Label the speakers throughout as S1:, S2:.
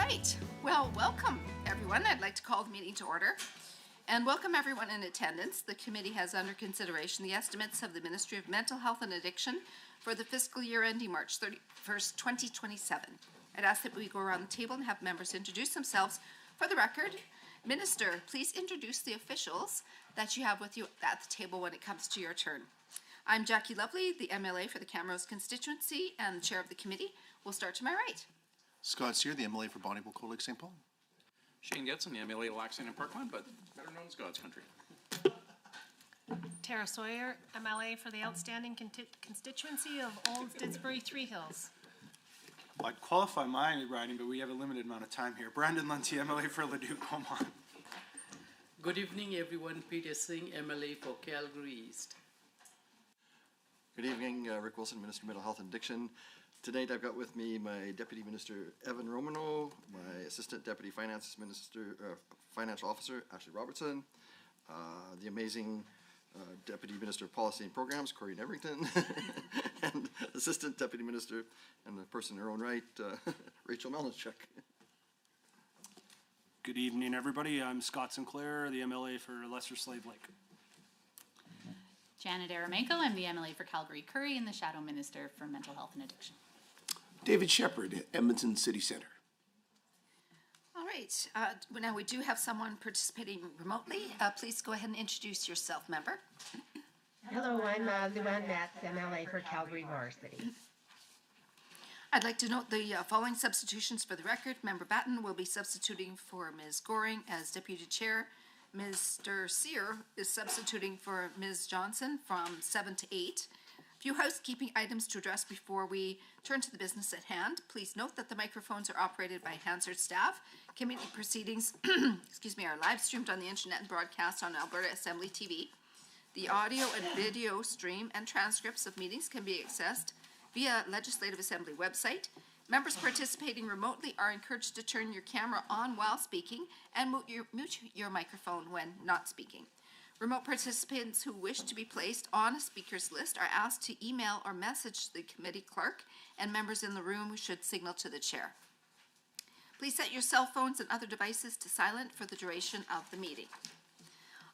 S1: right. Well, welcome everyone. I'd like to call the meeting to order and welcome everyone in attendance. The committee has under consideration the estimates of the Ministry of Mental Health and Addiction for the fiscal year ending March 31st, 2027. I'd ask that we go around the table and have members introduce themselves. For the record, Minister, please introduce the officials that you have with you at the table when it comes to your turn. I'm Jackie Lovely, the MLA for the Camrose constituency and the chair of the committee. We'll start to my right.
S2: Scott Sear, the MLA for Bonnyville, Cold Lake, St. Paul.
S3: Shane Getson, the MLA Laxton and Parkland, but better known as God's Country.
S4: Tara Sawyer, MLA for the outstanding constituency of Olds, Didsbury, Three Hills.
S5: Well, I'd qualify my riding, but we have a limited amount of time here. Brandon Lunty, MLA for Leduc, Beaumont.
S6: Good evening, everyone. Peter Singh, MLA for Calgary East.
S7: Good evening, Rick Wilson, Minister of Mental Health and Addiction. Tonight I've got with me my Deputy Minister Evan Romano, my Assistant Deputy Finance Financial Officer Ashley Robertson, the amazing Deputy Minister of Policy and Programs Corey Everington, and Assistant Deputy Minister and the person in her own right, Rachel Melnichuk.
S8: Good evening, everybody. I'm Scott Sinclair, the MLA for Lesser Slave Lake.
S9: Janet Aramanko, I'm the MLA for Calgary Curry and the Shadow Minister for Mental Health and Addiction.
S10: David Shepard, Edmonton City Centre.
S1: All right. Now we do have someone participating remotely. Please go ahead and introduce yourself, member.
S11: Hello, I'm Luann Metz, MLA for Calgary Varsity.
S1: I'd like to note the following substitutions for the record. Member Batten will be substituting for Ms. Goring as Deputy Chair. Mr. Sear is substituting for Ms. Johnson from 7 to 8. A few housekeeping items to address before we turn to the business at hand. Please note that the microphones are operated by Hansard staff. Committee proceedings are live streamed on the internet and broadcast on Alberta Assembly TV. The audio and video stream and transcripts of meetings can be accessed via Legislative Assembly website. Members participating remotely are encouraged to turn your camera on while speaking and mute your microphone when not speaking. Remote participants who wish to be placed on a speaker's list are asked to email or message the committee clerk, and members in the room should signal to the chair. Please set your cell phones and other devices to silent for the duration of the meeting.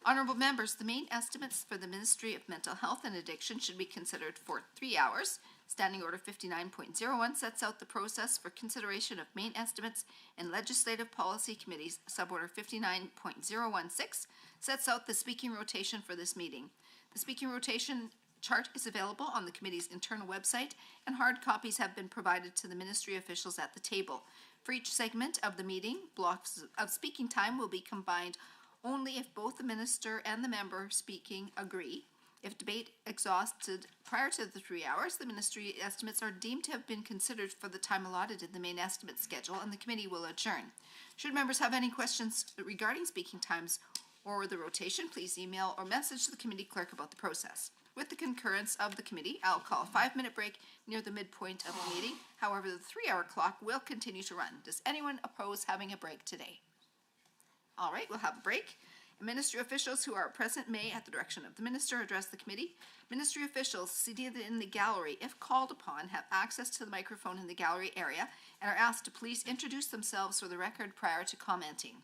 S1: Honourable members, the main estimates for the Ministry of Mental Health and Addiction should be considered for 3 hours. Standing Order 59.01 sets out the process for consideration of main estimates in Legislative Policy Committees. Suborder 59.016 sets out the speaking rotation for this meeting. The speaking rotation chart is available on the committee's internal website, and hard copies have been provided to the ministry officials at the table. For each segment of the meeting, blocks of speaking time will be combined only if both the minister and the member speaking agree. If debate exhausted prior to the 3 hours, the ministry estimates are deemed to have been considered for the time allotted in the main estimate schedule, and the committee will adjourn. Should members have any questions regarding speaking times or the rotation, please email or message the committee clerk about the process. With the concurrence of the committee, I'll call a 5-minute break near the midpoint of the meeting. However, the 3-hour clock will continue to run. Does anyone oppose having a break today? All right, we'll have a break. Ministry officials who are present may, at the direction of the minister, address the committee. Ministry officials seated in the gallery, if called upon, have access to the microphone in the gallery area and are asked to please introduce themselves for the record prior to commenting.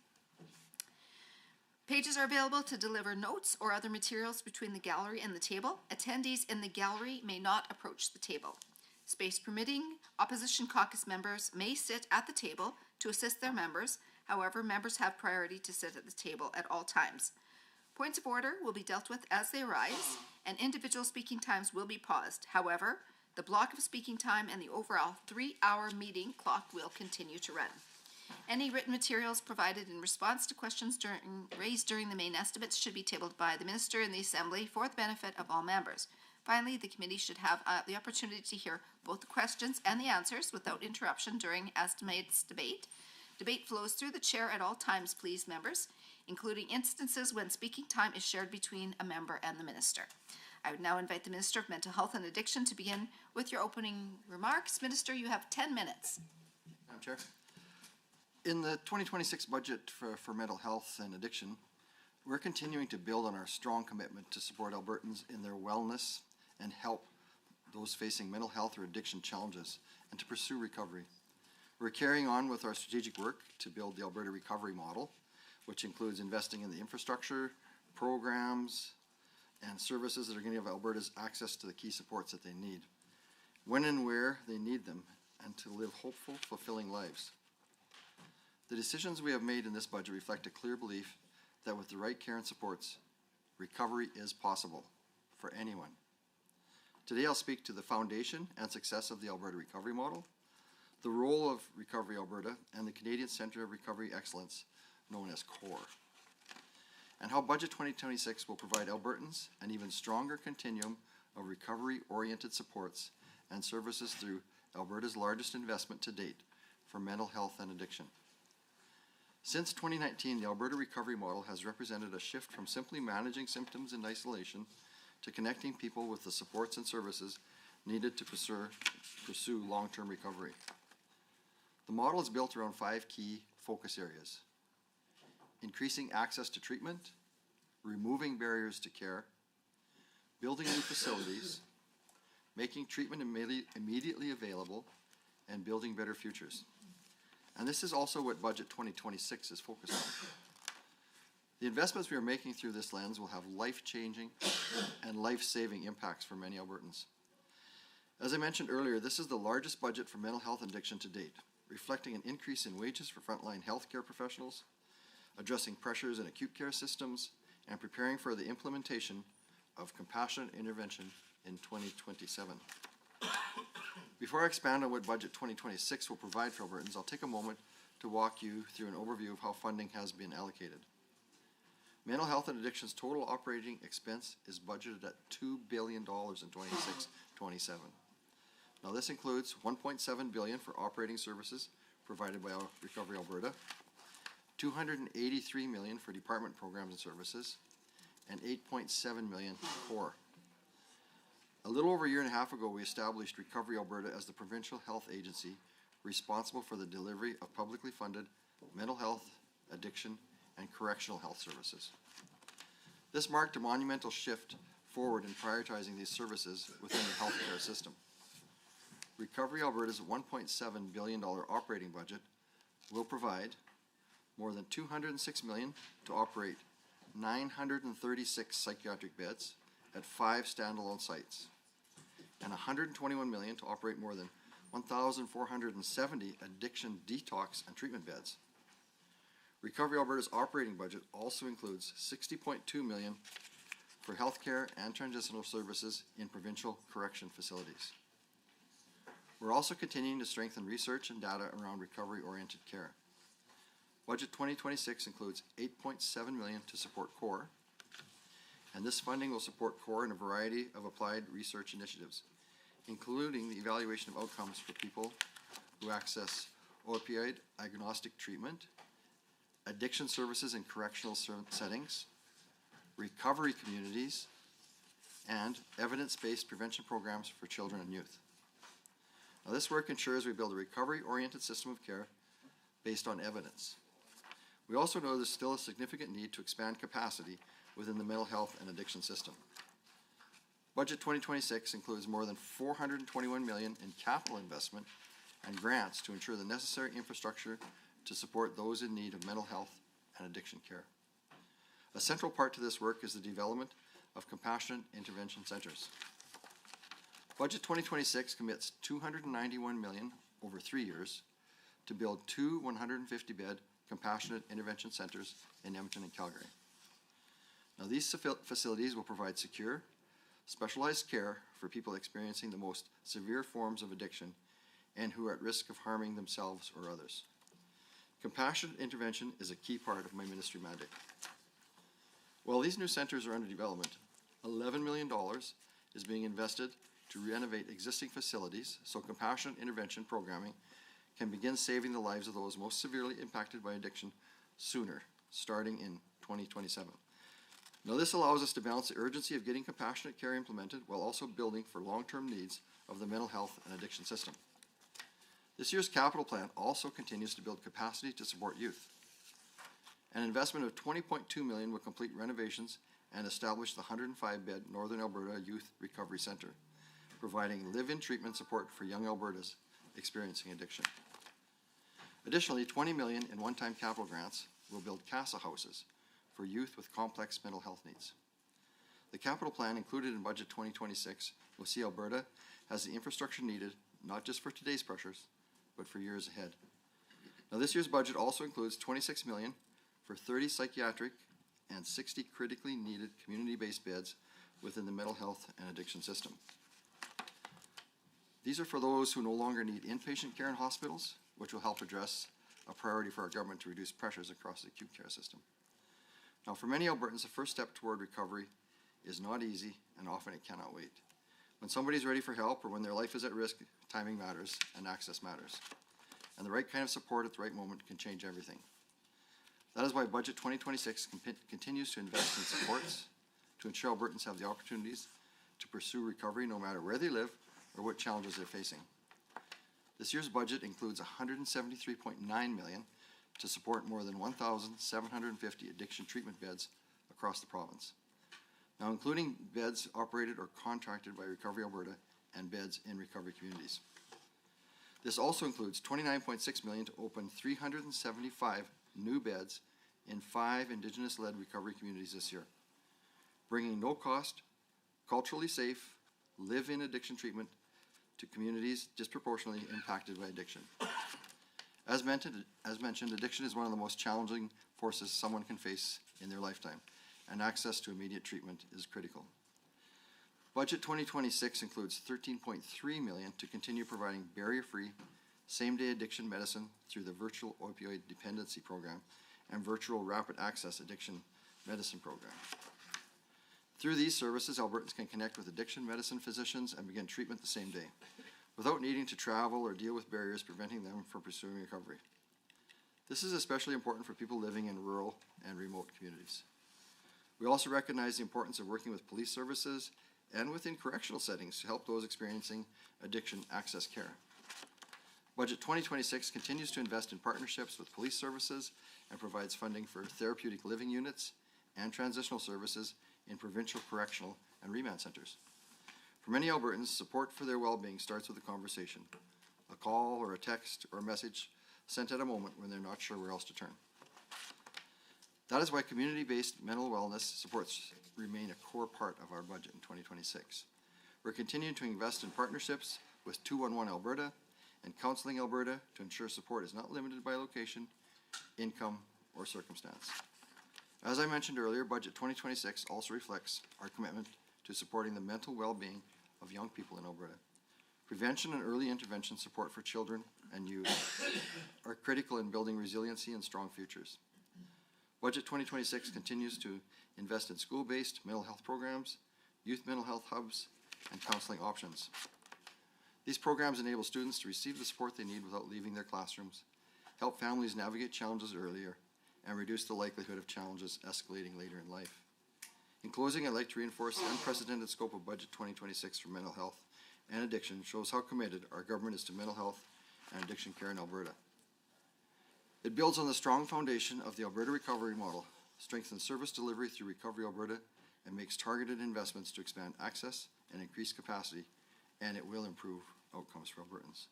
S1: Pages are available to deliver notes or other materials between the gallery and the table. Attendees in the gallery may not approach the table. Space permitting, opposition caucus members may sit at the table to assist their members. However, members have priority to sit at the table at all times. Points of order will be dealt with as they arise, and individual speaking times will be paused. However, the block of speaking time and the overall 3-hour meeting clock will continue to run. Any written materials provided in response to questions raised during the main estimates should be tabled by the minister in the assembly for the benefit of all members. Finally, the committee should have the opportunity to hear both the questions and the answers without interruption during estimates debate. Debate flows through the chair at all times, please, members, including instances when speaking time is shared between a member and the minister. I would now invite the Minister of Mental Health and Addiction to begin with your opening remarks. Minister, you have 10 minutes.
S7: Madam Chair. In the 2026 budget for mental health and addiction, we're continuing to build on our strong commitment to support Albertans in their wellness and help those facing mental health or addiction challenges and to pursue recovery. We're carrying on with our strategic work to build the Alberta Recovery Model, which includes investing in the infrastructure, programs, and services that are going to give Albertans access to the key supports that they need, when and where they need them, and to live hopeful, fulfilling lives. The decisions we have made in this budget reflect a clear belief that with the right care and supports, recovery is possible for anyone. Today I'll speak to the foundation and success of the Alberta Recovery Model, the role of Recovery Alberta, and the Canadian Centre of Recovery Excellence, known as CORE, and how Budget 2026 will provide Albertans an even stronger continuum of recovery-oriented supports and services through Alberta's largest investment to date for mental health and addiction. Since 2019, the Alberta Recovery Model has represented a shift from simply managing symptoms in isolation to connecting people with the supports and services needed to pursue long-term recovery. The model is built around 5 key focus areas: increasing access to treatment, removing barriers to care, building new facilities, making treatment immediately available, and building better futures. And this is also what Budget 2026 is focused on. The investments we are making through this lens will have life-changing and life-saving impacts for many Albertans. As I mentioned earlier, this is the largest budget for mental health and addiction to date, reflecting an increase in wages for frontline healthcare professionals, addressing pressures in acute care systems, and preparing for the implementation of compassionate intervention in 2027. Before I expand on what Budget 2026 will provide for Albertans, I'll take a moment to walk you through an overview of how funding has been allocated. Mental health and addiction's total operating expense is budgeted at $2 billion in 26-27. Now this includes $1.7 billion for operating services provided by Recovery Alberta, $283 million for department programs and services, and $8.7 million for CORE. A little over a year and a half ago, we established Recovery Alberta as the provincial health agency responsible for the delivery of publicly funded mental health, addiction, and correctional health services. This marked a monumental shift forward in prioritizing these services within the healthcare system. Recovery Alberta's $1.7 billion operating budget will provide more than $206 million to operate 936 psychiatric beds at 5 standalone sites, and $121 million to operate more than 1,470 addiction detox and treatment beds. Recovery Alberta's operating budget also includes $60.2 million for healthcare and transitional services in provincial correction facilities. We're also continuing to strengthen research and data around recovery-oriented care. Budget 2026 includes $8.7 million to support CORE, and this funding will support CORE in a variety of applied research initiatives, including the evaluation of outcomes for people who access opioid agnostic treatment, addiction services in correctional settings, recovery communities, and evidence-based prevention programs for children and youth. Now, this work ensures we build a recovery-oriented system of care based on evidence. We also know there's still a significant need to expand capacity within the mental health and addiction system. Budget 2026 includes more than $421 million in capital investment and grants to ensure the necessary infrastructure to support those in need of mental health and addiction care. A central part to this work is the development of compassionate intervention centers. Budget 2026 commits $291 million over 3 years to build 2 150-bed compassionate intervention centers in Edmonton and Calgary. Now, these facilities will provide secure, specialized care for people experiencing the most severe forms of addiction and who are at risk of harming themselves or others. Compassionate intervention is a key part of my ministry mandate. While these new centers are under development, $11 million is being invested to renovate existing facilities so compassionate intervention programming can begin saving the lives of those most severely impacted by addiction sooner, starting in 2027. Now, this allows us to balance the urgency of getting compassionate care implemented while also building for long-term needs of the mental health and addiction system. This year's capital plan also continues to build capacity to support youth. An investment of $20.2 million will complete renovations and establish the 105-bed Northern Alberta Youth Recovery Centre, providing live-in treatment support for young Albertans experiencing addiction. Additionally, 20 million in one-time capital grants will build CASA houses for youth with complex mental health needs. The capital plan included in Budget 2026 will see Alberta has the infrastructure needed, not just for today's pressures, but for years ahead. Now, this year's budget also includes 26 million for 30 psychiatric and 60 critically needed community-based beds within the mental health and addiction system. These are for those who no longer need inpatient care in hospitals, which will help address a priority for our government to reduce pressures across the acute care system. Now, for many Albertans, the first step toward recovery is not easy, and often it cannot wait. When somebody's ready for help or when their life is at risk, timing matters and access matters. And the right kind of support at the right moment can change everything. That is why Budget 2026 continues to invest in supports to ensure Albertans have the opportunities to pursue recovery no matter where they live or what challenges they're facing. This year's budget includes $173.9 million to support more than 1,750 addiction treatment beds across the province. Now, including beds operated or contracted by Recovery Alberta and beds in recovery communities. This also includes $29.6 million to open 375 new beds in 5 Indigenous-led recovery communities this year, bringing no-cost, culturally safe, live-in addiction treatment to communities disproportionately impacted by addiction. As mentioned, addiction is one of the most challenging forces someone can face in their lifetime, and access to immediate treatment is critical. Budget 2026 includes $13.3 million to continue providing barrier-free, same-day addiction medicine through the Virtual Opioid Dependency Program and Virtual Rapid Access Addiction Medicine Program. Through these services, Albertans can connect with addiction medicine physicians and begin treatment the same day, without needing to travel or deal with barriers preventing them from pursuing recovery. This is especially important for people living in rural and remote communities. We also recognize the importance of working with police services and within correctional settings to help those experiencing addiction access care. Budget 2026 continues to invest in partnerships with police services and provides funding for therapeutic living units and transitional services in provincial correctional and remand centers. For many Albertans, support for their well-being starts with a conversation, a call or a text or a message sent at a moment when they're not sure where else to turn. That is why community-based mental wellness supports remain a core part of our budget in 2026. We're continuing to invest in partnerships with 211 Alberta and Counseling Alberta to ensure support is not limited by location, income, or circumstance. As I mentioned earlier, Budget 2026 also reflects our commitment to supporting the mental well-being of young people in Alberta. Prevention and early intervention support for children and youth are critical in building resiliency and strong futures. Budget 2026 continues to invest in school-based mental health programs, youth mental health hubs, and counseling options. These programs enable students to receive the support they need without leaving their classrooms, help families navigate challenges earlier, and reduce the likelihood of challenges escalating later in life. In closing, I'd like to reinforce the unprecedented scope of Budget 2026 for mental health and addiction shows how committed our government is to mental health and addiction care in Alberta. It builds on the strong foundation of the Alberta Recovery Model, strengthens service delivery through Recovery Alberta, and makes targeted investments to expand access and increase capacity, and it will improve outcomes for Albertans.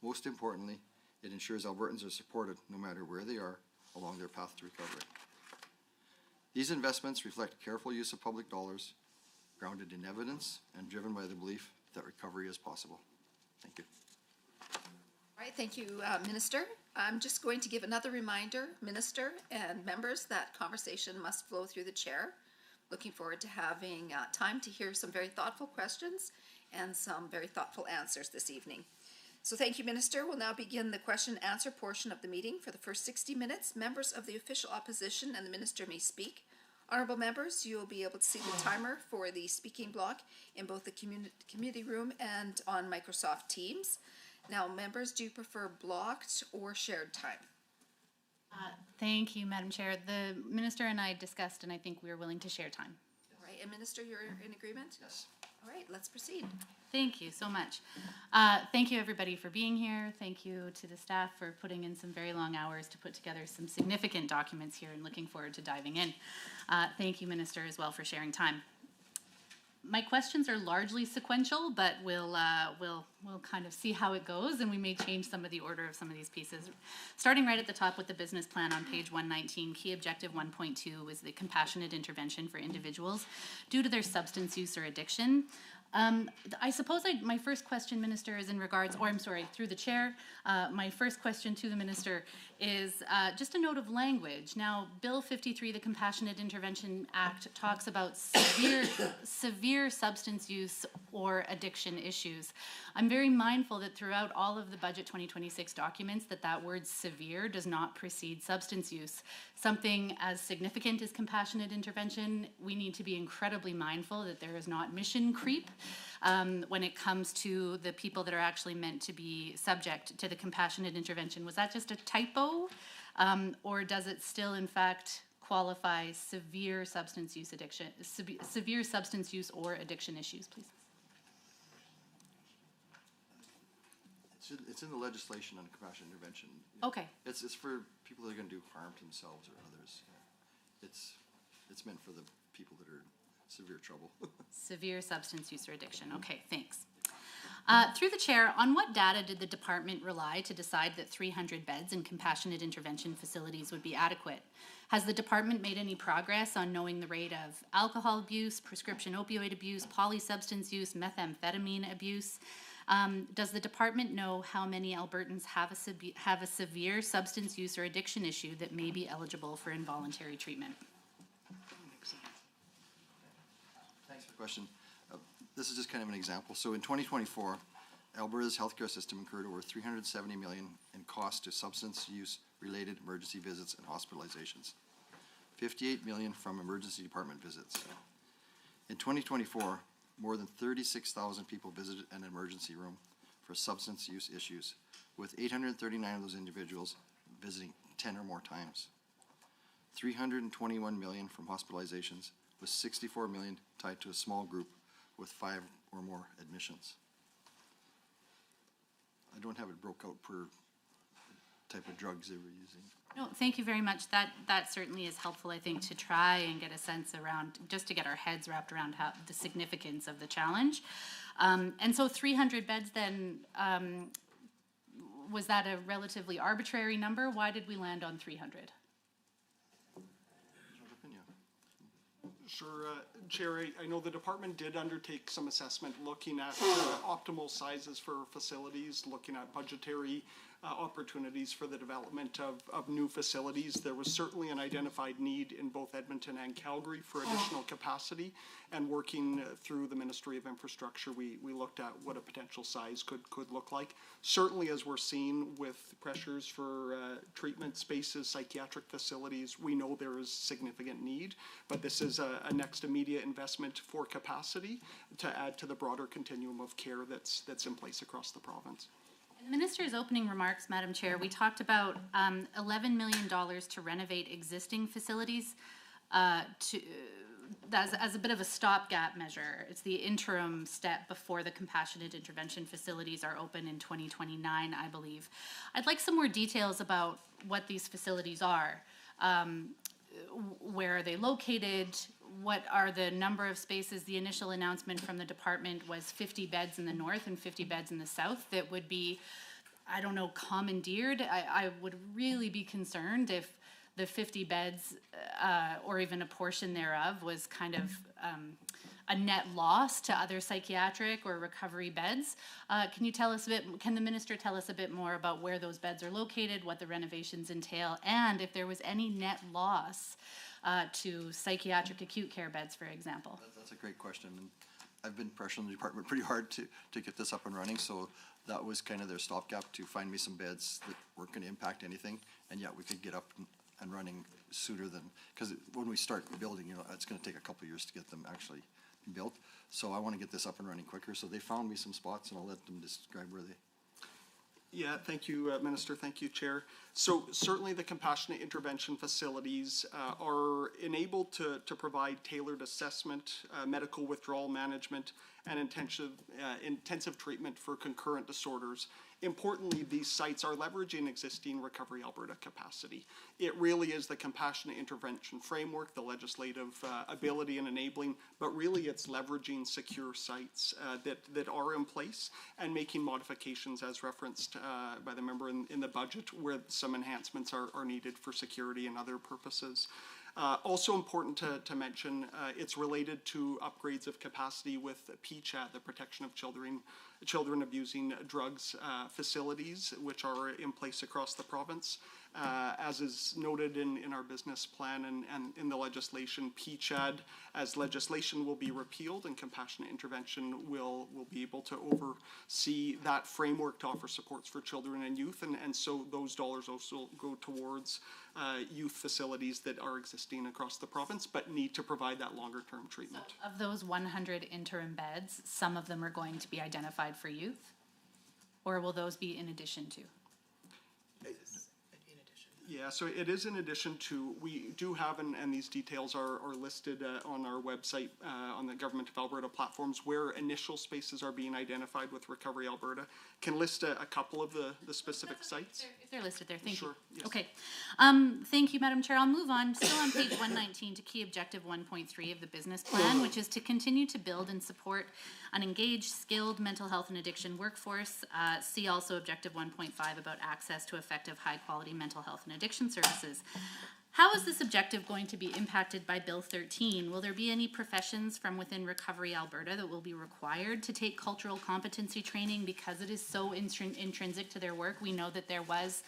S7: Most importantly, it ensures Albertans are supported no matter where they are along their path to recovery. These investments reflect careful use of public dollars, grounded in evidence and driven by the belief that recovery is possible. Thank you.
S1: All right, thank you, Minister. I'm just going to give another reminder, Minister and members, that conversation must flow through the chair. Looking forward to having time to hear some very thoughtful questions and some very thoughtful answers this evening. So thank you, Minister. We'll now begin the question and answer portion of the meeting. For the first 60 minutes, members of the official opposition and the Minister may speak. Honourable members, you will be able to see the timer for the speaking block in both the community room and on Microsoft Teams. Now, members, do you prefer blocked or shared time?
S9: Thank you, Madam Chair. The Minister and I discussed, and I think we are willing to share time.
S1: All right, and Minister, you're in agreement?
S7: Yes.
S1: All right, let's proceed.
S9: Thank you so much. Thank you, everybody, for being here. Thank you to the staff for putting in some very long hours to put together some significant documents here, and looking forward to diving in. Thank you, Minister, as well, for sharing time. My questions are largely sequential, but we'll we'll kind of see how it goes, and we may change some of the order of some of these pieces. Starting right at the top with the business plan on page 119, key objective 1.2 was the compassionate intervention for individuals due to their substance use or addiction. I suppose my first question, Minister, is in regards, or I'm sorry, through the chair, my first question to the Minister is just a note of language. Now, Bill 53, the Compassionate Intervention Act, talks about severe substance use or addiction issues. I'm very mindful that throughout all of the Budget 2026 documents that word severe does not precede substance use. Something as significant as compassionate intervention, we need to be incredibly mindful that there is not mission creep when it comes to the people that are actually meant to be subject to the compassionate intervention. Was that just a typo? Or does it still, in fact, qualify severe substance use addiction, severe substance use or addiction issues, please?
S7: It's in the legislation on compassionate intervention.
S9: Okay.
S7: It's for people that are gonna do harm to themselves or others. It's meant for the people that are in severe trouble.
S9: Severe substance use or addiction. Okay, thanks. Through the chair, on what data did the department rely to decide that 300 beds in compassionate intervention facilities would be adequate? Has the department made any progress on knowing the rate of alcohol abuse, prescription opioid abuse, polysubstance use, methamphetamine abuse? Does the department know how many Albertans have a severe substance use or addiction issue that may be eligible for involuntary treatment?
S7: Thanks for the question. This is just kind of an example. So in 2024, Alberta's healthcare system incurred over $370 million in costs to substance use-related emergency visits and hospitalizations, $58 million from emergency department visits. In 2024, more than 36,000 people visited an emergency room for substance use issues, with 839 of those individuals visiting 10 or more times. $321 million from hospitalizations, with $64 million tied to a small group with 5 or more admissions. I don't have it broke out per type of drugs they were using.
S9: No, thank you very much. That certainly is helpful, I think, to try and get a sense around, just to get our heads wrapped around how the significance of the challenge. And so 300 beds then, was that a relatively arbitrary number? Why did we land on 300?
S12: Sure, Chair, I know the department did undertake some assessment looking at optimal sizes for facilities, looking at budgetary opportunities for the development of new facilities. There was certainly an identified need in both Edmonton and Calgary for additional capacity, and working through the Ministry of Infrastructure, we looked at what a potential size could look like. Certainly, as we're seeing with pressures for treatment spaces, psychiatric facilities, we know there is significant need, but this is a next immediate investment for capacity to add to the broader continuum of care that's in place across the province.
S9: In the Minister's opening remarks, Madam Chair, we talked about $11 million to renovate existing facilities as a bit of a stopgap measure. It's the interim step before the compassionate intervention facilities are open in 2029, I believe. I'd like some more details about what these facilities are. Where are they located? What are the number of spaces? The initial announcement from the department was 50 beds in the north and 50 beds in the south that would be, I don't know, commandeered. I would really be concerned if the 50 beds or even a portion thereof was kind of a net loss to other psychiatric or recovery beds. Can you tell us can the minister tell us a bit more about where those beds are located, what the renovations entail, and if there was any net loss to psychiatric acute care beds, for example?
S7: That's a great question. And I've been pressuring the department pretty hard to get this up and running, so that was kind of their stopgap to find me some beds that weren't going to impact anything, and yet we could get up and running sooner than, because when we start building, it's going to take a couple of years to get them actually built. So I want to get this up and running quicker. So they found me some spots, and I'll let them describe where they.
S12: Yeah, thank you, Minister. Thank you, Chair. So certainly the compassionate intervention facilities are enabled to provide tailored assessment, medical withdrawal management, and intensive treatment for concurrent disorders Importantly, these sites are leveraging existing Recovery Alberta capacity. It really is the compassionate intervention framework, the legislative ability and enabling, but really it's leveraging secure sites that are in place and making modifications as referenced by the member in the budget where some enhancements are needed for security and other purposes. Also important to mention, it's related to upgrades of capacity with PCHAD, the Protection of Children Abusing Drugs facilities, which are in place across the province. As is noted in our business plan and in the legislation, PCHAD as legislation will be repealed and compassionate intervention will be able to oversee that framework to offer supports for children and youth, and so those dollars also go towards youth facilities that are existing across the province but need to provide that longer term treatment.
S9: So of those 100 interim beds, some of them are going to be identified for youth? Or will those be in addition to?
S12: Yeah, so it is in addition to, we do have, and these details are listed on our website, on the Government of Alberta platforms, where initial spaces are being identified with Recovery Alberta. Can list a couple of the specific sites.
S9: If they're listed there, thank you.
S12: Sure, yes.
S9: Okay. Thank you, Madam Chair. I'll move on, still on page 119, to key objective 1.3 of the business plan, which is to continue to build and support an engaged, skilled mental health and addiction workforce. See also objective 1.5 about access to effective, high-quality mental health and addiction services. How is this objective going to be impacted by Bill 13? Will there be any professions from within Recovery Alberta that will be required to take cultural competency training because it is so intrinsic to their work? We know that there was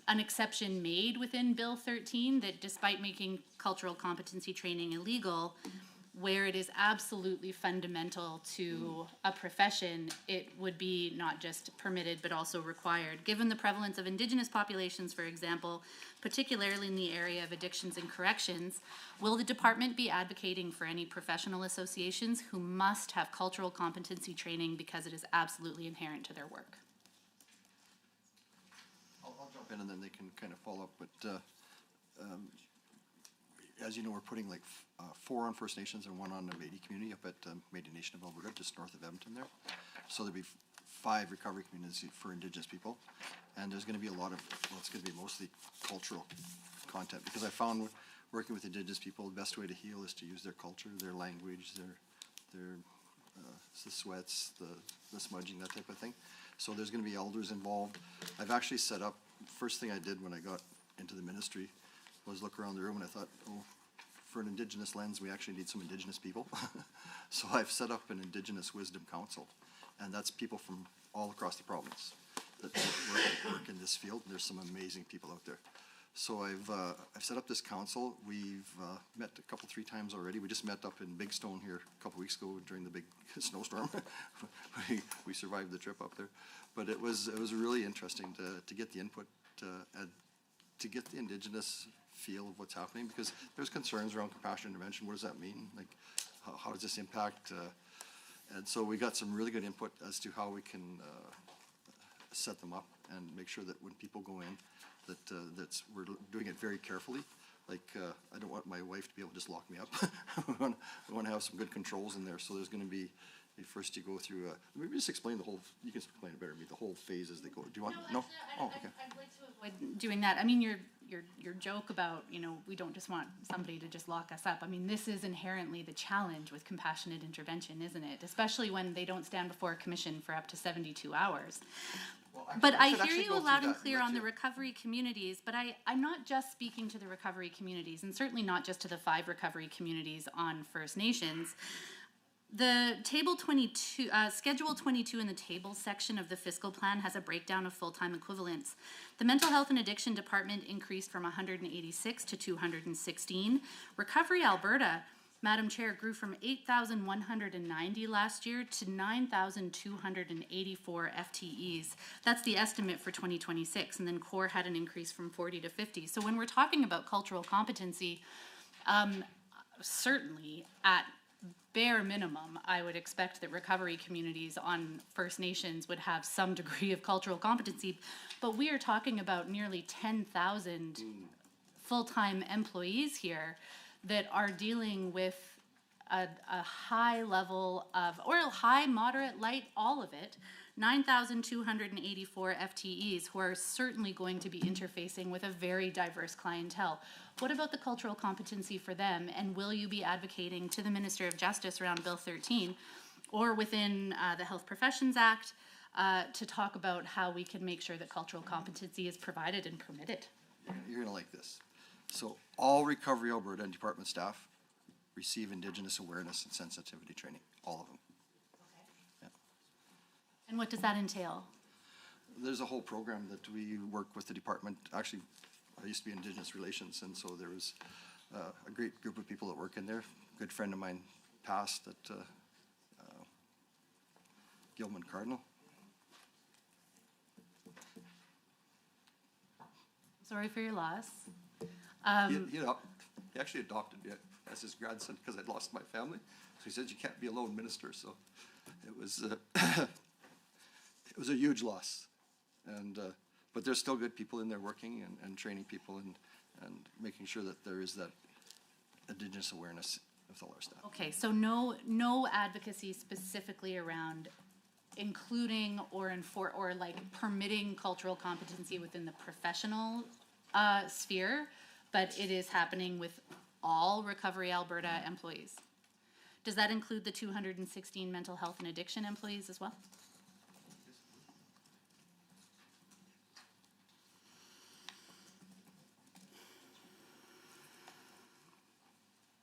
S9: an exception made within Bill 13 that despite making cultural competency training illegal, where it is absolutely fundamental to a profession, it would be not just permitted but also required. Given the prevalence of Indigenous populations, for example, particularly in the area of addictions and corrections, will the department be advocating for any professional associations who must have cultural competency training because it is absolutely inherent to their work?
S7: I'll jump in and then they can kind of follow up, but as you know, we're putting like 4 on First Nations and 1 on the Métis community up at Métis Nation of Alberta, just north of Edmonton there. So there'll be 5 recovery communities for Indigenous people, and there's going to be a lot of, well, it's going to be mostly cultural content, because I found working with Indigenous people, the best way to heal is to use their culture, their language, their the sweats, the smudging, that type of thing. So there's going to be elders involved. I've actually set up, first thing I did when I got into the ministry was look around the room, and I thought, oh, for an Indigenous lens, we actually need some Indigenous people. So I've set up an Indigenous Wisdom Council, and that's people from all across the province that work in this field, and there's some amazing people out there. So I've set up this council. We've met a couple, 3 times already. We just met up in Big Stone here a couple weeks ago during the big snowstorm. we survived the trip up there, but it was really interesting to get the input and to get the Indigenous feel of what's happening, because there's concerns around compassionate intervention. What does that mean? Like, how does this impact? And so we got some really good input as to how we can set them up and make sure that when people go in, that we're doing it very carefully. Like, I don't want my wife to be able to just lock me up. we want to have some good controls in there. So there's going to be, first you go through, maybe just explain the whole, you can explain it better than me, the whole phase as they go. Do you want, no? Oh, okay.
S9: I'd like to avoid doing that. I mean, your joke about, we don't just want somebody to just lock us up. I mean, this is inherently the challenge with compassionate intervention, isn't it? Especially when they don't stand before a commission for up to 72 hours.
S7: Well,
S9: But I
S7: should
S9: hear
S7: actually
S9: you
S7: go through
S9: loud and
S7: that.
S9: clear
S7: Let's
S9: on the
S7: hear-
S9: recovery communities, but I'm not just speaking to the recovery communities, and certainly not just to the 5 recovery communities on First Nations. The table 22, schedule 22 in the tables section of the fiscal plan has a breakdown of full-time equivalents. The mental health and addiction department increased from 186 to 216. Recovery Alberta, Madam Chair, grew from 8,190 last year to 9,284 FTEs. That's the estimate for 2026, and then CORE had an increase from 40 to 50. So when we're talking about cultural competency, certainly at bare minimum, I would expect that recovery communities on First Nations would have some degree of cultural competency, but we are talking about nearly 10,000 full-time employees here that are dealing with a high level of, or high, moderate, light, all of it, 9,284 FTEs who are certainly going to be interfacing with a very diverse clientele. What about the cultural competency for them? And will you be advocating to the Minister of Justice around Bill 13 or within the Health Professions Act to talk about how we can make sure that cultural competency is provided and permitted?
S7: You're gonna like this. So all Recovery Alberta and department staff receive Indigenous awareness and sensitivity training, all of them.
S9: And what does that entail?
S7: There's a whole program that we work with the department. Actually, I used to be in Indigenous Relations, and so there was a great group of people that work in there. A good friend of mine passed at Gilman Cardinal.
S9: Sorry for your loss.
S7: He actually adopted me as his grandson because I'd lost my family. So he said, "You can't be a lone minister." So it was it was a huge loss, and but there's still good people in there working and training people and making sure that there is that Indigenous awareness with all our staff.
S9: Okay, so no advocacy specifically around including or like permitting cultural competency within the professional sphere, but it is happening with all Recovery Alberta employees. Does that include the 216 mental health and addiction employees as well?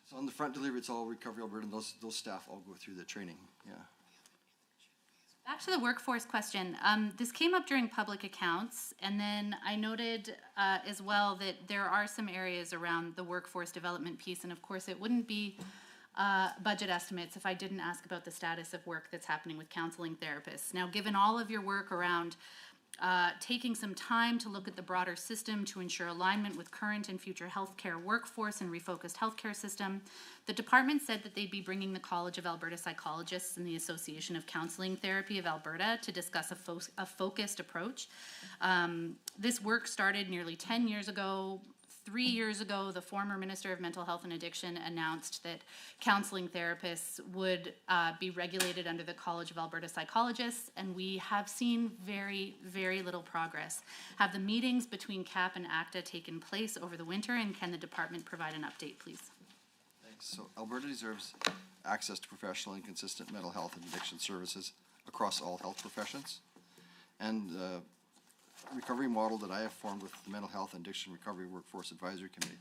S7: So on the front delivery, it's all Recovery Alberta, and those staff all go through the training, yeah.
S9: Back to the workforce question. This came up during public accounts, and then I noted as well that there are some areas around the workforce development piece, and of course it wouldn't be budget estimates if I didn't ask about the status of work that's happening with counseling therapists. Now, given all of your work around taking some time to look at the broader system to ensure alignment with current and future healthcare workforce and refocused healthcare system, the department said that they'd be bringing the College of Alberta Psychologists and the Association of Counseling Therapy of Alberta to discuss a focused approach. This work started nearly 10 years ago. 3 years ago, the former Minister of Mental Health and Addiction announced that counseling therapists would be regulated under the College of Alberta Psychologists, and we have seen very, very little progress. Have the meetings between CAP and ACTA taken place over the winter, and can the department provide an update, please?
S7: Thanks. So Alberta deserves access to professional and consistent mental health and addiction services across all health professions. And recovery model that I have formed with the Mental Health and Addiction Recovery Workforce Advisory Committee.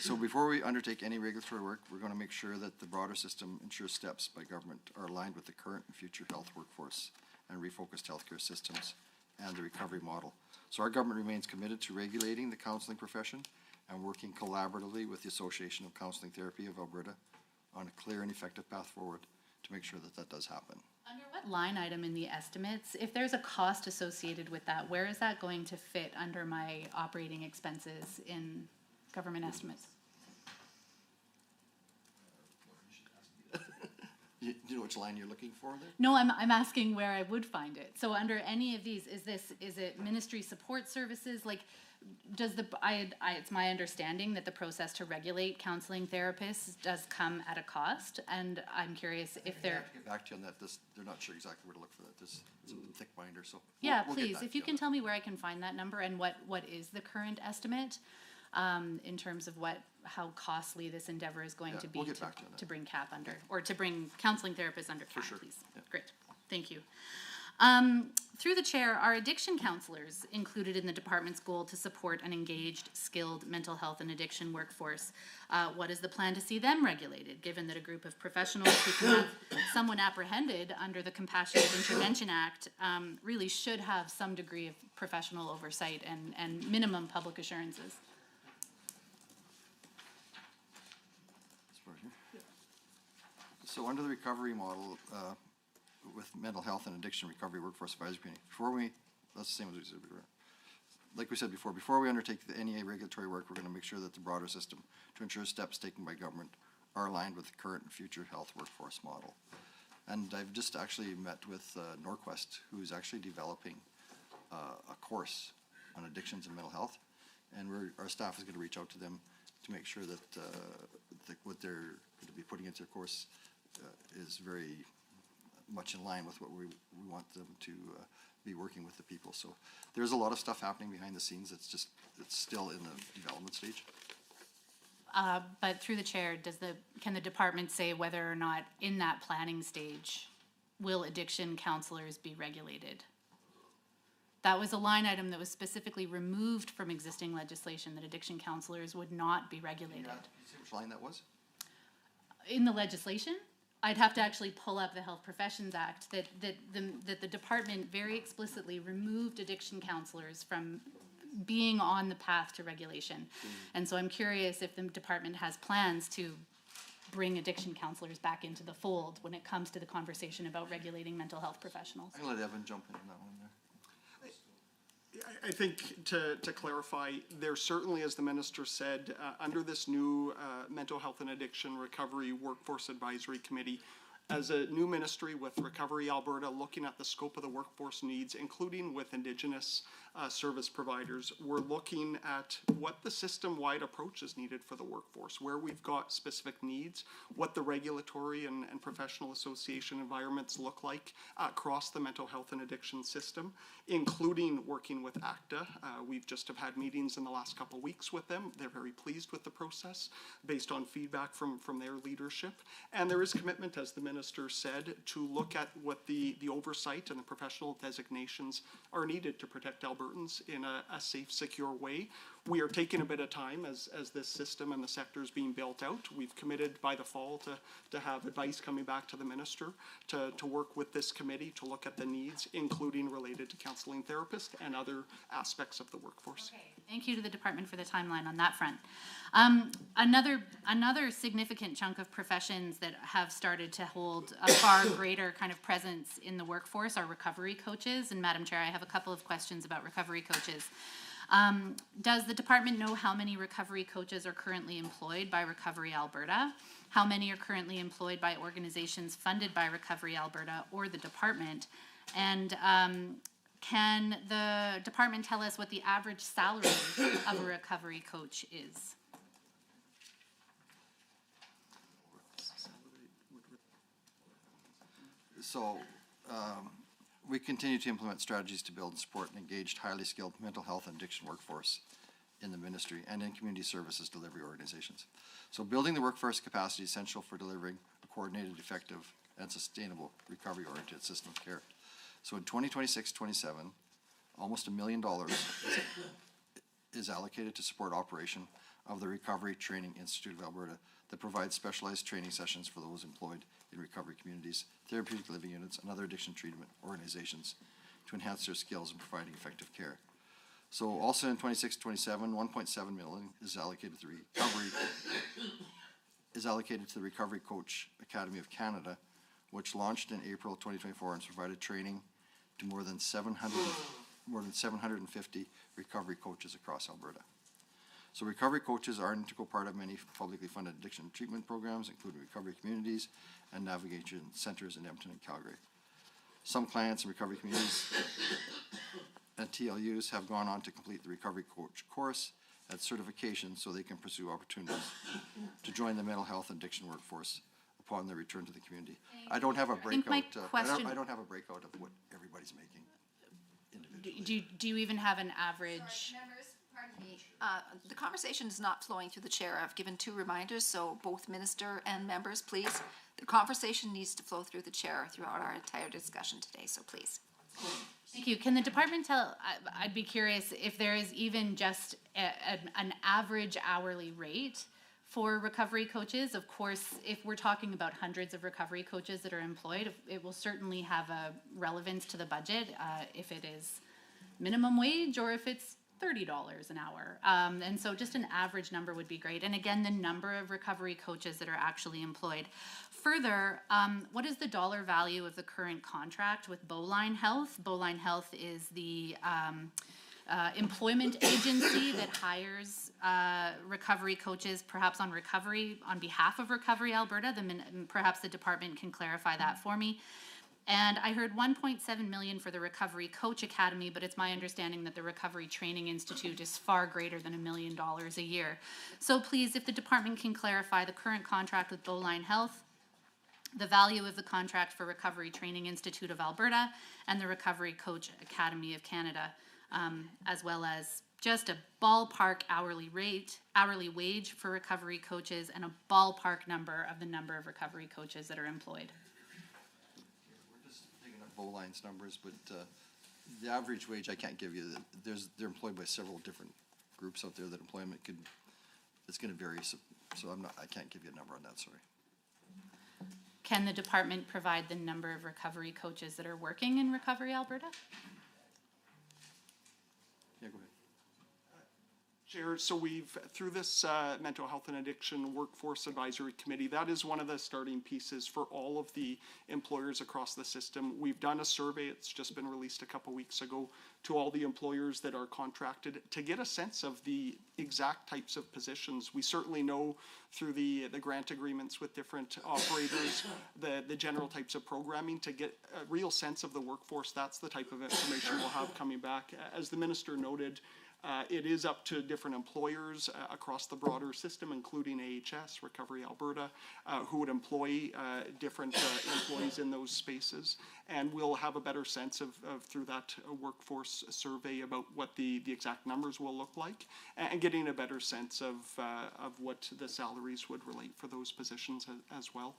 S7: So before we undertake any regulatory work, we're going to make sure that the broader system ensures steps by government are aligned with the current and future health workforce and refocused healthcare systems and the recovery model. So our government remains committed to regulating the counseling profession and working collaboratively with the Association of Counseling Therapy of Alberta on a clear and effective path forward to make sure that that does happen.
S9: Under what line item in the estimates, if there's a cost associated with that, where is that going to fit under my operating expenses in government estimates?
S7: Do you know which line you're looking for there?
S9: No, I'm asking where I would find it. So under any of these, is it ministry support services? Like, does it's my understanding that the process to regulate counseling therapists does come at a cost, and I'm curious if they're.
S7: I have to get back to you on that. They're not sure exactly where to look for that. It's a thick binder, so.
S9: Yeah,
S7: we'll get
S9: please,
S7: back
S9: if
S7: to
S9: you
S7: on
S9: can
S7: that.
S9: tell me where I can find that number and what is the current estimate in terms of how costly this endeavor is going
S7: Yeah,
S9: to be
S7: we'll get back to you on that.
S9: to bring CAP under, or to bring counseling therapists under CAP,
S7: sure.
S9: please.
S7: Yeah.
S9: Great, thank you. Through the chair, are addiction counselors included in the department's goal to support an engaged, skilled mental health and addiction workforce? What is the plan to see them regulated, given that a group of professionals who can have someone apprehended under the Compassionate Intervention Act really should have some degree of professional oversight and minimum public assurances?
S7: This part here. So under the recovery model, with mental health and addiction recovery workforce advisory committee, that's the same as we said before. Like we said before we undertake the NEA regulatory work, we're going to make sure that the broader system to ensure steps taken by government are aligned with the current and future health workforce model. And I've just actually met with Norquest, who's actually developing a course on addictions and mental health, and our staff is going to reach out to them to make sure that what they're going to be putting into their course is very much in line with what we want them to be working with the people. So there's a lot of stuff happening behind the scenes. It's still in the development stage.
S9: But through the chair, can the department say whether or not in that planning stage, will addiction counselors be regulated? That was a line item that was specifically removed from existing legislation, that addiction counselors would not be regulated.
S7: Which line that was?
S9: In the legislation, I'd have to actually pull up the Health Professions Act, that the department very explicitly removed addiction counselors from being on the path to regulation. And so I'm curious if the department has plans to bring addiction counselors back into the fold when it comes to the conversation about regulating mental health professionals.
S7: I'm gonna let Evan jump in on that one there.
S12: I think to clarify, there certainly, as the minister said, under this new Mental Health and Addiction Recovery Workforce Advisory Committee, as a new ministry with Recovery Alberta, looking at the scope of the workforce needs, including with Indigenous service providers, we're looking at what the system-wide approach is needed for the workforce, where we've got specific needs, what the regulatory and professional association environments look like across the mental health and addiction system, including working with ACTA. We've just have had meetings in the last couple of weeks with them. They're very pleased with the process based on feedback from their leadership. And there is commitment, as the minister said, to look at what the oversight and the professional designations are needed to protect Albertans in a safe, secure way. We are taking a bit of time as this system and the sector is being built out. We've committed by the fall to have advice coming back to the minister to work with this committee to look at the needs, including related to counseling therapists and other aspects of the workforce.
S9: Okay. Thank you to the department for the timeline on that front. Another significant chunk of professions that have started to hold a far greater kind of presence in the workforce are recovery coaches. And Madam Chair, I have a couple of questions about recovery coaches. Does the department know how many recovery coaches are currently employed by Recovery Alberta? How many are currently employed by organizations funded by Recovery Alberta or the department? And can the department tell us what the average salary of a recovery coach is?
S7: So we continue to implement strategies to build and support an engaged, highly skilled mental health and addiction workforce in the ministry and in community services delivery organizations. So building the workforce capacity is essential for delivering a coordinated, effective, and sustainable recovery-oriented system of care. So in 2026-27, almost $1 million is allocated to support operation of the Recovery Training Institute of Alberta that provides specialized training sessions for those employed in recovery communities, therapeutic living units, and other addiction treatment organizations to enhance their skills in providing effective care. So also in 26-27, 1.7 million is allocated to the Recovery Coach Academy of Canada, which launched in April 2024 and provided training to more than 750 recovery coaches across Alberta. So recovery coaches are an integral part of many publicly funded addiction treatment programs, including recovery communities and navigation centers in Edmonton and Calgary. Some clients in recovery communities and TLUs have gone on to complete the recovery coach course at certification so they can pursue opportunities to join the mental health and addiction workforce upon their return to the community. I don't have a breakout. I don't have a breakout of what everybody's making individually.
S9: Do you even have an average?
S1: Sorry, members, pardon me. The conversation is not flowing through the chair. I've given 2 reminders, so both minister and members, please. The conversation needs to flow through the chair throughout our entire discussion today, so please.
S9: Thank you. Can the department tell, I'd be curious if there is even just an average hourly rate for recovery coaches. Of course, if we're talking about hundreds of recovery coaches that are employed, it will certainly have a relevance to the budget if it is minimum wage or if it's $30 an hour. And so just an average number would be great. And again, the number of recovery coaches that are actually employed. Further, what is the dollar value of the current contract with Bowline Health? Bowline Health is the employment agency that hires recovery coaches, perhaps on behalf of Recovery Alberta. Perhaps the department can clarify that for me. And I heard 1.7 million for the Recovery Coach Academy, but it's my understanding that the Recovery Training Institute is far greater than $1 million a year. So please, if the department can clarify the current contract with Bowline Health, the value of the contract for Recovery Training Institute of Alberta and the Recovery Coach Academy of Canada, as well as just a ballpark hourly wage for recovery coaches and a ballpark number of recovery coaches that are employed.
S7: We're just taking up Bowline's numbers, but the average wage I can't give you. They're employed by several different groups out there that employment it's going to vary. So I can't give you a number on that. Sorry.
S9: Can the department provide the number of recovery coaches that are working in Recovery Alberta?
S7: Yeah, go ahead.
S12: Chair, so we've, through this Mental Health and Addiction Workforce Advisory Committee, that is one of the starting pieces for all of the employers across the system. We've done a survey, it's just been released a couple weeks ago, to all the employers that are contracted to get a sense of the exact types of positions. We certainly know through the grant agreements with different operators, the general types of programming. To get a real sense of the workforce, that's the type of information we'll have coming back. As the minister noted, it is up to different employers across the broader system, including AHS, Recovery Alberta, who would employ different employees in those spaces. And we'll have a better sense of through that workforce survey about what the exact numbers will look like, and getting a better sense of what the salaries would relate for those positions as well.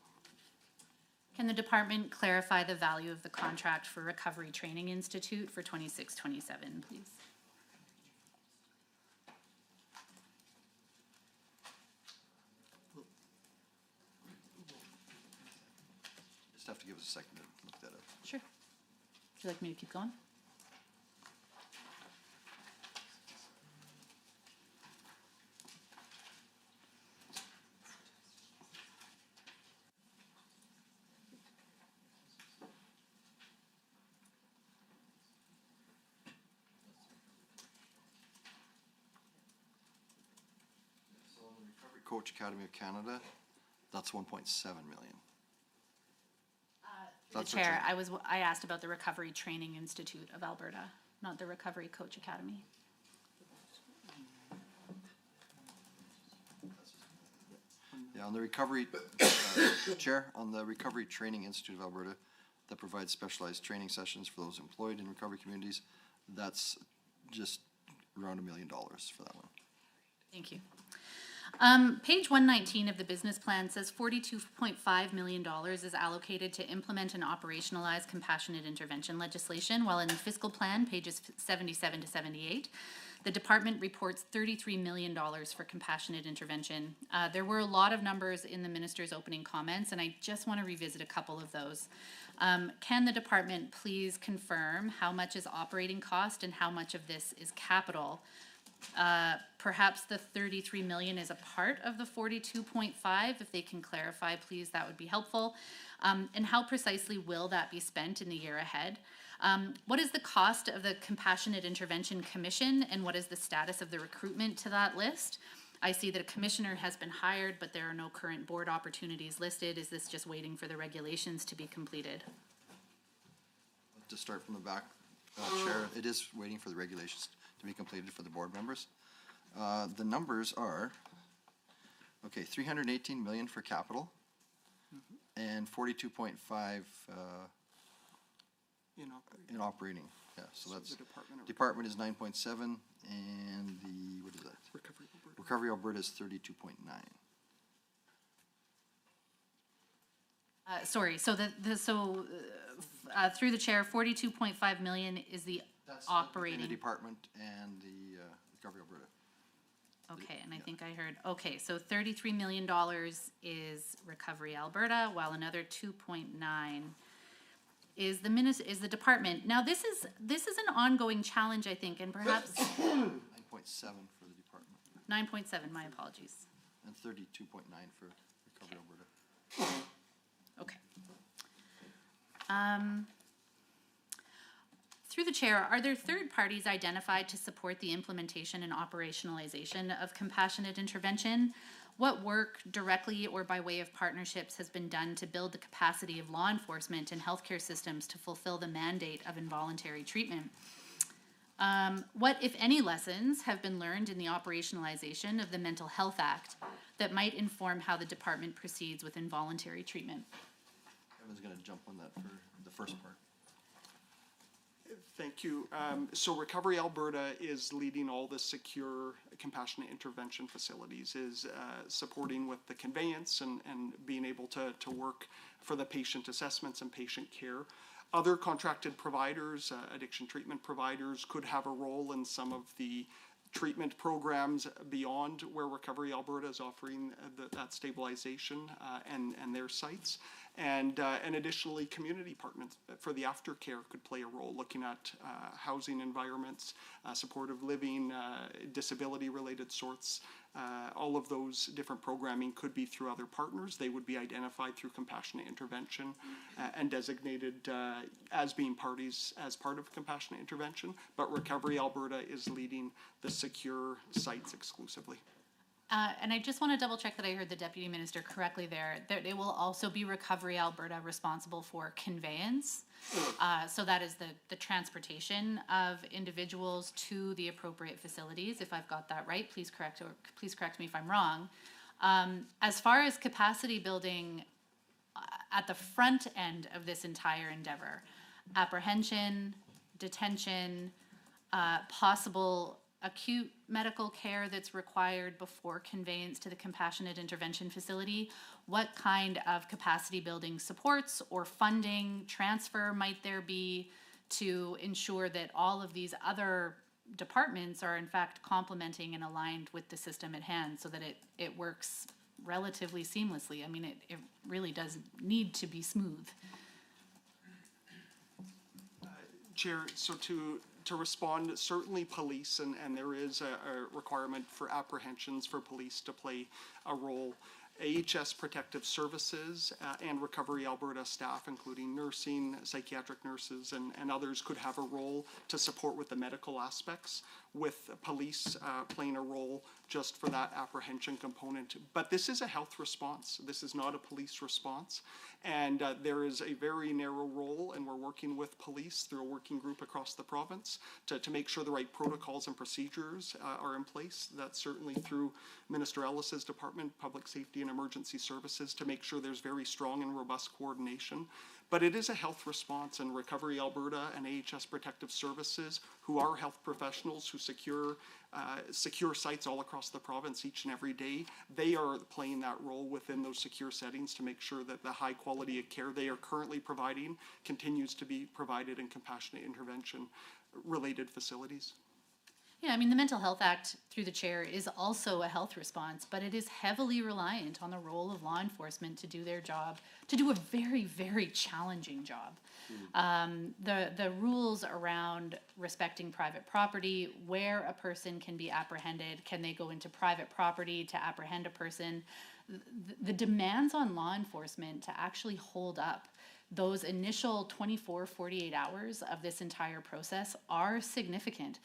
S9: Can the department clarify the value of the contract for Recovery Training Institute for 26-27, please?
S7: Just have to give us a second to look that up.
S9: Sure. Would you like me to keep going?
S7: So the Recovery Coach Academy of Canada, that's 1.7 million.
S9: The chair, I asked about the Recovery Training Institute of Alberta, not the Recovery Coach Academy.
S7: Yeah, on the Recovery, Chair, on the Recovery Training Institute of Alberta, that provides specialized training sessions for those employed in recovery communities, that's just around $1 million for that one.
S9: Thank you. Page 119 of the business plan says $42.5 million is allocated to implement and operationalize compassionate intervention legislation, while in the fiscal plan, pages 77 to 78, the department reports $33 million for compassionate intervention. There were a lot of numbers in the minister's opening comments, and I just want to revisit a couple of those. Can the department please confirm how much is operating cost and how much of this is capital? Perhaps the 33 million is a part of the 42.5. If they can clarify, please, that would be helpful. And how precisely will that be spent in the year ahead? What is the cost of the Compassionate Intervention Commission, and what is the status of the recruitment to that list? I see that a commissioner has been hired, but there are no current board opportunities listed. Is this just waiting for the regulations to be completed?
S7: To start from the back, Chair, it is waiting for the regulations to be completed for the board members. The numbers are, okay, 318 million for capital, and 42.5 in operating. Yeah, so that's, department is 9.7, and the, what is that? Recovery Alberta is 32.9.
S9: Sorry, so through the chair, 42.5 million is the
S7: That's
S9: operating.
S7: the department and the Recovery Alberta.
S9: Okay, and I think I heard, okay, so $33 million is Recovery Alberta, while another 2.9 is the department. Now, this is an ongoing challenge, I think, and perhaps
S7: 9.7 for the department,
S9: 9.7, my apologies.
S7: and 32.9 for Recovery Alberta.
S9: Okay. Through the chair, are there third parties identified to support the implementation and operationalization of compassionate intervention? What work, directly or by way of partnerships, has been done to build the capacity of law enforcement and healthcare systems to fulfill the mandate of involuntary treatment? What, if any, lessons have been learned in the operationalization of the Mental Health Act that might inform how the department proceeds with involuntary treatment?
S7: Evan's gonna jump on that for the first part.
S12: Thank you. So Recovery Alberta is leading all the secure compassionate intervention facilities, is supporting with the conveyance and being able to work for the patient assessments and patient care. Other contracted providers, addiction treatment providers, could have a role in some of the treatment programs beyond where Recovery Alberta is offering that stabilization and their sites. And additionally, community partners for the aftercare could play a role, looking at housing environments, supportive living, disability-related sorts. All of those different programming could be through other partners. They would be identified through compassionate intervention and designated as being parties as part of compassionate intervention. But Recovery Alberta is leading the secure sites exclusively.
S9: And I just want to double check that I heard the Deputy Minister correctly there. That it will also be Recovery Alberta responsible for conveyance. So that is the transportation of individuals to the appropriate facilities. If I've got that right, please correct me if I'm wrong. As far as capacity building at the front end of this entire endeavor, apprehension, detention, possible acute medical care that's required before conveyance to the compassionate intervention facility, what kind of capacity building supports or funding transfer might there be to ensure that all of these other departments are in fact complementing and aligned with the system at hand so that it works relatively seamlessly? I mean, it really does need to be smooth.
S12: Chair, so to respond, certainly police, and there is a requirement for apprehensions for police to play a role. AHS Protective Services and Recovery Alberta staff, including nursing, psychiatric nurses, and others, could have a role to support with the medical aspects, with police playing a role just for that apprehension component. But this is a health response. This is not a police response. And there is a very narrow role, and we're working with police through a working group across the province to make sure the right protocols and procedures are in place. That's certainly through Minister Ellis's Department, Public Safety and Emergency Services, to make sure there's very strong and robust coordination. But it is a health response, and Recovery Alberta and AHS Protective Services, who are health professionals who secure sites all across the province each and every day, they are playing that role within those secure settings to make sure that the high quality of care they are currently providing continues to be provided in compassionate intervention related facilities.
S9: Yeah, I mean, the Mental Health Act through the chair is also a health response, but it is heavily reliant on the role of law enforcement to do their job, to do a very, very challenging job. The rules around respecting private property, where a person can be apprehended, can they go into private property to apprehend a person, the demands on law enforcement to actually hold up those initial 24, 48 hours of this entire process are significant.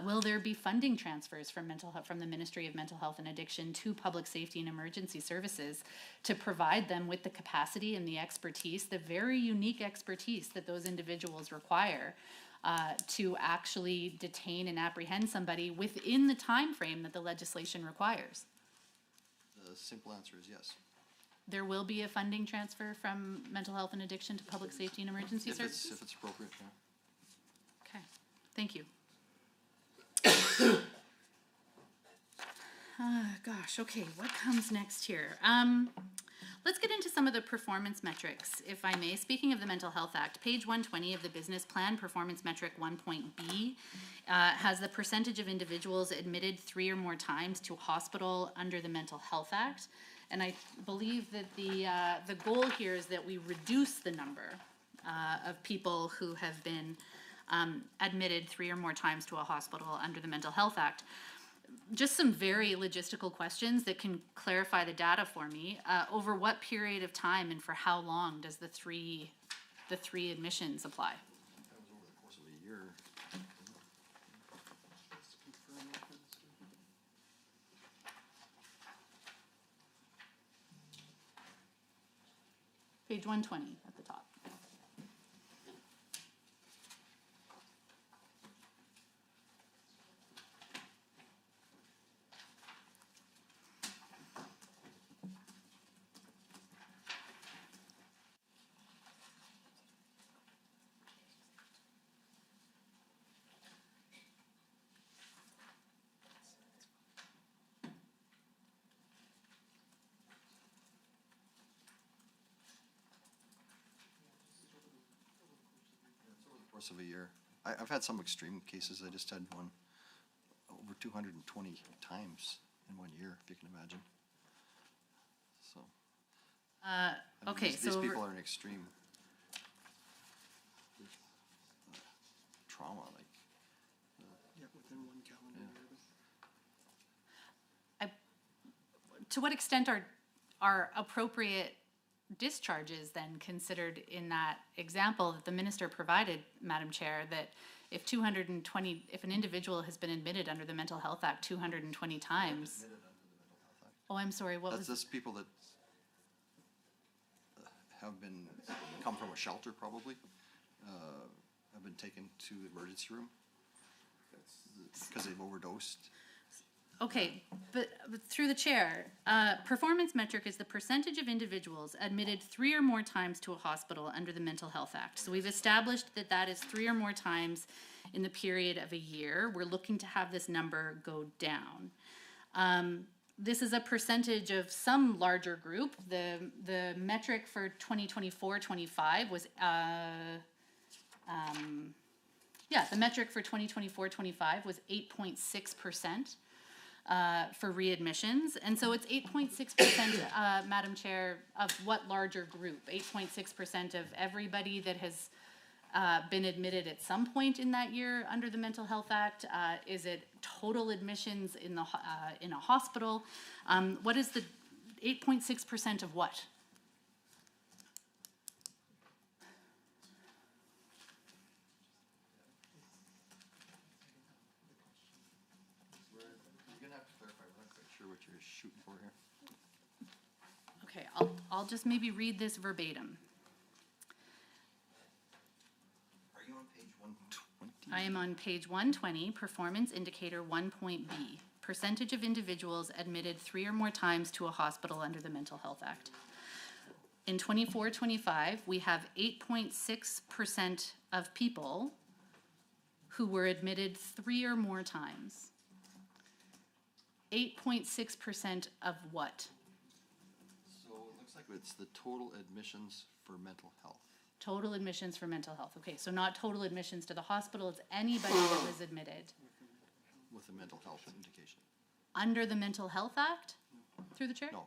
S9: Will there be funding transfers from the Ministry of Mental Health and Addiction to Public Safety and Emergency Services to provide them with the capacity and the expertise, the very unique expertise that those individuals require to actually detain and apprehend somebody within the time frame that the legislation requires?
S7: The simple answer is yes.
S9: There will be a funding transfer from mental health and addiction to public safety and emergency services?
S7: If it's appropriate, yeah.
S9: Okay, thank you. Gosh, okay, what comes next here? Let's get into some of the performance metrics, if I may. Speaking of the Mental Health Act, page 120 of the business plan, performance metric 1.B, has the percentage of individuals admitted 3 or more times to a hospital under the Mental Health Act. And I believe that the goal here is that we reduce the number of people who have been admitted 3 or more times to a hospital under the Mental Health Act. Just some very logistical questions that can clarify the data for me. Over what period of time and for how long does the three admissions apply?
S7: That was over the course of a year.
S9: Page 120 at the top.
S7: course of a year. I've had some extreme cases. I just had one over 220 times in 1 year, if you can imagine. So. I mean,
S9: Okay,
S7: these
S9: so
S7: people are in extreme trauma, like.
S12: Yeah, within one calendar year.
S9: to what extent are appropriate discharges then considered in that example that the minister provided, Madam Chair, that if 220, if an individual has been admitted under the Mental Health Act 220 times. Oh, I'm sorry, what was?
S7: That's just people that have come from a shelter probably, have been taken to the emergency room because they've overdosed.
S9: Okay, but through the chair, performance metric is the percentage of individuals admitted 3 or more times to a hospital under the Mental Health Act. So we've established that that is 3 or more times in the period of a year. We're looking to have this number go down. This is a percentage of some larger group. The metric for 2024-25 was, the metric for 2024-25 was 8.6%. For readmissions, and so it's 8.6%, Madam Chair, of what larger group? 8.6% of everybody that has been admitted at some point in that year under the Mental Health Act? Is it total admissions in a hospital? What is the 8.6% of what?
S7: What you're shooting for here.
S9: Okay, I'll just maybe read this verbatim.
S7: Are you on page 120?
S9: I am on page 120, performance indicator 1.B, percentage of individuals admitted 3 or more times to a hospital under the Mental Health Act. In 24-25, we have 8.6% of people who were admitted 3 or more times. 8.6% of what?
S7: So it looks like it's the total admissions for mental health.
S9: Total admissions for mental health. Okay, so not total admissions to the hospital, it's anybody that was admitted.
S7: With a mental health indication.
S9: Under the Mental Health Act? Through the chair?
S7: No.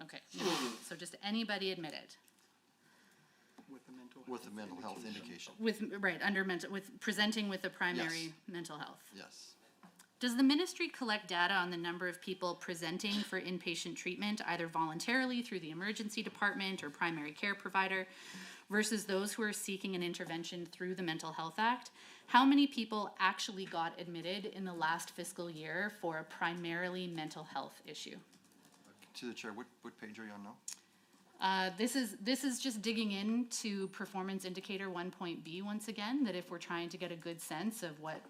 S9: Okay, so just anybody admitted.
S12: With
S7: a mental health indication.
S9: With presenting with a primary mental health.
S7: Yes.
S9: Does the ministry collect data on the number of people presenting for inpatient treatment, either voluntarily through the emergency department or primary care provider, versus those who are seeking an intervention through the Mental Health Act? How many people actually got admitted in the last fiscal year for a primarily mental health issue?
S7: To the chair, what page are you on now?
S9: This is just digging into performance indicator 1.B once again, that if we're trying to get a good sense of what.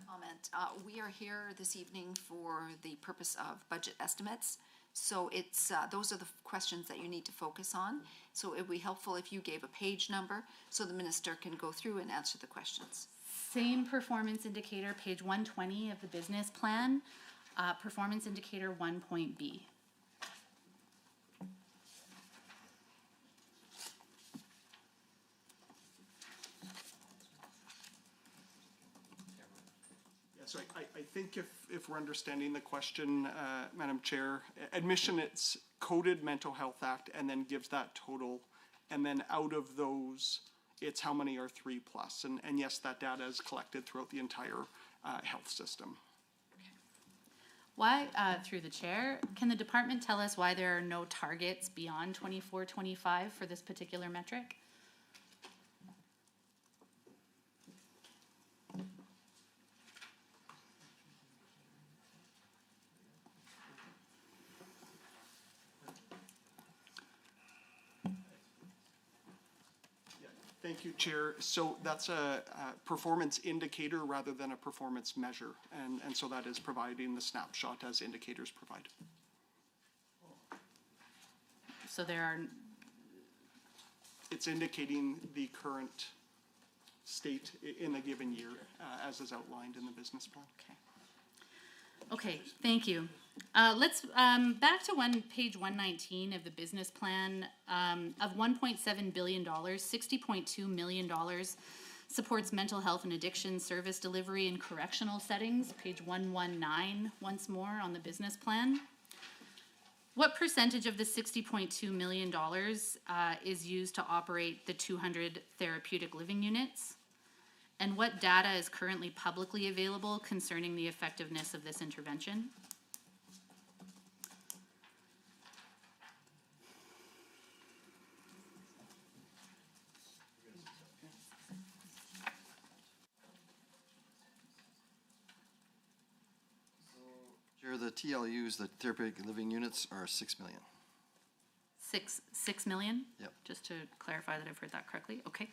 S1: Comment. We are here this evening for the purpose of budget estimates. So it's, those are the questions that you need to focus on. So it would be helpful if you gave a page number so the minister can go through and answer the questions.
S9: Same performance indicator, page 120 of the business plan, performance indicator 1.B.
S12: So I think if we're understanding the question, Madam Chair, admission, it's coded Mental Health Act and then gives that total. And then out of those, it's how many are 3+. And yes, that data is collected throughout the entire health system.
S9: Why, through the chair, can the department tell us why there are no targets beyond 24-25 for this particular metric?
S12: Thank you, Chair. So that's a performance indicator rather than a performance measure. And so that is providing the snapshot as indicators provide.
S9: So there are.
S12: It's indicating the current state in a given year, as is outlined in the business plan.
S9: Okay. Okay, thank you. Let's, back to page 119 of the business plan, of $1.7 billion, $60.2 million supports mental health and addiction service delivery in correctional settings, page 119, once more on the business plan. What percentage of the $60.2 million is used to operate the 200 therapeutic living units? And what data is currently publicly available concerning the effectiveness of this intervention?
S7: Chair, the TLUs, the therapeutic living units, are 6 million.
S9: 6 million?
S7: Yep.
S9: Just to clarify that I've heard that correctly, okay.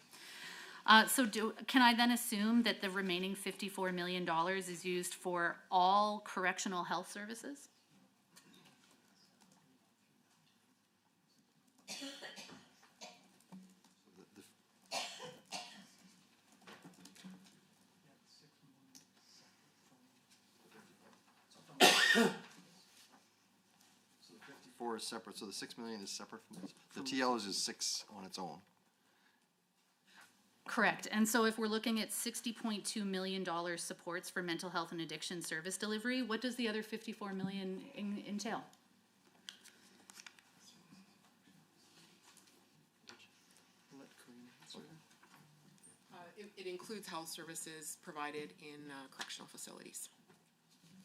S9: Can I then assume that the remaining $54 million is used for all correctional health services?
S7: So the 54 is separate, so the 6 million is separate from this. The TLUs is 6 on its own.
S9: Correct, and so if we're looking at $60.2 million supports for mental health and addiction service delivery, what does the other $54 million entail?
S13: It includes health services provided in correctional facilities.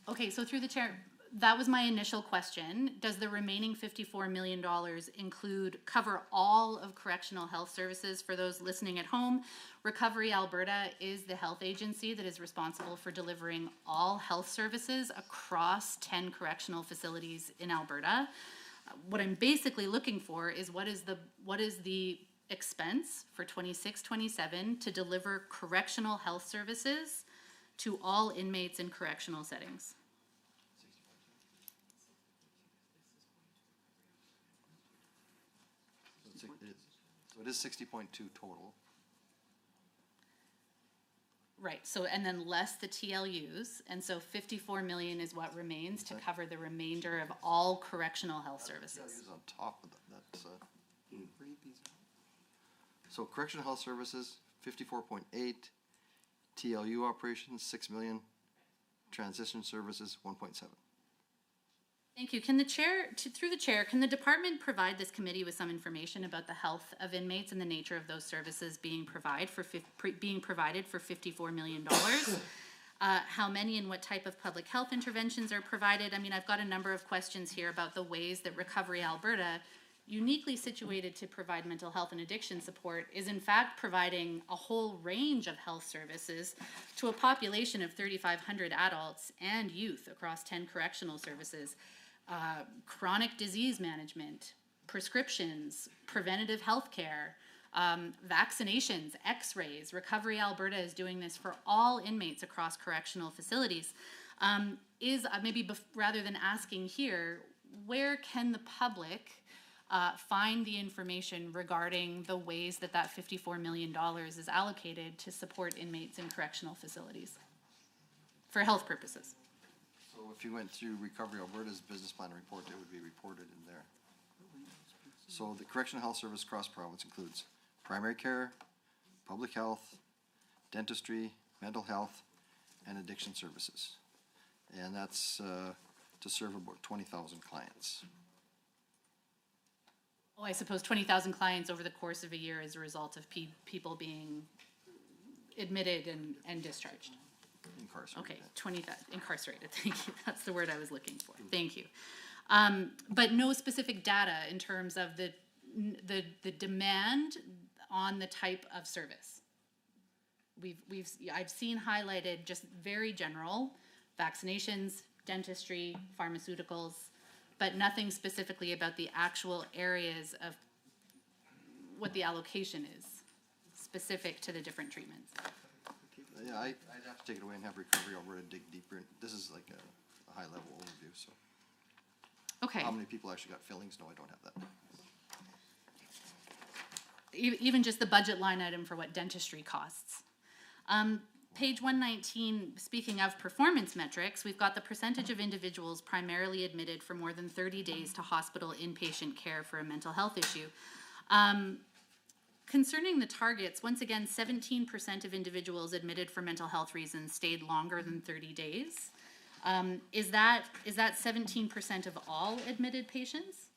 S9: Okay, so through the chair, that was my initial question. Does the remaining $54 million cover all of correctional health services? For those listening at home, Recovery Alberta is the health agency that is responsible for delivering all health services across 10 correctional facilities in Alberta. What I'm basically looking for is what is the expense for 26-27 to deliver correctional health services to all inmates in correctional settings?
S7: So it is 60.2 total.
S9: Right, so, and then less the TLUs, and so 54 million is what remains to cover the remainder of all correctional health services.
S7: TLUs on top of that, that's, so correctional health services, 54.8, TLU operations, 6 million, transition services, 1.7.
S9: Thank you. Can the chair, through the chair, can the department provide this committee with some information about the health of inmates and the nature of those services being provided for $54 million? How many and what type of public health interventions are provided? I mean, I've got a number of questions here about the ways that Recovery Alberta, uniquely situated to provide mental health and addiction support, is in fact providing a whole range of health services to a population of 3,500 adults and youth across 10 correctional services. Chronic disease management, prescriptions, preventative health care, vaccinations, x-rays. Recovery Alberta is doing this for all inmates across correctional facilities. Rather than asking here, where can the public find the information regarding the ways that that $54 million is allocated to support inmates in correctional facilities for health purposes?
S7: So if you went through Recovery Alberta's business plan report, it would be reported in there. So the correctional health service cross province includes primary care, public health, dentistry, mental health, and addiction services. And that's to serve about 20,000 clients.
S9: Oh, I suppose 20,000 clients over the course of a year as a result of people being admitted and discharged.
S7: Incarcerated.
S9: Okay, incarcerated, thank you. That's the word I was looking for. Thank you. But no specific data in terms of the demand on the type of service. I've seen highlighted just very general vaccinations, dentistry, pharmaceuticals, but nothing specifically about the actual areas of what the allocation is specific to the different treatments.
S7: Yeah, I'd have to take it away and have Recovery Alberta dig deeper. This is like a high-level overview, so.
S9: Okay.
S7: How many people actually got fillings? No, I don't have that.
S9: Even just the budget line item for what dentistry costs. page 119, speaking of performance metrics, we've got the percentage of individuals primarily admitted for more than 30 days to hospital inpatient care for a mental health issue. Concerning the targets, once again, 17% of individuals admitted for mental health reasons stayed longer than 30 days. Is that 17% of all admitted patients?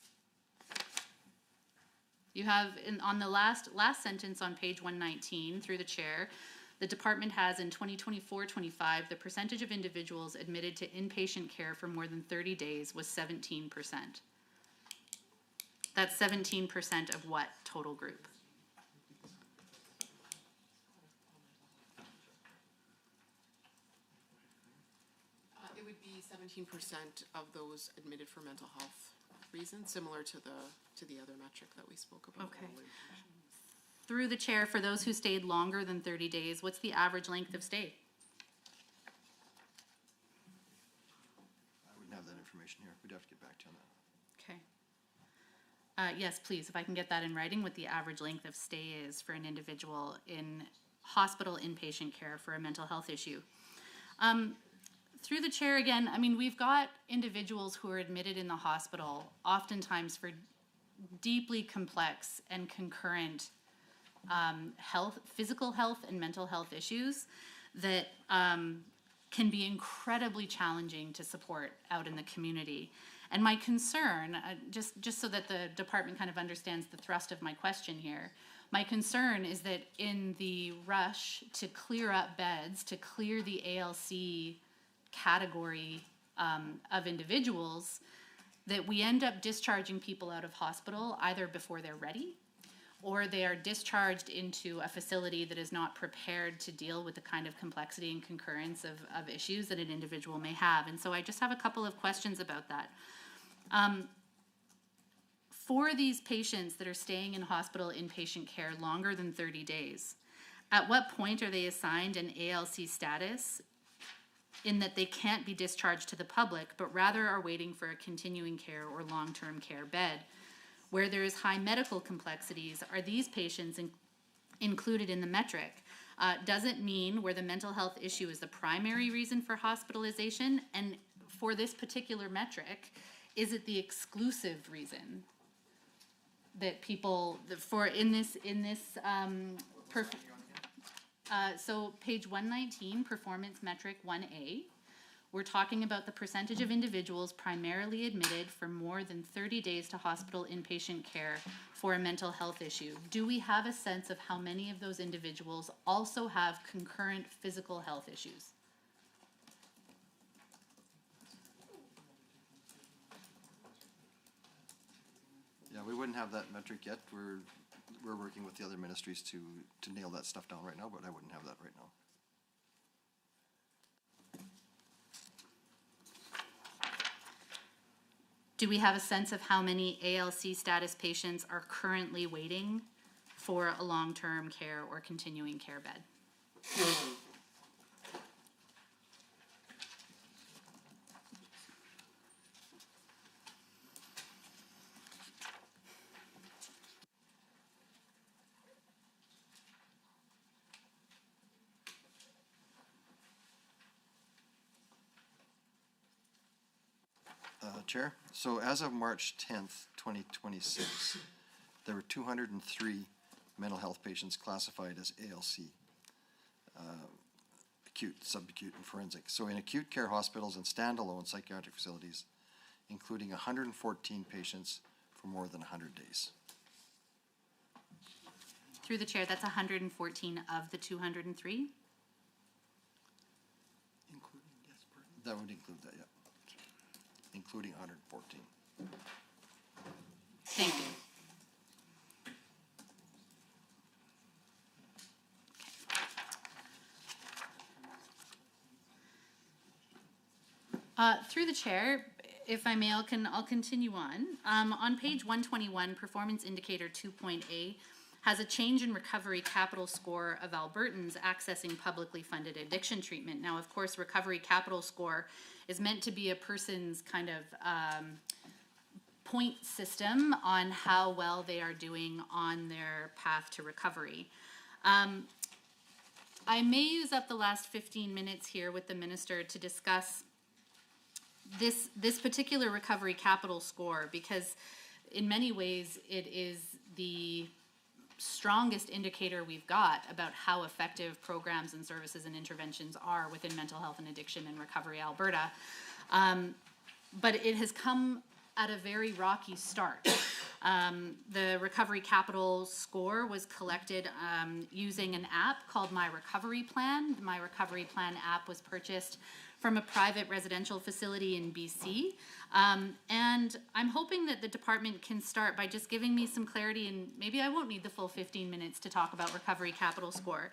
S9: You have on the last sentence on page 119 through the chair, the department has in 2024-25, the percentage of individuals admitted to inpatient care for more than 30 days was 17%. That's 17% of what total group?
S13: It would be 17% of those admitted for mental health reasons, similar to the other metric that we spoke about.
S9: Okay. Through the chair, for those who stayed longer than 30 days, what's the average length of stay?
S7: I wouldn't have that information here. We'd have to get back to you on that.
S9: Okay. Yes, please, if I can get that in writing, what the average length of stay is for an individual in hospital inpatient care for a mental health issue. Through the chair again, I mean, we've got individuals who are admitted in the hospital, oftentimes for deeply complex and concurrent physical health and mental health issues that can be incredibly challenging to support out in the community. And my concern, just so that the department kind of understands the thrust of my question here, my concern is that in the rush to clear up beds, to clear the ALC category of individuals, that we end up discharging people out of hospital either before they're ready or they are discharged into a facility that is not prepared to deal with the kind of complexity and concurrence of issues that an individual may have. And so I just have a couple of questions about that. For these patients that are staying in hospital inpatient care longer than 30 days, at what point are they assigned an ALC status in that they can't be discharged to the public, but rather are waiting for a continuing care or long-term care bed? Where there is high medical complexities, are these patients included in the metric? Does it mean where the mental health issue is the primary reason for hospitalization? And for this particular metric, is it the exclusive reason that people, so page 119, performance metric 1A, we're talking about the percentage of individuals primarily admitted for more than 30 days to hospital inpatient care for a mental health issue. Do we have a sense of how many of those individuals also have concurrent physical health issues?
S7: Yeah, we wouldn't have that metric yet. We're working with the other ministries to nail that stuff down right now, but I wouldn't have that right now.
S9: Do we have a sense of how many ALC status patients are currently waiting for a long-term care or continuing care bed?
S7: Chair, so as of March 10th, 2026, there were 203 mental health patients classified as ALC, acute, subacute, and forensic. So in acute care hospitals and standalone psychiatric facilities, including 114 patients for more than 100 days.
S9: Through the chair, that's 114 of the 203?
S7: That would include that, yeah. Including 114.
S9: Thank you. Through the chair, if I may, I'll continue on. On page 121, performance indicator 2.A has a change in recovery capital score of Albertans accessing publicly funded addiction treatment. Now, of course, recovery capital score is meant to be a person's kind of point system on how well they are doing on their path to recovery. I may use up the last 15 minutes here with the minister to discuss this particular recovery capital score, because in many ways it is the strongest indicator we've got about how effective programs and services and interventions are within mental health and addiction and recovery Alberta. But it has come at a very rocky start. The recovery capital score was collected using an app called My Recovery Plan. The My Recovery Plan app was purchased from a private residential facility in BC. And I'm hoping that the department can start by just giving me some clarity, and maybe I won't need the full 15 minutes to talk about recovery capital score.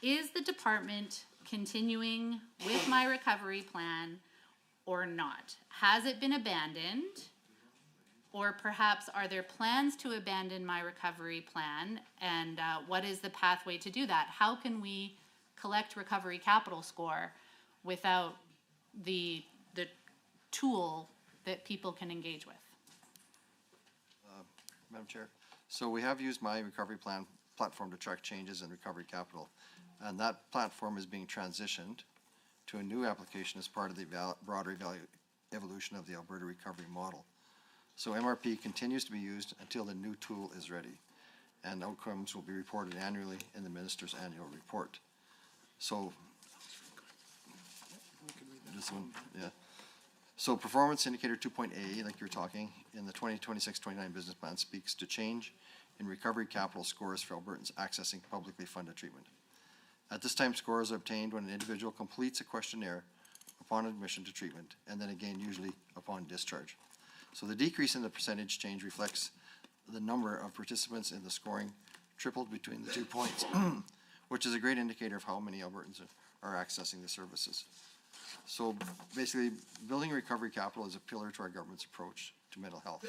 S9: Is the department continuing with My Recovery Plan or not? Has it been abandoned? Or perhaps are there plans to abandon My Recovery Plan, and what is the pathway to do that? How can we collect recovery capital score without the tool that people can engage with?
S7: Madam Chair, so we have used My Recovery Plan platform to track changes in recovery capital, and that platform is being transitioned to a new application as part of the broader evolution of the Alberta recovery model. So MRP continues to be used until the new tool is ready, and outcomes will be reported annually in the minister's annual report. So this one, yeah. So performance indicator 2.A, like you're talking, in the 2026-29 business plan speaks to change in recovery capital scores for Albertans accessing publicly funded treatment. At this time, scores are obtained when an individual completes a questionnaire upon admission to treatment, and then again usually upon discharge. So the decrease in the percentage change reflects the number of participants in the scoring tripled between the 2 points, which is a great indicator of how many Albertans are accessing the services. So basically, building recovery capital is a pillar to our government's approach to mental health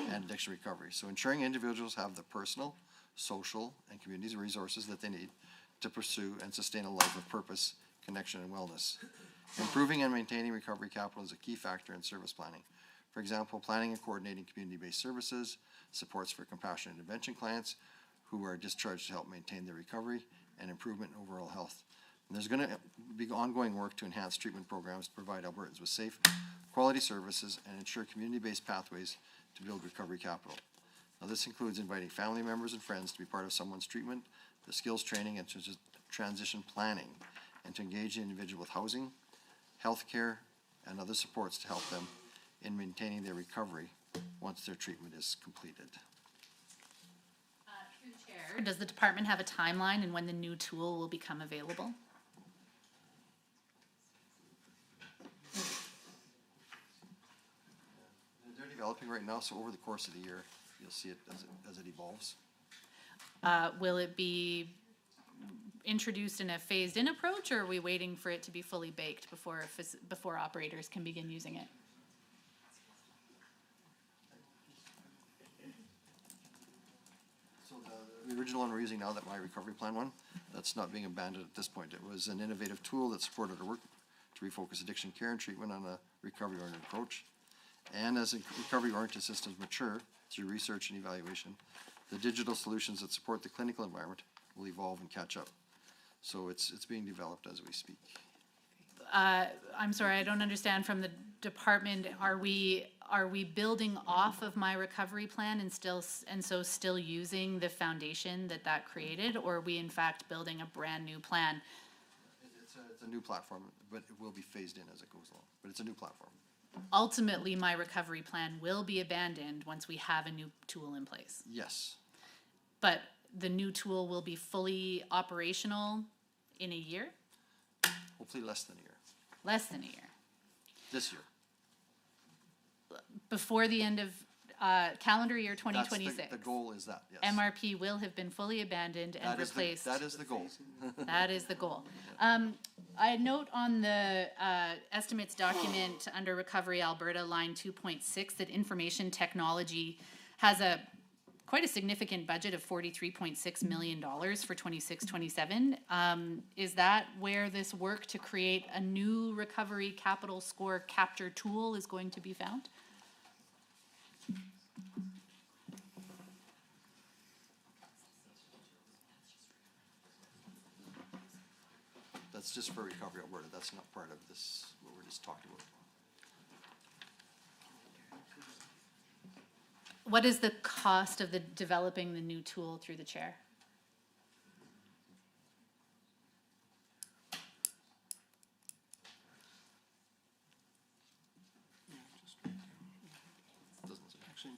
S7: and addiction recovery. So ensuring individuals have the personal, social, and community resources that they need to pursue and sustain a life of purpose, connection, and wellness. Improving and maintaining recovery capital is a key factor in service planning. For example, planning and coordinating community-based services, supports for compassionate intervention clients who are discharged to help maintain their recovery, and improvement in overall health. And there's going to be ongoing work to enhance treatment programs to provide Albertans with safe, quality services and ensure community-based pathways to build recovery capital. Now, this includes inviting family members and friends to be part of someone's treatment, the skills training and transition planning, and to engage the individual with housing, healthcare, and other supports to help them in maintaining their recovery once their treatment is completed.
S9: Through the chair, does the department have a timeline and when the new tool will become available?
S7: They're developing right now, so over the course of the year, you'll see it as it evolves.
S9: Will it be introduced in a phased-in approach, or are we waiting for it to be fully baked before operators can begin using it?
S7: So the original one we're using now, that My Recovery Plan one, that's not being abandoned at this point. It was an innovative tool that supported our work to refocus addiction care and treatment on a recovery-oriented approach. And as recovery-oriented systems mature through research and evaluation, the digital solutions that support the clinical environment will evolve and catch up. So it's being developed as we speak.
S9: I'm sorry, I don't understand from the department. Are we building off of My Recovery Plan and so still using the foundation that created, or are we in fact building a brand new plan?
S7: It's a new platform, but it will be phased in as it goes along. But it's a new platform.
S9: Ultimately, My Recovery Plan will be abandoned once we have a new tool in place.
S7: Yes.
S9: But the new tool will be fully operational in a year?
S7: Hopefully less than a year.
S9: Less than a year.
S7: This year.
S9: Before the end of calendar year 2026.
S7: The goal is that, yes.
S9: MRP will have been fully abandoned and replaced.
S7: That is the goal.
S9: That is the goal. I note on the estimates document under Recovery Alberta, line 2.6, that information technology has quite a significant budget of $43.6 million for 26-27. Is that where this work to create a new recovery capital score capture tool is going to be found?
S7: that's just for Recovery Alberta. That's not part of this, what we're just talking about.
S9: What is the cost of the developing the new tool through the chair?
S7: Doesn't say.
S2: Actually,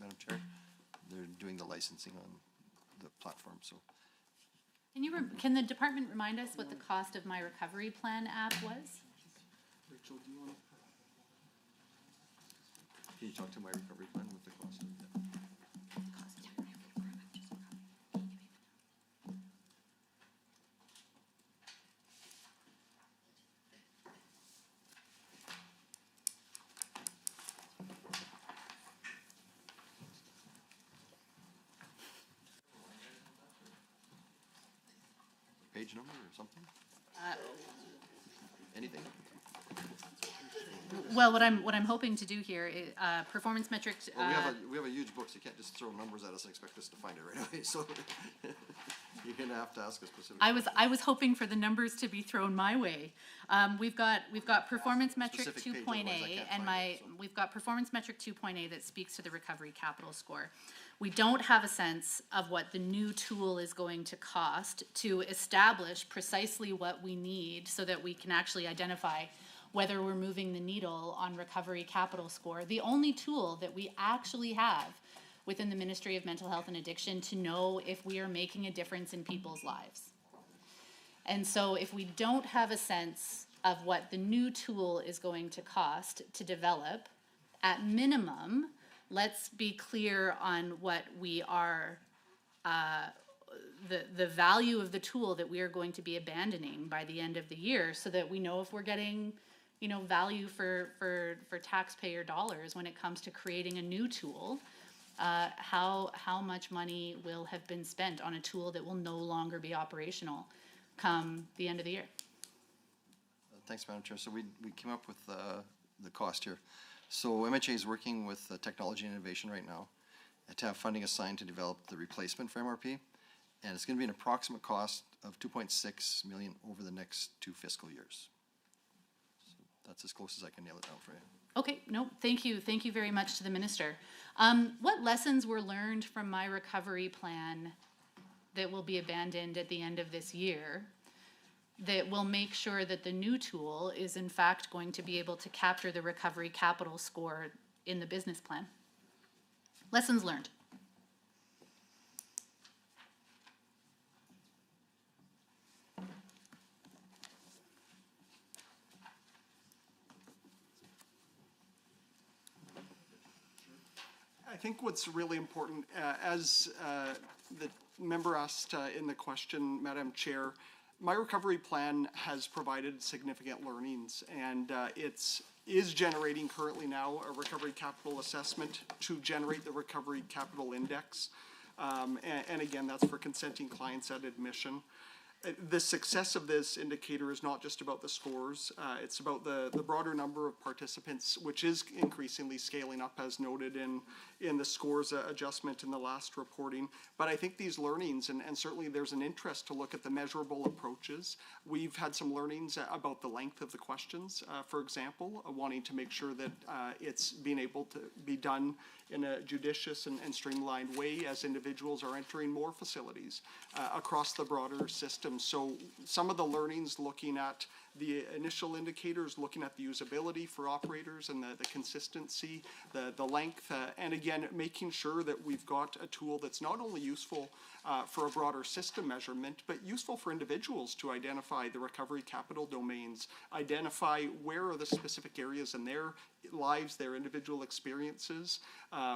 S7: Madam Chair, they're doing the licensing on the platform, so.
S9: Can the department remind us what the cost of My Recovery Plan app was?
S12: Rachel, do you want to?
S7: Can you talk to My Recovery Plan with the cost of that? Page number or something? Anything?
S9: Well, what I'm hoping to do here is, performance metric,
S7: Well, we have a huge book, so you can't just throw numbers at us and expect us to find it right away, so you're gonna have to ask a specific.
S9: I was hoping for the numbers to be thrown my way. We've got performance metric
S7: Specific page,
S9: 2.8
S7: otherwise I can't
S9: and
S7: find it, so.
S9: we've got performance metric 2.8 that speaks to the recovery capital score. We don't have a sense of what the new tool is going to cost to establish precisely what we need so that we can actually identify whether we're moving the needle on recovery capital score. The only tool that we actually have within the Ministry of Mental Health and Addiction to know if we are making a difference in people's lives. And so if we don't have a sense of what the new tool is going to cost to develop, at minimum, let's be clear on what we are, the value of the tool that we are going to be abandoning by the end of the year so that we know if we're getting, you know, value for taxpayer dollars when it comes to creating a new tool. How much money will have been spent on a tool that will no longer be operational come the end of the year?
S7: Thanks, Madam Chair. So we came up with the cost here. So MHA is working with Technology and Innovation right now to have funding assigned to develop the replacement for MRP. And it's going to be an approximate cost of $2.6 million over the next 2 fiscal years. So that's as close as I can nail it down for you.
S9: Okay, no, thank you. Thank you very much to the minister. What lessons were learned from My Recovery Plan that will be abandoned at the end of this year that will make sure that the new tool is in fact going to be able to capture the recovery capital score in the business plan? Lessons learned.
S12: I think what's really important, as the member asked in the question, Madam Chair, My Recovery Plan has provided significant learnings, and is generating currently now a recovery capital assessment to generate the recovery capital index. And again, that's for consenting clients at admission. The success of this indicator is not just about the scores, it's about the broader number of participants, which is increasingly scaling up as noted in the scores adjustment in the last reporting. But I think these learnings, and certainly there's an interest to look at the measurable approaches. We've had some learnings about the length of the questions, for example, wanting to make sure that it's being able to be done in a judicious and streamlined way as individuals are entering more facilities across the broader system. So some of the learnings looking at the initial indicators, looking at the usability for operators and the consistency, the length, and again, making sure that we've got a tool that's not only useful for a broader system measurement, but useful for individuals to identify the recovery capital domains, identify where are the specific areas in their lives, their individual experiences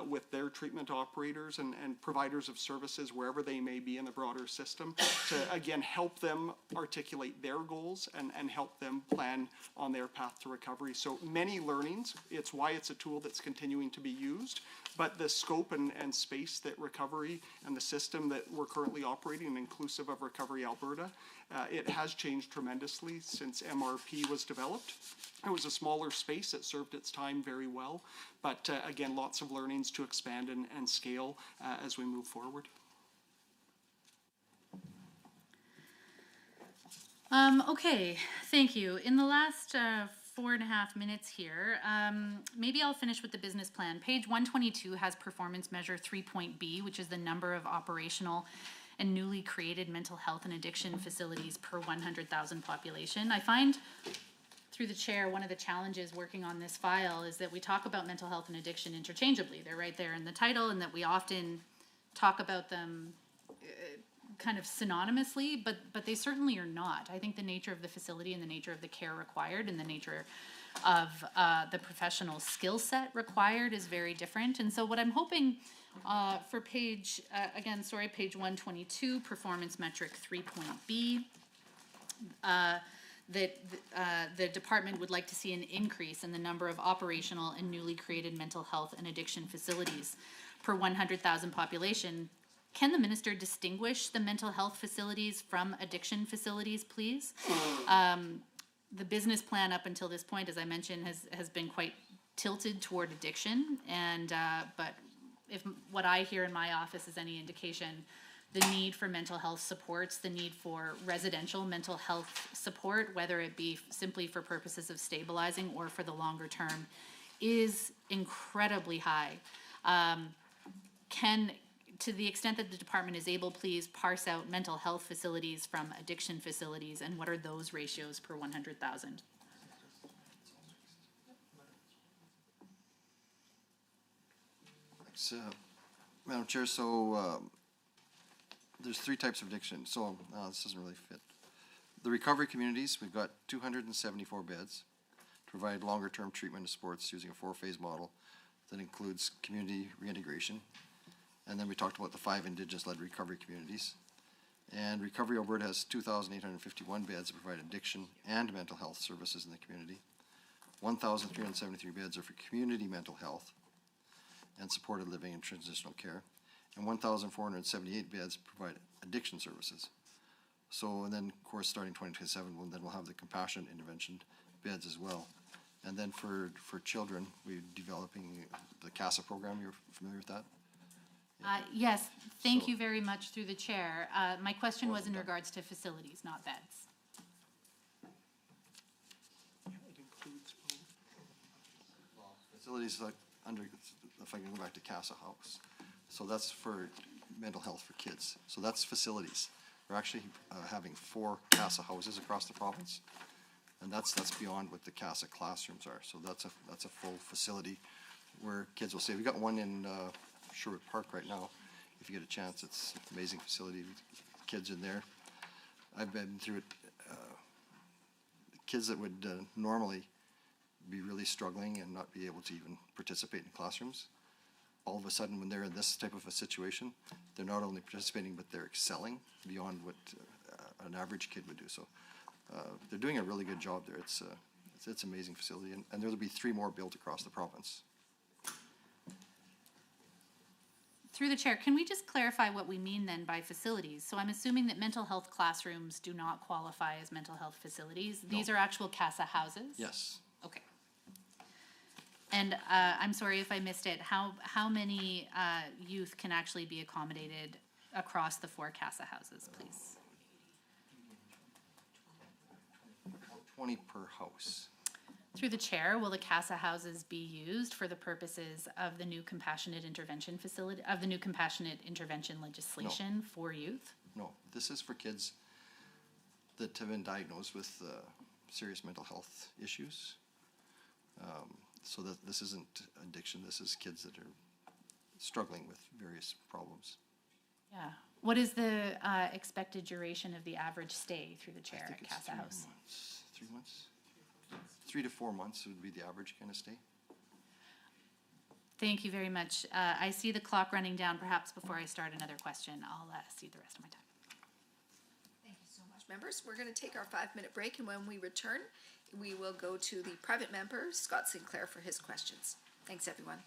S12: with their treatment operators and providers of services wherever they may be in the broader system to, again, help them articulate their goals and help help them plan on their path to recovery. So many learnings. It's why it's a tool that's continuing to be used. But the scope and space that recovery and the system that we're currently operating, inclusive of Recovery Alberta, it has changed tremendously since MRP was developed. It was a smaller space that served its time very well. But again, lots of learnings to expand and scale as we move forward.
S9: Okay, thank you. In the last 4.5 minutes here, maybe I'll finish with the business plan. Page 122 has performance measure 3.B, which is the number of operational and newly created mental health and addiction facilities per 100,000 population. I find, through the chair, one of the challenges working on this file is that we talk about mental health and addiction interchangeably. They're right there in the title, and that we often talk about them kind of synonymously, but they certainly are not. I think the nature of the facility and the nature of the care required and the nature of the professional skill set required is very different. And so what I'm hoping for page 122, performance metric 3.B, that the department would like to see an increase in the number of operational and newly created mental health and addiction facilities per 100,000 population. Can the minister distinguish the mental health facilities from addiction facilities, please? The business plan up until this point, as I mentioned, has been quite tilted toward addiction. And but if what I hear in my office is any indication, the need for mental health supports, the need for residential mental health support, whether it be simply for purposes of stabilizing or for the longer term, is incredibly high. To the extent that the department is able, please parse out mental health facilities from addiction facilities, and what are those ratios per 100,000?
S7: Thanks, Madam Chair. So there's 3 types of addiction. So this doesn't really fit. The recovery communities, we've got 274 beds to provide longer-term treatment of sports using a 4-phase model that includes community reintegration. And then we talked about the 5 Indigenous-led recovery communities. And Recovery Alberta has 2,851 beds that provide addiction and mental health services in the community. 1,373 beds are for community mental health and supported living and transitional care. And 1,478 beds provide addiction services. So, and then, of course, starting 2027, we'll have the compassionate intervention beds as well. And then for children, we're developing the CASA program. You're familiar with that?
S9: Yes, thank you very much through the chair. My question was in regards to facilities, not beds.
S12: It includes both.
S7: Facilities like if I can go back to CASA House. So that's for mental health for kids. So that's facilities. We're actually having 4 CASA houses across the province. And that's beyond what the CASA classrooms are. So that's a full facility where kids will stay. We've got one in Sherwood Park right now. If you get a chance, it's an amazing facility. Kids in there. I've been through it. Kids that would normally be really struggling and not be able to even participate in classrooms, all of a sudden when they're in this type of a situation, they're not only participating, but they're excelling beyond what an average kid would do. So they're doing a really good job there. It's an amazing facility, and there will be 3 more built across the province.
S9: Through the chair, can we just clarify what we mean then by facilities? So I'm assuming that mental health classrooms do not qualify as mental health facilities. These are actual CASA houses?
S7: Yes.
S9: Okay. And I'm sorry if I missed it. How many youth can actually be accommodated across the 4 CASA houses, please?
S7: 20 per house.
S9: Through the chair, will the CASA houses be used for the purposes of the new compassionate intervention facility, of the new compassionate intervention legislation for youth?
S7: No, this is for kids that have been diagnosed with serious mental health issues. So that this isn't addiction, this is kids that are struggling with various problems.
S9: Yeah. What is the expected duration of the average stay through the chair at CASA House?
S7: 3 months? 3 to 4 months would be the average kind of stay.
S9: Thank you very much. I see the clock running down. Perhaps before I start another question, I'll cede the rest of my time.
S1: Thank you so much, Members, we're going to take our 5-minute break, and when we return, we will go to the private member, Scott Sinclair, for his questions. Thanks, everyone.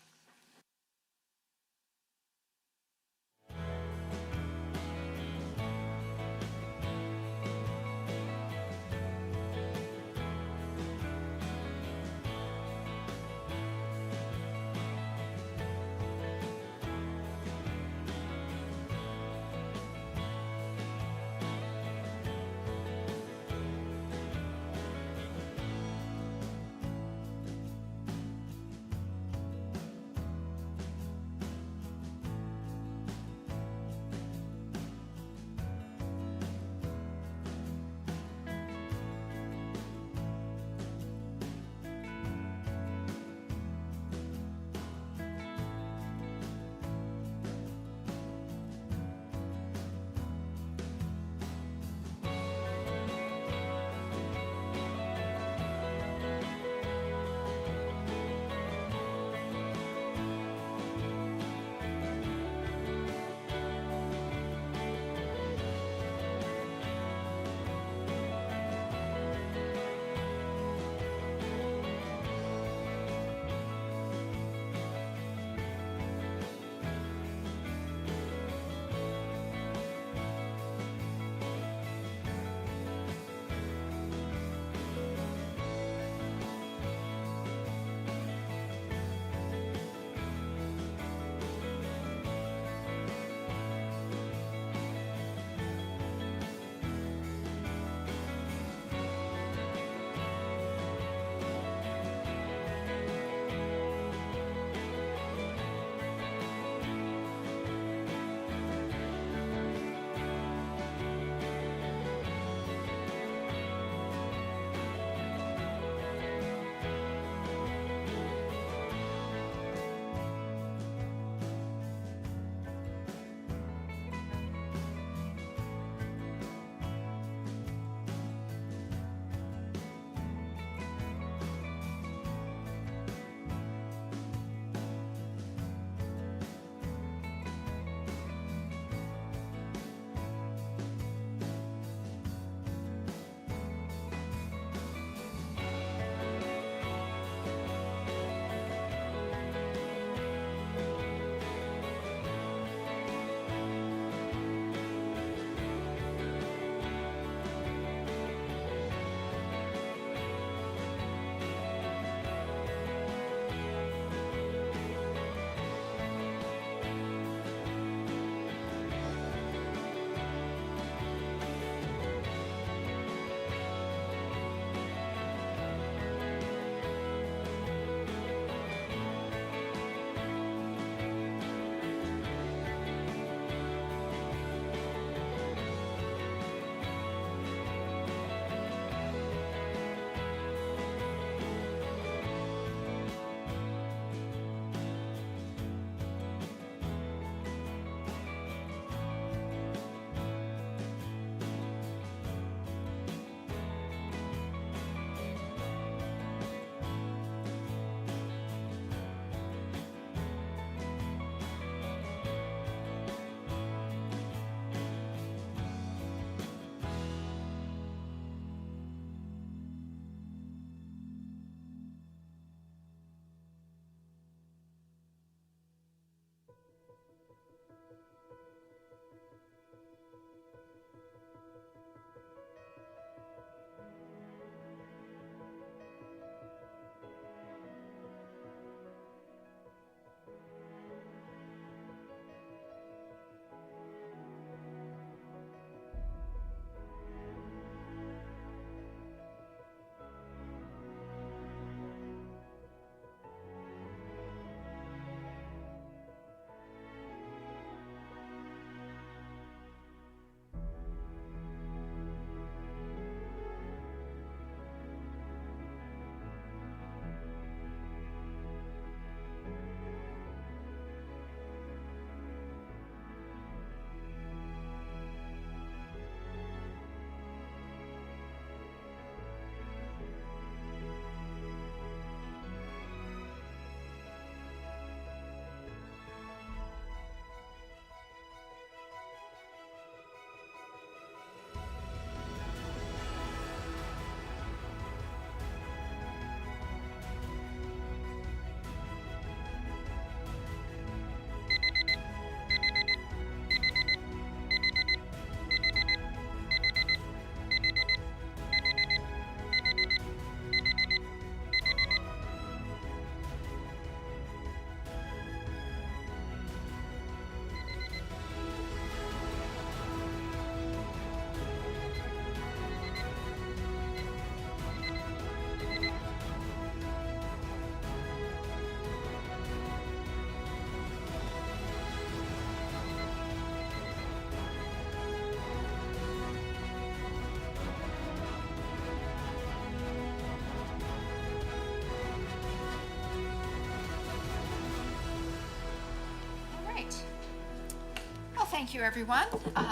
S1: Thank you, everyone.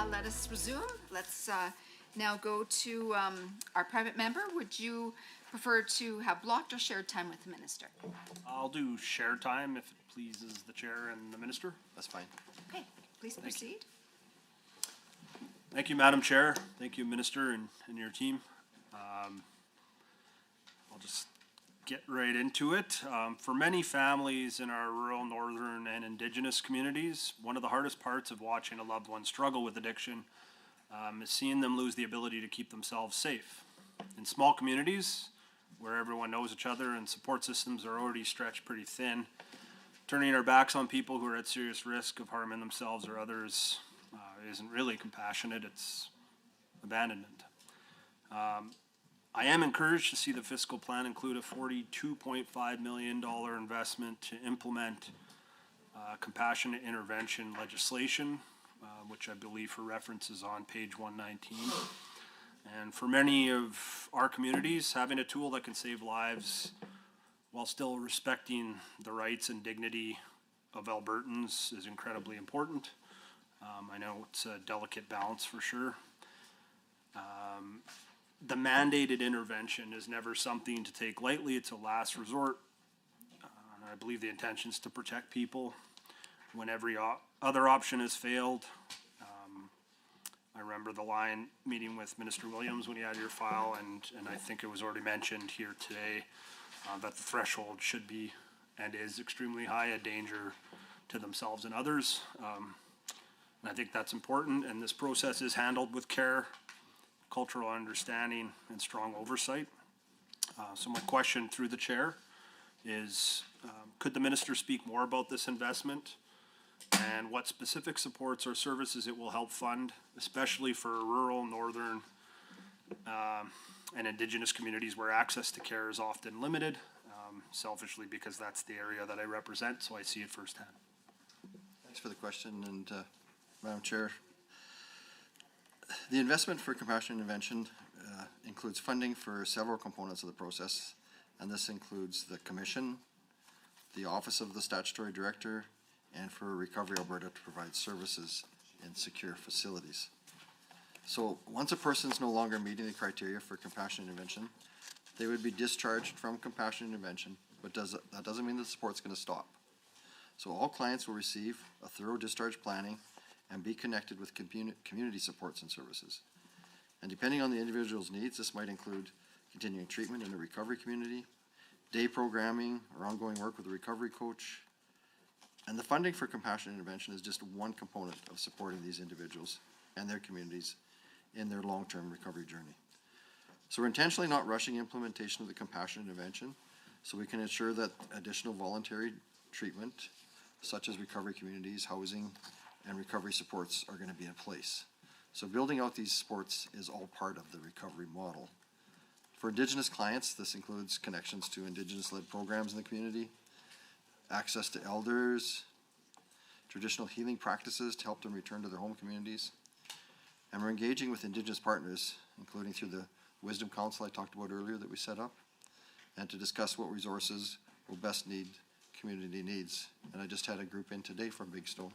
S1: Let us resume. Let's now go to our private member. Would you prefer to have blocked or shared time with the minister?
S8: I'll do share time if it pleases the chair and the minister.
S7: That's fine.
S1: Okay, please proceed.
S8: Thank you, Madam Chair. Thank you, Minister, and your team. I'll just get right into it. For many families in our rural, northern, and Indigenous communities, one of the hardest parts of watching a loved one struggle with addiction is seeing them lose the ability to keep themselves safe. In small communities, where everyone knows each other and support systems are already stretched pretty thin, turning our backs on people who are at serious risk of harming themselves or others isn't really compassionate, it's abandonment. I am encouraged to see the fiscal plan include a $42.5 million investment to implement compassionate intervention legislation, which I believe for reference is on page 119. And for many of our communities, having a tool that can save lives while still respecting the rights and dignity of Albertans is incredibly important. I know it's a delicate balance for sure. The mandated intervention is never something to take lightly. It's a last resort. I believe the intention is to protect people when every other option has failed. I remember the line meeting with Minister Williams when he had your file, and I think it was already mentioned here today that the threshold should be and is extremely high, a danger to themselves and others. And I think that's important, and this process is handled with care, cultural understanding, and strong oversight. So my question through the chair is, could the minister speak more about this investment and what specific supports or services it will help fund, especially for rural, northern, and Indigenous communities where access to care is often limited, selfishly because that's the area that I represent, so I see it firsthand.
S7: Thanks for the question, and Madam Chair, the investment for compassionate intervention includes funding for several components of the process, and this includes the Commission, the Office of the Statutory Director, and for Recovery Alberta to provide services in secure facilities. So once a person is no longer meeting the criteria for compassionate intervention, they would be discharged from compassionate intervention, but that doesn't mean the support's going to stop. So all clients will receive a thorough discharge planning and be connected with community supports and services. And depending on the individual's needs, this might include continuing treatment in a recovery community, day programming, or ongoing work with a recovery coach. And the funding for compassionate intervention is just one component of supporting these individuals and their communities in their long-term recovery journey. So we're intentionally not rushing implementation of the compassionate intervention, so we can ensure that additional voluntary treatment, such as recovery communities, housing, and recovery supports are going to be in place. So building out these supports is all part of the recovery model. For Indigenous clients, this includes connections to Indigenous-led programs in the community, access to elders, traditional healing practices to help them return to their home communities. And we're engaging with Indigenous partners, including through the Wisdom Council I talked about earlier that we set up, and to discuss what resources will best meet community needs. And I just had a group in today from Big Stone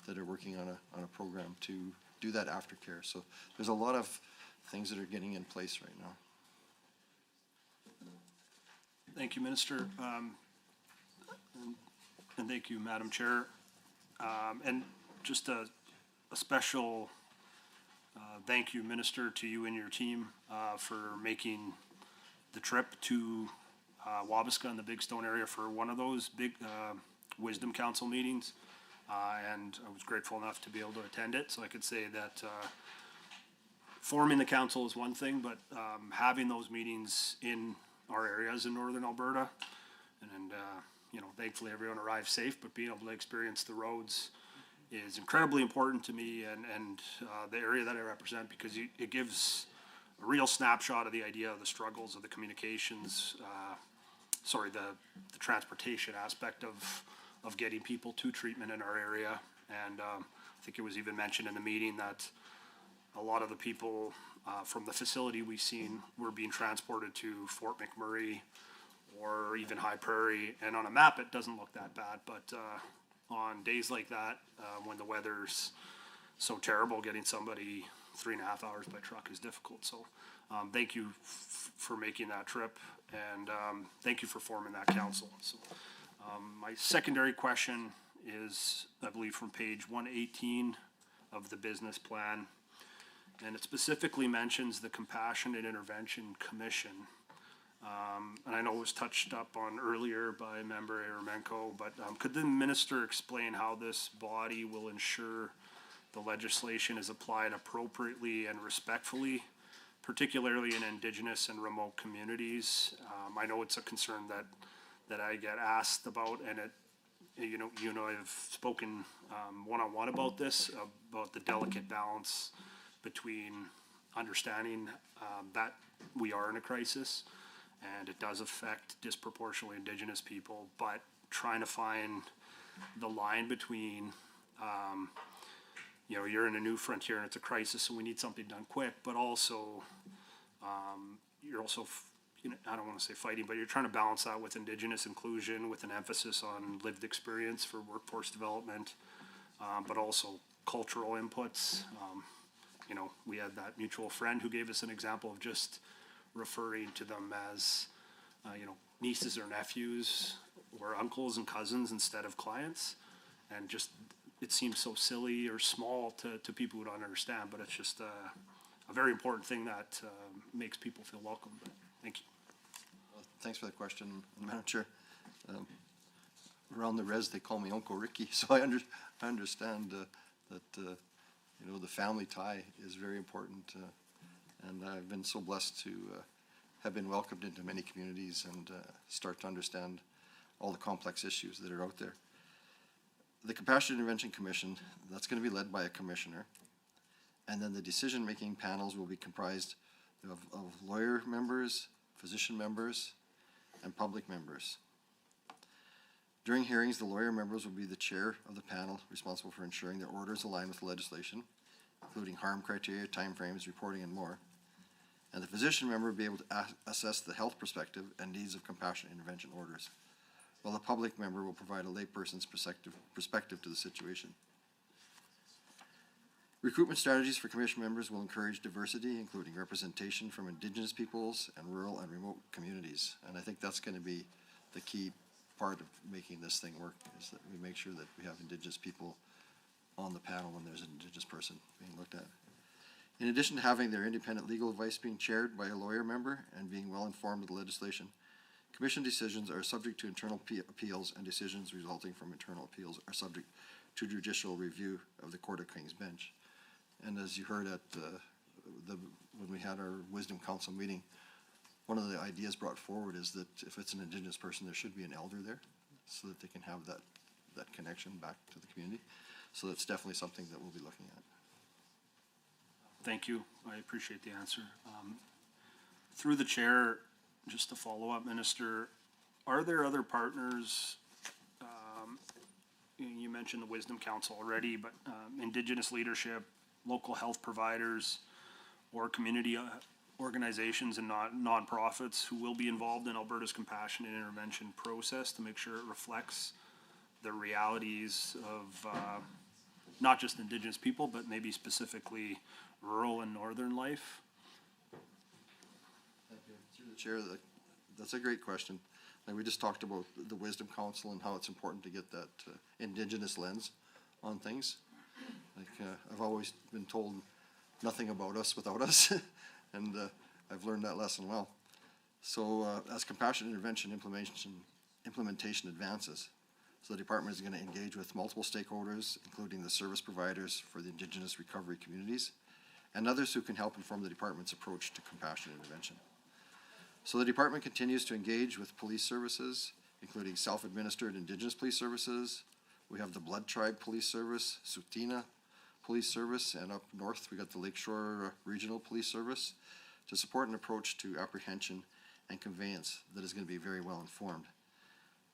S7: that are working on a program to do that aftercare. So there's a lot of things that are getting in place right now.
S8: Thank you, Minister. And thank you, Madam Chair. And just a special thank you, Minister, to you and your team for making the trip to Wabasca and the Big Stone area for one of those big Wisdom Council meetings. And I was grateful enough to be able to attend it, so I could say that forming the council is one thing, but having those meetings in our areas in northern Alberta, and you know, thankfully everyone arrived safe, but being able to experience the roads is incredibly important to me and the area that I represent, because it gives a real snapshot of the idea of the struggles of the communications, the transportation aspect of getting people to treatment in our area. And I think it was even mentioned in the meeting that a lot of the people from the facility we've seen were being transported to Fort McMurray or even High Prairie, and on a map it doesn't look that bad, but on days like that, when the weather's so terrible, getting somebody 3.5 hours by truck is difficult. So thank you for making that trip, and thank you for forming that council. So my secondary question is, I believe, from page 118 of the business plan, and it specifically mentions the Compassionate Intervention Commission. And I know it was touched up on earlier by Member Eremenko, but could the minister explain how this body will ensure the legislation is applied appropriately and respectfully, particularly in Indigenous and remote communities? I know it's a concern that I get asked about, and I've spoken one-on-one about this, about the delicate balance between understanding that we are in a crisis and it does affect disproportionately Indigenous people, but trying to find the line between, you're in a new frontier and it's a crisis and we need something done quick, but also, you're also, I don't want to say fighting, but you're trying to balance that with Indigenous inclusion, with an emphasis on lived experience for workforce development, but also cultural inputs. We had that mutual friend who gave us an example of just referring to them as, nieces or nephews or uncles and cousins instead of clients. And just, it seems so silly or small to people who don't understand, but it's just a very important thing that makes people feel welcome. But thank you.
S7: Well, thanks for the question, Madam Chair. Around the res, they call me Uncle Ricky, so I understand that the family tie is very important, and I've been so blessed to have been welcomed into many communities and start to understand all the complex issues that are out there. The Compassionate Intervention Commission, that's going to be led by a commissioner, and then the decision-making panels will be comprised of lawyer members, physician members, and public members. During hearings, the lawyer members will be the chair of the panel responsible for ensuring their orders align with the legislation, including harm criteria, timeframes, reporting, and more. And the physician member will be able to assess the health perspective and needs of compassionate intervention orders, while the public member will provide a layperson's perspective to the situation. Recruitment strategies for commission members will encourage diversity, including representation from Indigenous peoples and rural and remote communities. And I think that's going to be the key part of making this thing work, is that we make sure that we have Indigenous people on the panel when there's an Indigenous person being looked at. In addition to having their independent legal advice being chaired by a lawyer member and being well informed of the legislation, commission decisions are subject to internal appeals, and decisions resulting from internal appeals are subject to judicial review of the Court of King's Bench. And as you heard at when we had our Wisdom Council meeting, one of the ideas brought forward is that if it's an Indigenous person, there should be an elder there so that they can have that connection back to the community. So that's definitely something that we'll be looking at.
S8: Thank you. I appreciate the answer. Through the chair, just to follow up, Minister, are there other partners? You mentioned the Wisdom Council already, but Indigenous leadership, local health providers, or community organizations and nonprofits who will be involved in Alberta's compassionate intervention process to make sure it reflects the realities of not just Indigenous people, but maybe specifically rural and northern life?
S7: Thank you. Through the chair, that's a great question. Like we just talked about the Wisdom Council and how it's important to get that Indigenous lens on things. Like I've always been told nothing about us without us, and I've learned that lesson well. So as compassionate intervention implementation advances, so the department is going to engage with multiple stakeholders, including the service providers for the Indigenous recovery communities, and others who can help inform the department's approach to compassionate intervention. So the department continues to engage with police services, including self-administered Indigenous police services. We have the Blood Tribe Police Service, Tsuut'ina Police Service, and up north we got the Lakeshore Regional Police Service to support an approach to apprehension and conveyance that is going to be very well informed.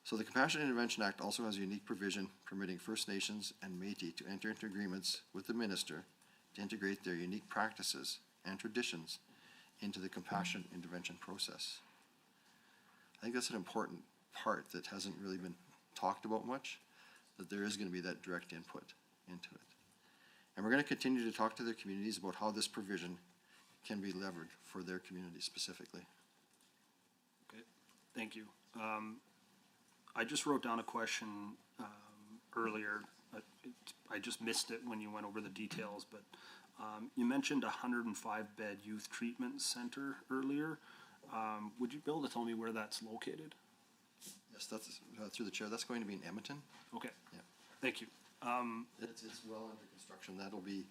S7: So the Compassionate Intervention Act also has a unique provision permitting First Nations and Métis to enter into agreements with the minister to integrate their unique practices and traditions into the compassionate intervention process. I think that's an important part that hasn't really been talked about much, that there is going to be that direct input into it. And we're going to continue to talk to their communities about how this provision can be levered for their community specifically.
S8: Okay, thank you. I just wrote down a question earlier. I just missed it when you went over the details, but you mentioned a 105-bed youth treatment center earlier. Would you be able to tell me where that's located?
S7: Yes, that's through the chair. That's going to be in Edmonton.
S8: Okay.
S7: Yeah.
S8: Thank you.
S7: It's well under construction. That'll be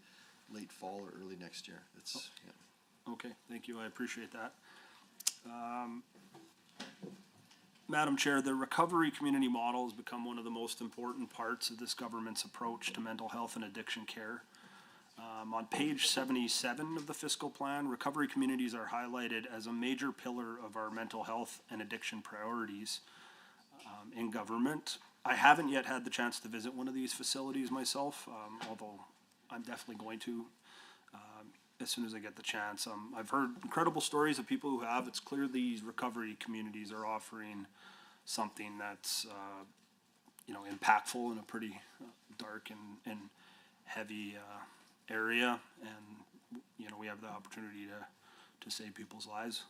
S7: late fall or early next year. It's, yeah.
S8: Okay, thank you. I appreciate that. Madam Chair, the recovery community model has become one of the most important parts of this government's approach to mental health and addiction care. On page 77 of the fiscal plan, recovery communities are highlighted as a major pillar of our mental health and addiction priorities in government. I haven't yet had the chance to visit one of these facilities myself, although I'm definitely going to as soon as I get the chance. I've heard incredible stories of people who have. It's clear these recovery communities are offering something that's impactful in a pretty dark and heavy area, and we have the opportunity to save people's lives.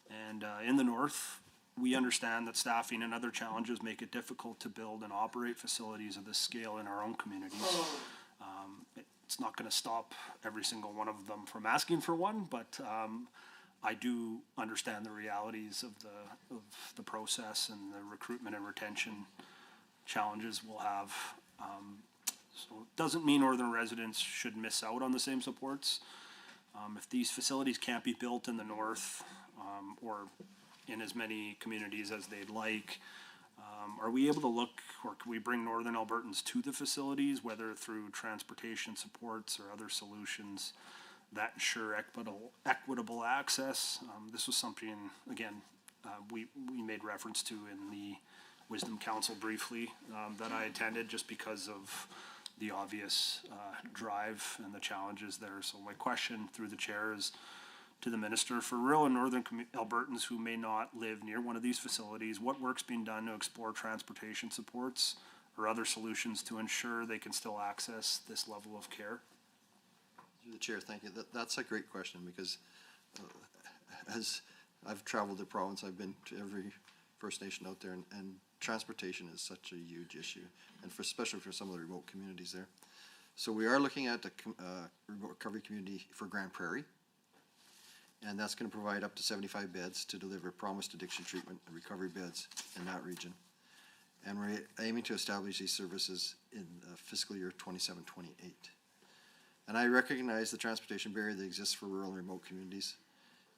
S8: And in the north, we understand that staffing and other challenges make it difficult to build and operate facilities of this scale in our own communities. It's not going to stop every single one of them from asking for one, but I do understand the realities of the process and the recruitment and retention challenges we'll have. So it doesn't mean northern residents should miss out on the same supports. If these facilities can't be built in the north or in as many communities as they'd like, are we able to look, or can we bring Northern Albertans to the facilities, whether through transportation supports or other solutions that ensure equitable access? This was something, again, we made reference to in the Wisdom Council briefly that I attended, just because of the obvious drive and the challenges there. So my question through the chair is to the minister: for rural and northern Albertans who may not live near one of these facilities, what work's being done to explore transportation supports or other solutions to ensure they can still access this level of care?
S7: Through the chair, thank you. That's a great question, because as I've traveled the province, I've been to every First Nation out there, and transportation is such a huge issue, and especially for some of the remote communities there. So we are looking at the remote recovery community for Grand Prairie, and that's going to provide up to 75 beds to deliver promised addiction treatment and recovery beds in that region. And we're aiming to establish these services in fiscal year 27-28. And I recognize the transportation barrier that exists for rural and remote communities.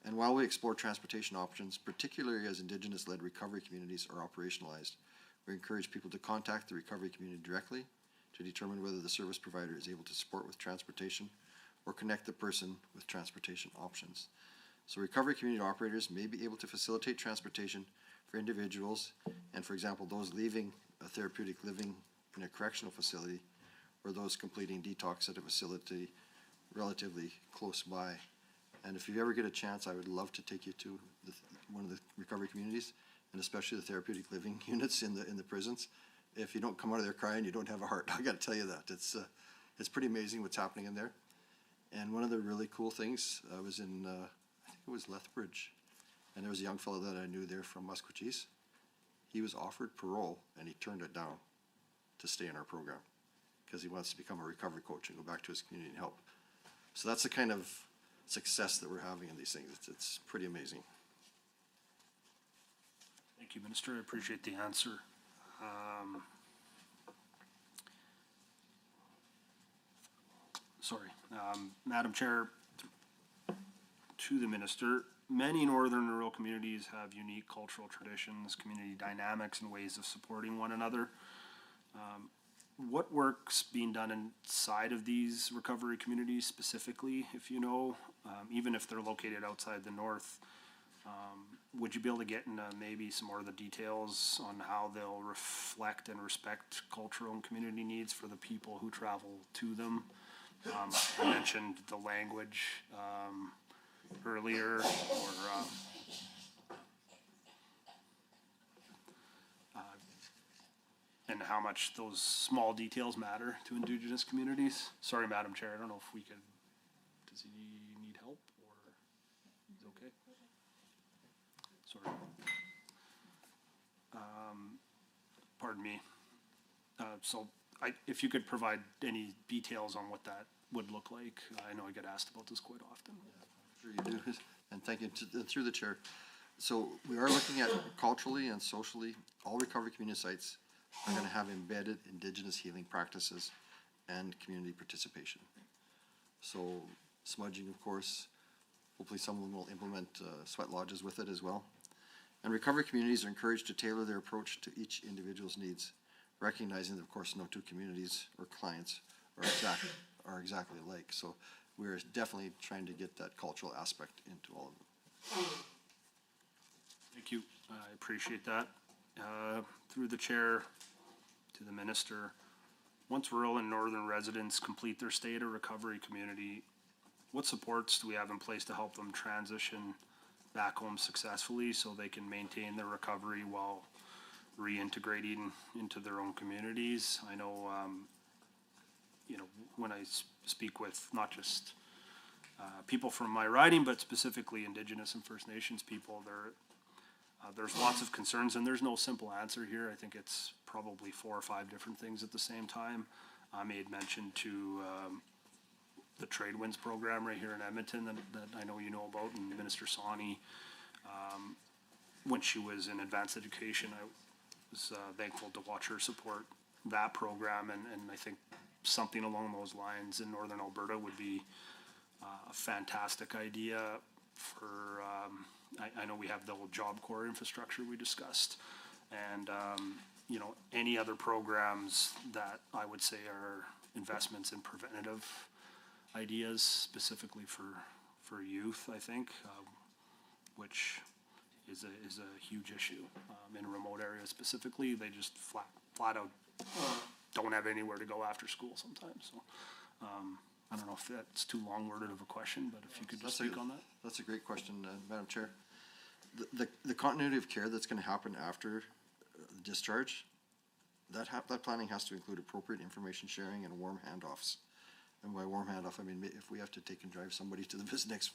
S7: And while we explore transportation options, particularly as Indigenous-led recovery communities are operationalized, we encourage people to contact the recovery community directly to determine whether the service provider is able to support with transportation or connect the person with transportation options. So recovery community operators may be able to facilitate transportation for individuals and, for example, those leaving a therapeutic living in a correctional facility or those completing detox at a facility relatively close by. And if you ever get a chance, I would love to take you to one of the recovery communities, and especially the therapeutic living units in the prisons. If you don't come out of there crying, you don't have a heart. I got to tell you that. It's pretty amazing what's happening in there. And one of the really cool things, I was in, I think it was Lethbridge, and there was a young fellow that I knew there from Musquecheese. He was offered parole, and he turned it down to stay in our program because he wants to become a recovery coach and go back to his community and help. So that's the kind of success that we're having in these things. It's pretty amazing.
S8: Thank you, Minister. I appreciate the answer. Madam Chair, to the Minister, many northern rural communities have unique cultural traditions, community dynamics, and ways of supporting one another. What work's being done inside of these recovery communities specifically, if you know, even if they're located outside the north? Would you be able to get into maybe some more of the details on how they'll reflect and respect cultural and community needs for the people who travel to them? I mentioned the language earlier, or and how much those small details matter to Indigenous communities. Sorry, Madam Chair, I don't know if we could, does he need help or is it okay? Sorry. Pardon me. So if you could provide any details on what that would look like. I know I get asked about this quite often.
S7: Sure you do, and thank you, through the chair. So we are looking at culturally and socially, all recovery community sites are gonna have embedded Indigenous healing practices and community participation. So smudging, of course, hopefully some of them will implement sweat lodges with it as well. And recovery communities are encouraged to tailor their approach to each individual's needs, recognizing that, of course, no two communities or clients are exactly alike. So we're definitely trying to get that cultural aspect into all of them.
S8: Thank you. I appreciate that. Through the chair to the minister, once rural and northern residents complete their stay at a recovery community, what supports do we have in place to help them transition back home successfully so they can maintain their recovery while reintegrating into their own communities? I know, you know, when I speak with not just people from my riding, but specifically Indigenous and First Nations people, there's lots of concerns, and there's no simple answer here. I think it's probably 4 or 5 different things at the same time. I made mention to the Trade Winds program right here in Edmonton that I know you know about, and Minister Sawney, when she was in advanced education, I was thankful to watch her support that program, and I think something along those lines in Northern Alberta would be a fantastic idea for, I know we have the old Job Corps infrastructure we discussed, and, you know, any other programs that I would say are investments in preventative ideas specifically for youth, I think, which is a huge issue. In remote areas specifically, they just flat out don't have anywhere to go after school sometimes. So I don't know if that's too long worded of a question, but if you could just speak on that.
S7: That's a great question, Madam Chair. The continuity of care that's gonna happen after the discharge, that planning has to include appropriate information sharing and warm handoffs. And by warm handoff, I mean, if we have to take and drive somebody to the next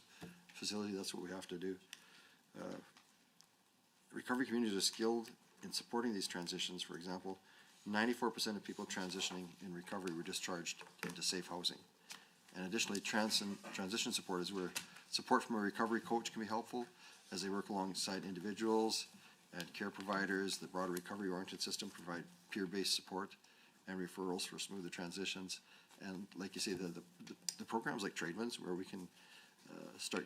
S7: facility, that's what we have to do. Recovery communities are skilled in supporting these transitions. For example, 94% of people transitioning in recovery were discharged into safe housing. And additionally, transition support is where support from a recovery coach can be helpful as they work alongside individuals and care providers. The broader recovery-oriented system provide peer-based support and referrals for smoother transitions. And like you say, the programs like Trade Winds, where we can start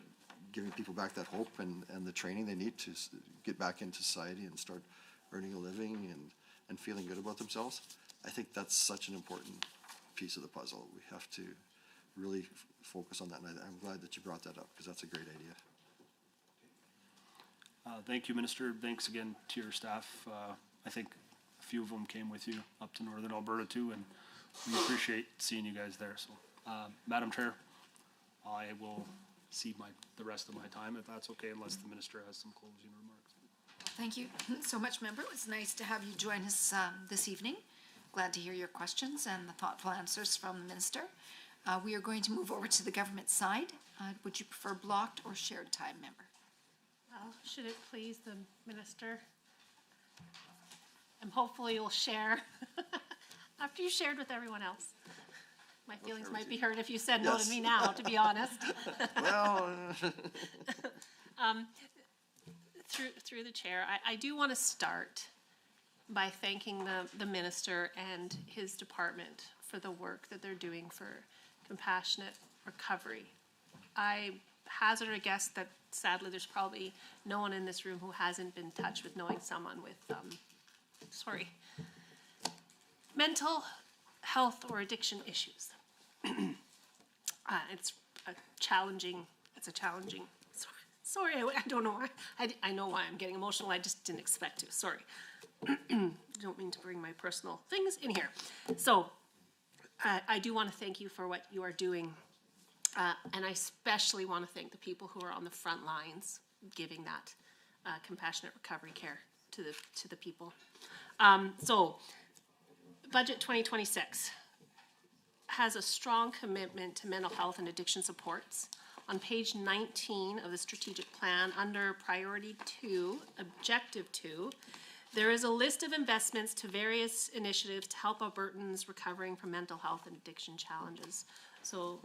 S7: giving people back that hope and the training they need to get back into society and start earning a living and feeling good about themselves. I think that's such an important piece of the puzzle. We have to really focus on that, and I'm glad that you brought that up, because that's a great idea.
S8: Thank you, Minister. Thanks again to your staff. I think a few of them came with you up to Northern Alberta too, and we appreciate seeing you guys there. So, Madam Chair, I will cede the rest of my time, if that's okay, unless the Minister has some closing remarks.
S1: Thank you so much, member. It was nice to have you join us this evening. Glad to hear your questions and the thoughtful answers from the Minister. We are going to move over to the government side. Would you prefer blocked or shared time, member?
S4: Should it please the minister? And hopefully you'll share after you shared with everyone else. My feelings might be hurt if you said no to me now, to be honest.
S7: Well,
S4: through the chair, I do want to start by thanking the minister and his department for the work that they're doing for compassionate recovery. I hazard a guess that sadly there's probably no one in this room who hasn't been touched with knowing someone with mental health or addiction issues. It's a challenging, sorry, I don't know why. I know why I'm getting emotional. I just didn't expect to. Sorry. Don't mean to bring my personal things in here. So I do want to thank you for what you are doing. And I especially want to thank the people who are on the front lines giving that compassionate recovery care to the people. So Budget 2026 has a strong commitment to mental health and addiction supports. On page 19 of the strategic plan, under priority 2, objective 2, there is a list of investments to various initiatives to help Albertans recovering from mental health and addiction challenges. So,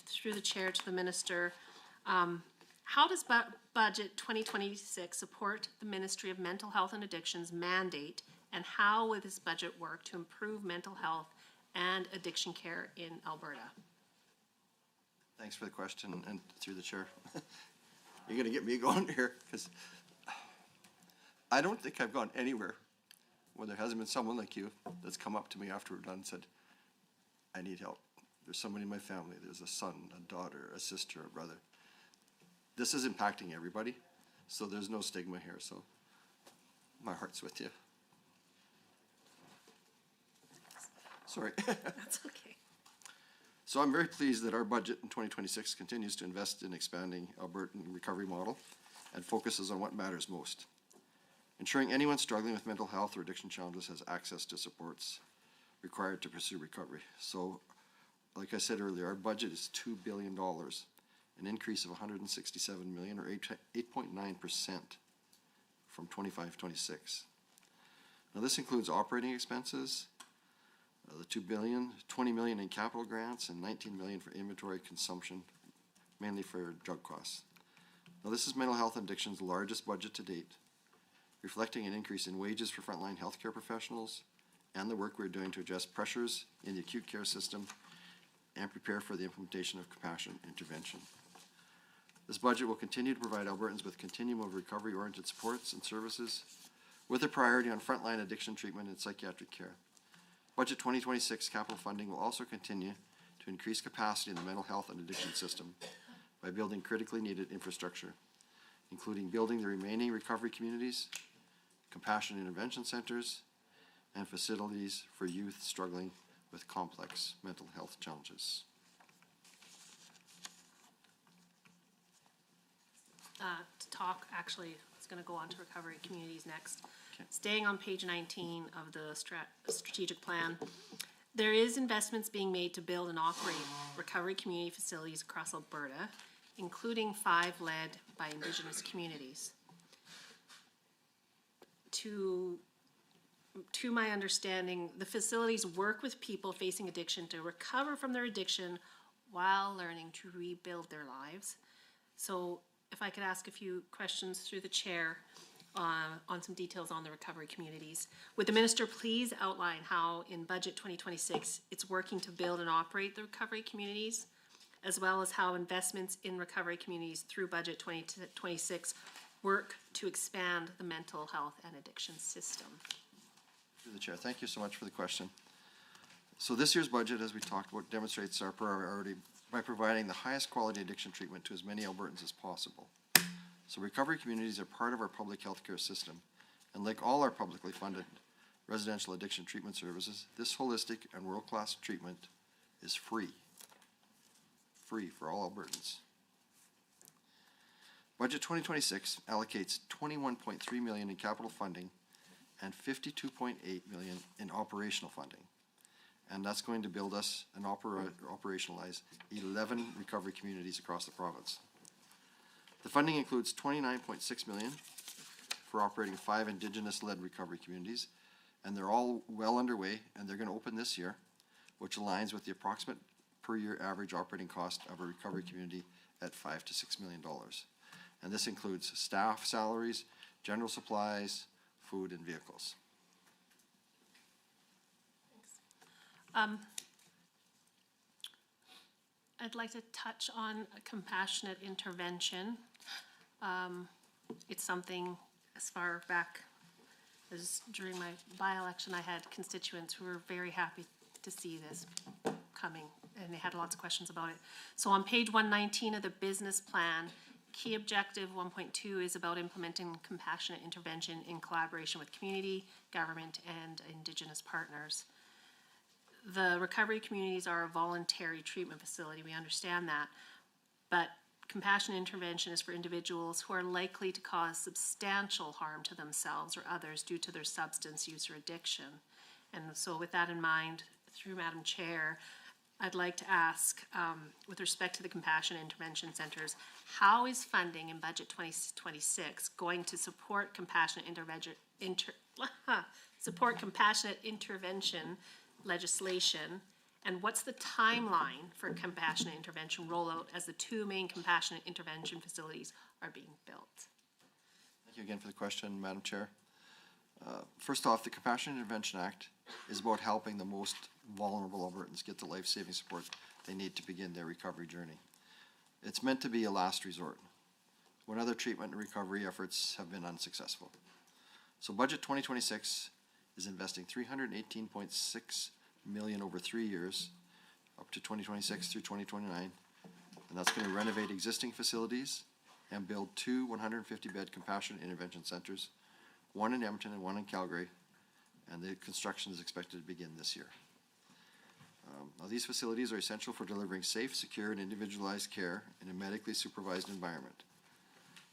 S4: through the chair to the minister, how does budget 2026 support the Ministry of Mental Health and Addiction's mandate, and how will this budget work to improve mental health and addiction care in Alberta?
S7: Thanks for the question, and through the chair. You're gonna get me going here, because I don't think I've gone anywhere where there hasn't been someone like you that's come up to me after we're done and said, I need help. There's somebody in my family, there's a son, a daughter, a sister, a brother. This is impacting everybody, so there's no stigma here, so my heart's with you. Sorry.
S4: That's okay.
S7: So I'm very pleased that our budget in 2026 continues to invest in expanding Albertan recovery model and focuses on what matters most. Ensuring anyone struggling with mental health or addiction challenges has access to supports required to pursue recovery. So, like I said earlier, our budget is $2 billion, an increase of $167 million, or 8.9% from 25-26. Now this includes operating expenses, the $2 billion, $20 million in capital grants, and $19 million for inventory consumption, mainly for drug costs. Now this is mental health and addiction's largest budget to date, reflecting an increase in wages for frontline healthcare professionals and the work we're doing to address pressures in the acute care system and prepare for the implementation of compassionate intervention. This budget will continue to provide Albertans with continuum of recovery-oriented supports and services with a priority on frontline addiction treatment and psychiatric care. Budget 2026 capital funding will also continue to increase capacity in the mental health and addiction system by building critically needed infrastructure, including building the remaining recovery communities, compassionate intervention centers, and facilities for youth struggling with complex mental health challenges.
S4: To talk, actually, I was going to go on to recovery communities next. Okay. Staying on page 19 of the strategic plan, there is investments being made to build and operate recovery community facilities across Alberta, including 5 led by Indigenous communities. To my understanding, the facilities work with people facing addiction to recover from their addiction while learning to rebuild their lives. So if I could ask a few questions through the chair on some details on the recovery communities. Would the minister please outline how in budget 2026 it's working to build and operate the recovery communities, as well as how investments in recovery communities through budget 2026 work to expand the mental health and addiction system?
S7: Through the chair, thank you so much for the question. So this year's budget, as we talked about, demonstrates our priority by providing the highest quality addiction treatment to as many Albertans as possible. So recovery communities are part of our public health care system, and like all our publicly funded residential addiction treatment services, this holistic and world-class treatment is free for all Albertans. Budget 2026 allocates $21.3 million in capital funding and $52.8 million in operational funding. And that's going to build us and operationalize 11 recovery communities across the province. The funding includes $29.6 million for operating 5 Indigenous-led recovery communities, and they're all well underway, and they're going to open this year, which aligns with the approximate per-year average operating cost of a recovery community at $5 to $6 million. And this includes staff salaries, general supplies, food, and vehicles.
S4: I'd like to touch on a compassionate intervention. It's something as far back as during my by-election, I had constituents who were very happy to see this coming, and they had lots of questions about it. So on page 119 of the business plan, key objective 1.2 is about implementing compassionate intervention in collaboration with community, government, and Indigenous partners. The recovery communities are a voluntary treatment facility, we understand that, but compassionate intervention is for individuals who are likely to cause substantial harm to themselves or others due to their substance use or addiction. And so with that in mind, through Madam Chair, I'd like to ask, with respect to the compassionate intervention centers, how is funding in budget 2026 going to support compassionate intervention legislation? And what's the timeline for compassionate intervention rollout as the two main compassionate intervention facilities are being built?
S7: Thank you again for the question, Madam Chair. First off, the Compassionate Intervention Act is about helping the most vulnerable Albertans get the life-saving support they need to begin their recovery journey. It's meant to be a last resort when other treatment and recovery efforts have been unsuccessful. So Budget 2026 is investing $318.6 million over 3 years, up to 2026 through 2029, and that's going to renovate existing facilities and build 2 150-bed compassionate intervention centers, one in Edmonton and one in Calgary, and the construction is expected to begin this year. Now, these facilities are essential for delivering safe, secure, and individualized care in a medically supervised environment.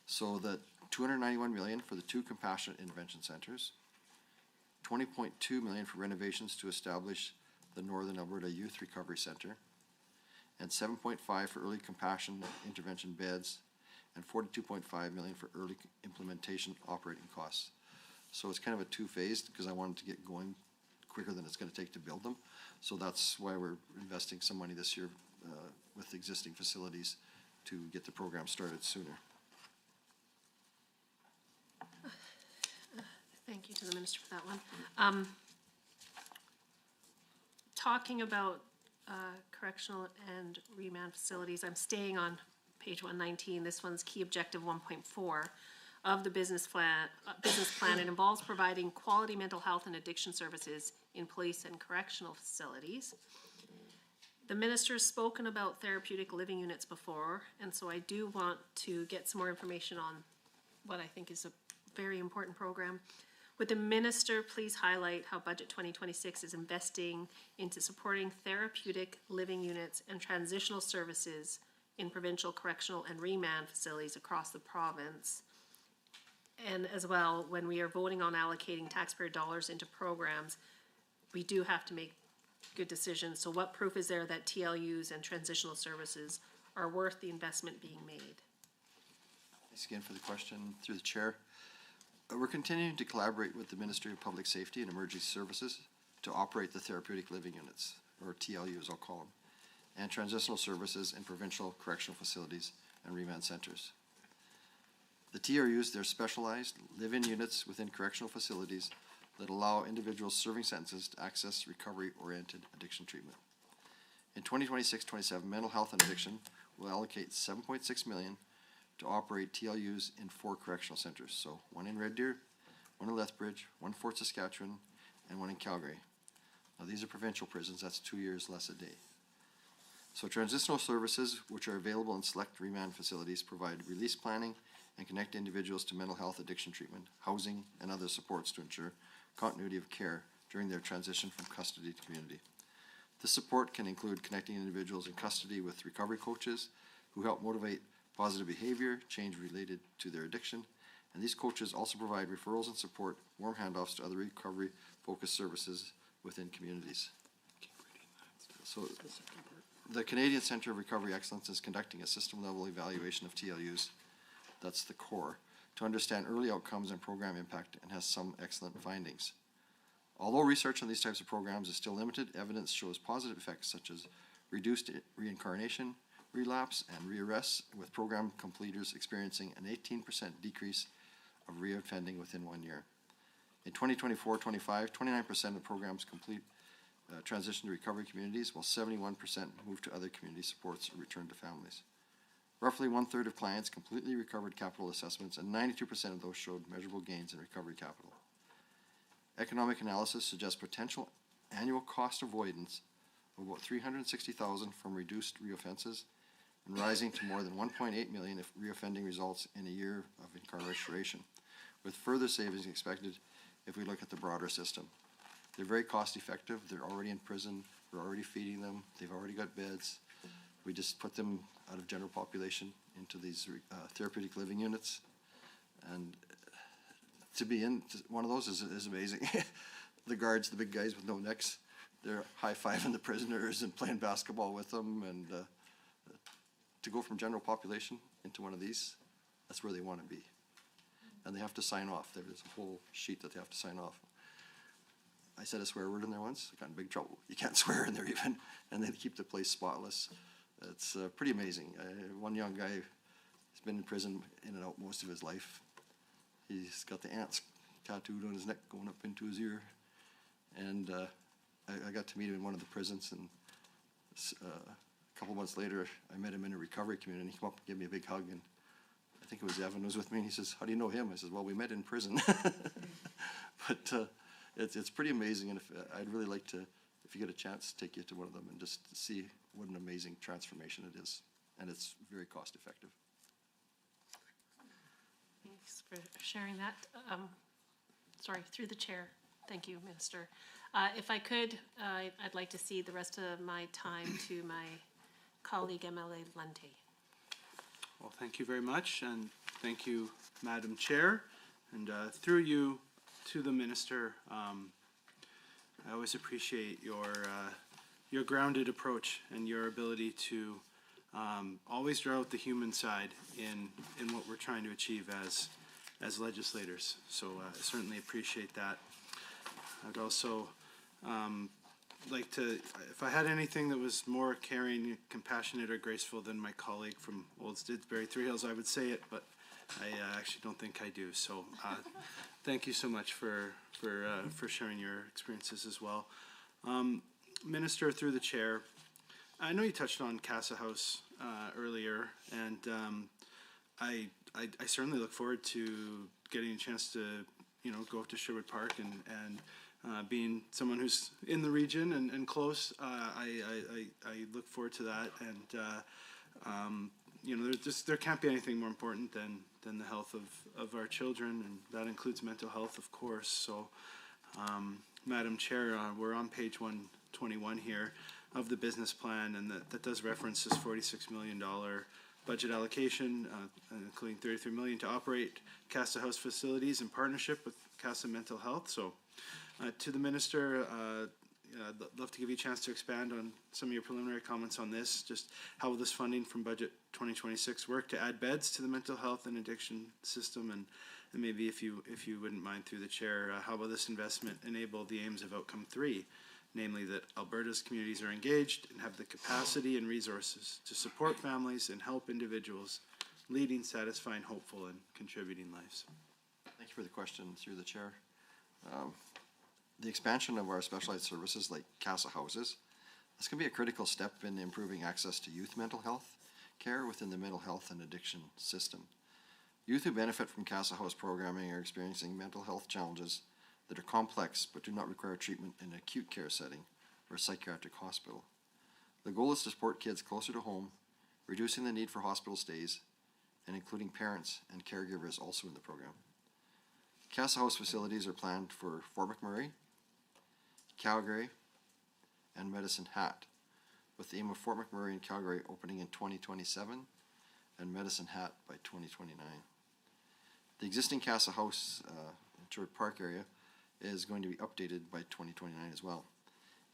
S7: So that $291 million for the 2 compassionate intervention centers, $20.2 million for renovations to establish the Northern Alberta Youth Recovery Center, and $7.5 for early compassionate intervention beds, and $42.5 million for early implementation operating costs. So it's kind of a two-phased, because I wanted to get going quicker than it's going to take to build them. So that's why we're investing some money this year with existing facilities to get the program started sooner.
S4: Thank you to the Minister for that one. Talking about correctional and remand facilities, I'm staying on page 119. This one's key objective 1.4 of the business plan. It involves providing quality mental health and addiction services in police and correctional facilities. The minister has spoken about therapeutic living units before, and so I do want to get some more information on what I think is a very important program. Would the minister please highlight how Budget 2026 is investing into supporting therapeutic living units and transitional services in provincial correctional and remand facilities across the province? And as well, when we are voting on allocating taxpayer dollars into programs, we do have to make good decisions. So what proof is there that TLUs and transitional services are worth the investment being made?
S7: Thanks again for the question through the chair. We're continuing to collaborate with the Ministry of Public Safety and Emergency Services to operate the therapeutic living units, or TLUs I'll call them, and transitional services in provincial correctional facilities and remand centers. The TRUs, they're specialized live-in units within correctional facilities that allow individuals serving sentences to access recovery-oriented addiction treatment. In 2026-27, mental health and addiction will allocate $7.6 million to operate TLUs in 4 correctional centers. So one in Red Deer, one in Lethbridge, one in Fort Saskatchewan, and one in Calgary. Now these are provincial prisons, that's 2 years less a day. So transitional services, which are available in select remand facilities, provide release planning and connect individuals to mental health addiction treatment, housing, and other supports to ensure continuity of care during their transition from custody to community. This support can include connecting individuals in custody with recovery coaches who help motivate positive behavior, change related to their addiction, and these coaches also provide referrals and support, warm handoffs to other recovery-focused services within communities. So the Canadian Centre of Recovery Excellence is conducting a system-level evaluation of TLUs, that's the core, to understand early outcomes and program impact, and has some excellent findings. Although research on these types of programs is still limited, evidence shows positive effects such as reduced reincarnation, relapse, and rearrests, with program completers experiencing an 18% decrease of reoffending within 1 year. In 2024-25, 29% of programs complete transition to recovery communities, while 71% move to other community supports or return to families. Roughly 1/3 of clients completely recovered capital assessments, and 92% of those showed measurable gains in recovery capital. Economic analysis suggests potential annual cost avoidance of about $360,000 from reduced reoffenses, and rising to more than $1.8 million if reoffending results in a year of incarceration, with further savings expected if we look at the broader system. They're very cost effective, they're already in prison, we're already feeding them, they've already got beds. We just put them out of general population into these therapeutic living units. And to be in one of those is amazing. the guards, the big guys with no necks, they're high-fiving the prisoners and playing basketball with them, and to go from general population into one of these, that's where they want to be. And they have to sign off. There's a whole sheet that they have to sign off. I said a swear word in there once, I got in big trouble. You can't swear in there even, and they keep the place spotless. It's pretty amazing. One young guy has been in prison in and out most of his life. He's got the ants tattooed on his neck going up into his ear. And I got to meet him in one of the prisons, and a couple months later, I met him in a recovery community, and he came up and gave me a big hug, and I think it was Evan was with me, and he says, "How do you know him?" I says, "Well, we met in prison." But it's pretty amazing, and I'd really like to, if you get a chance, take you to one of them and just see what an amazing transformation it is, and it's very cost effective.
S4: Thanks for sharing that. Sorry, through the chair. Thank you, Minister. If I could, I'd like to cede the rest of my time to my colleague, MLA Lunte.
S5: Well, thank you very much, and thank you, Madam Chair. And through you to the Minister, I always appreciate your grounded approach and your ability to always draw out the human side in what we're trying to achieve as legislators. So I certainly appreciate that. I'd also like to, if I had anything that was more caring, compassionate, or graceful than my colleague from Old Didsbury Three Hills, I would say it, but I actually don't think I do. So thank you so much for sharing your experiences as well. Minister, through the chair, I know you touched on Casa House earlier, and I certainly look forward to getting a chance to, go up to Sherwood Park and being someone who's in the region and close. I look forward to that, and there can't be anything more important than the health of our children, and that includes mental health, of course. So, Madam Chair, we're on page 121 here of the business plan, and that does reference this $46 million budget allocation, including $33 million to operate Casa House facilities in partnership with Casa Mental Health. So, to the Minister, I'd love to give you a chance to expand on some of your preliminary comments on this. Just how will this funding from budget 2026 work to add beds to the mental health and addiction system, and maybe if you wouldn't mind through the chair, how will this investment enable the aims of Outcome 3, namely that Alberta's communities are engaged and have the capacity and resources to support families and help individuals leading satisfying, hopeful, and contributing lives?
S7: Thank you for the question through the chair. The expansion of our specialized services like Casa Houses, this can be a critical step in improving access to youth mental health care within the mental health and addiction system. Youth who benefit from Casa House programming are experiencing mental health challenges that are complex but do not require treatment in an acute care setting or a psychiatric hospital. The goal is to support kids closer to home, reducing the need for hospital stays, and including parents and caregivers also in the program. Casa House facilities are planned for Fort McMurray, Calgary, and Medicine Hat, with the aim of Fort McMurray and Calgary opening in 2027 and Medicine Hat by 2029. The existing Casa House in Sherwood Park area is going to be updated by 2029 as well.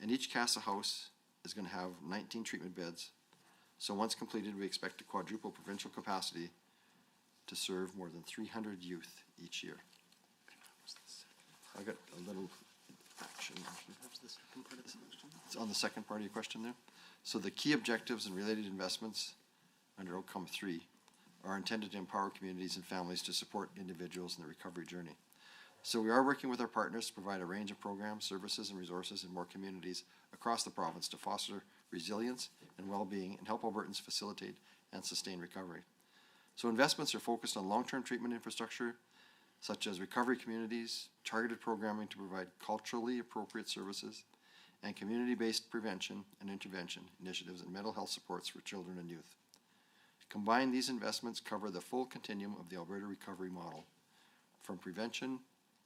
S7: And each Casa House is going to have 19 treatment beds. So once completed, we expect to quadruple provincial capacity to serve more than 300 youth each year. I got a little action. It's on the second part of your question there. So the key objectives and related investments under Outcome 3 are intended to empower communities and families to support individuals in the recovery journey. So we are working with our partners to provide a range of programs, services, and resources in more communities across the province to foster resilience and well-being and help Albertans facilitate and sustain recovery. So investments are focused on long-term treatment infrastructure, such as recovery communities, targeted programming to provide culturally appropriate services, and community-based prevention and intervention initiatives and mental health supports for children and youth. Combined, these investments cover the full continuum of the Alberta recovery model, from prevention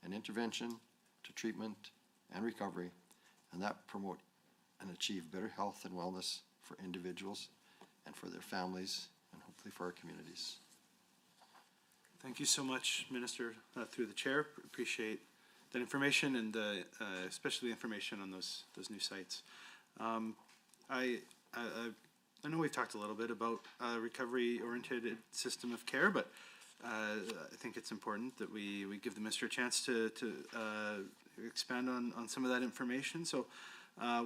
S7: and intervention to treatment and recovery, and that promote and achieve better health and wellness for individuals and for their families and hopefully for our communities.
S5: Thank you so much, Minister, through the chair. Appreciate that information and the especially information on those new sites. I know we've talked a little bit about recovery-oriented system of care, but I think it's important that we give the minister a chance to expand on some of that information. So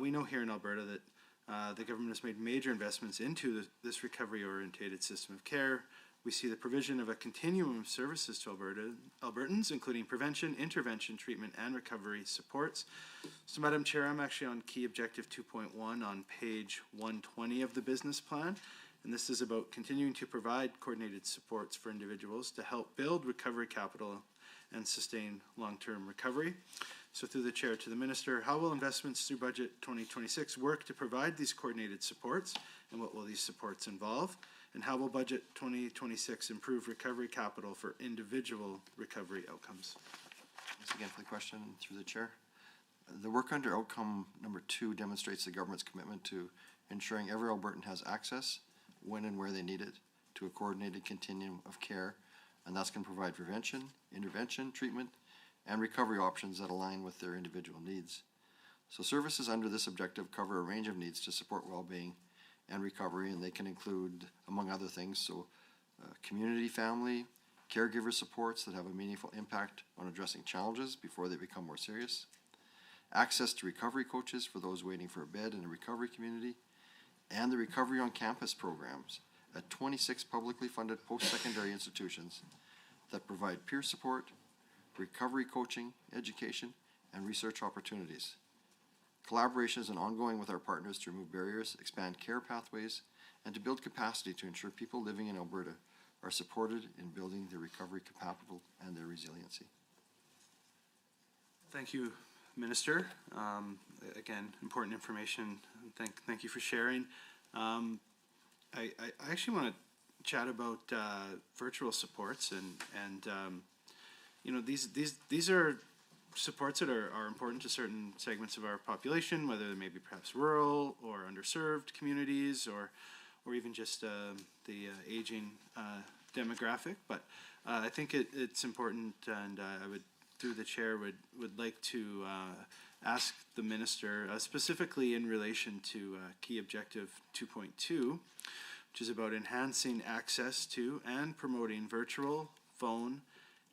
S5: we know here in Alberta that the government has made major investments into this recovery-oriented system of care. We see the provision of a continuum of services to Albertans, including prevention, intervention, treatment, and recovery supports. So, Madam Chair, I'm actually on key objective 2.1 on page 120 of the business plan. And this is about continuing to provide coordinated supports for individuals to help build recovery capital and sustain long-term recovery. So through the chair to the minister, how will investments through budget 2026 work to provide these coordinated supports, and what will these supports involve? And how will budget 2026 improve recovery capital for individual recovery outcomes?
S7: Thanks again for the question through the chair. The work under outcome number 2 demonstrates the government's commitment to ensuring every Albertan has access when and where they need it to a coordinated continuum of care, and that's going to provide prevention, intervention, treatment, and recovery options that align with their individual needs. So services under this objective cover a range of needs to support well-being and recovery, and they can include, among other things, community, family, caregiver supports that have a meaningful impact on addressing challenges before they become more serious, access to recovery coaches for those waiting for a bed in a recovery community, and the Recovery on Campus programs at 26 publicly funded post-secondary institutions that provide peer support, recovery coaching, education, and research opportunities. Collaboration is ongoing with our partners to remove barriers, expand care pathways, and to build capacity to ensure people living in Alberta are supported in building their recovery capital and their resiliency.
S5: Thank you, Minister. Again, important information. Thank you for sharing. I actually want to chat about virtual supports and you know, these are supports that are important to certain segments of our population, whether they may be perhaps rural or underserved communities, or even just the aging demographic. But I think it's important, and I would, through the chair, would like to ask the minister, specifically in relation to key objective 2.2, which is about enhancing access to and promoting virtual, phone,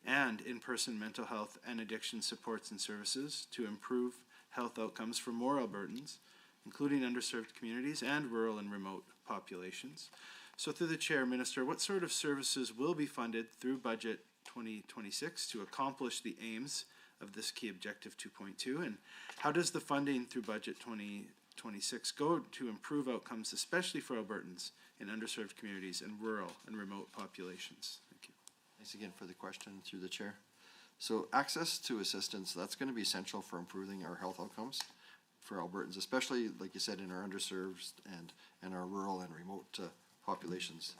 S5: and in-person mental health and addiction supports and services to improve health outcomes for more Albertans, including underserved communities and rural and remote populations. So through the chair, Minister, what sort of services will be funded through budget 2026 to accomplish the aims of this key objective 2.2, and how does the funding through budget 2026 go to improve outcomes, especially for Albertans in underserved communities and rural and remote populations? Thank you.
S7: Thanks again for the question through the chair. So access to assistance, that's going to be essential for improving our health outcomes for Albertans, especially, like you said, in our underserved and our rural and remote populations.